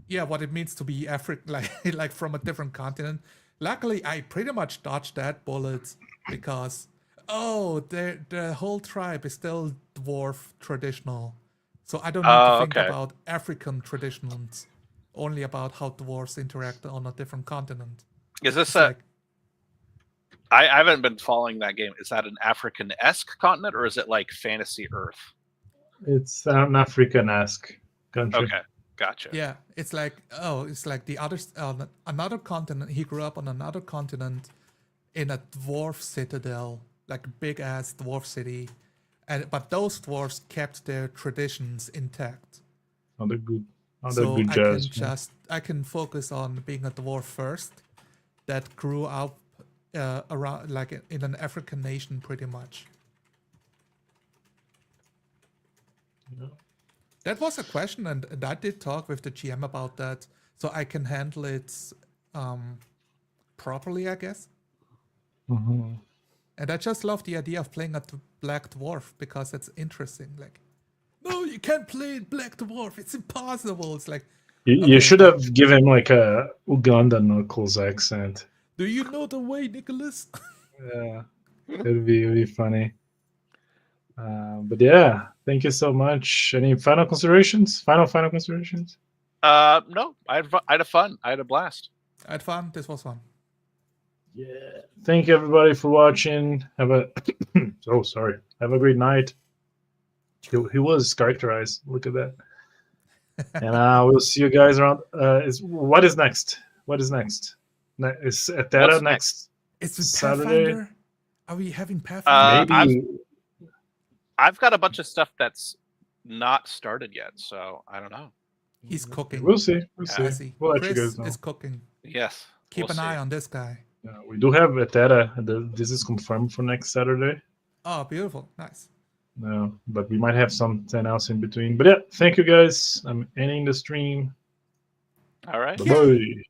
Yeah, what it means to be African, like from a different continent. Luckily, I pretty much dodged that bullet because the whole tribe is still dwarf traditional, so I don't need to think about African traditions. Only about how dwarves interact on a different continent. Is this I haven't been following that game. Is that an African-esque continent or is it like fantasy Earth? It's an African-esque country. Okay, gotcha. Yeah, it's like the other another continent. He grew up on another continent in a dwarf citadel, like a big ass dwarf city, but those dwarves kept their traditions intact. Not a good. So good jazz, I can focus on being a dwarf first that grew up around like in an African nation pretty much. Yeah. That was a question, and I did talk with the GM about that, so I can handle it properly, I guess. Mm-hmm. And I just love the idea of playing a black dwarf because it's interesting. Like, no, you can't play black dwarf. It's impossible. It's like you should have given him like a Ugandan Knuckles accent. Do you know the way, Nicholas? Yeah, it'd be funny. But yeah, thank you so much. Any final considerations? Final considerations? No, I had fun. I had a blast. I had fun. This was fun. Yeah. Thank you everybody for watching. Have a Have a great night. He was characterized. Look at that. And we'll see you guys around. What is next? Is Etera next? It's with Saturday? Pathfinder. Are we having Pathfinder? Maybe. I've got a bunch of stuff that's not started yet, so I don't know. He's cooking. We'll see. I see. We'll let Chris you guys know. is cooking. Yes. Keep an eye on this guy. Yeah, we do have Etera. This is confirmed for next Saturday. Oh, beautiful. Nice. No, but we might have something else in between. But yeah, thank you guys. I'm ending the stream. All right. Bye-bye.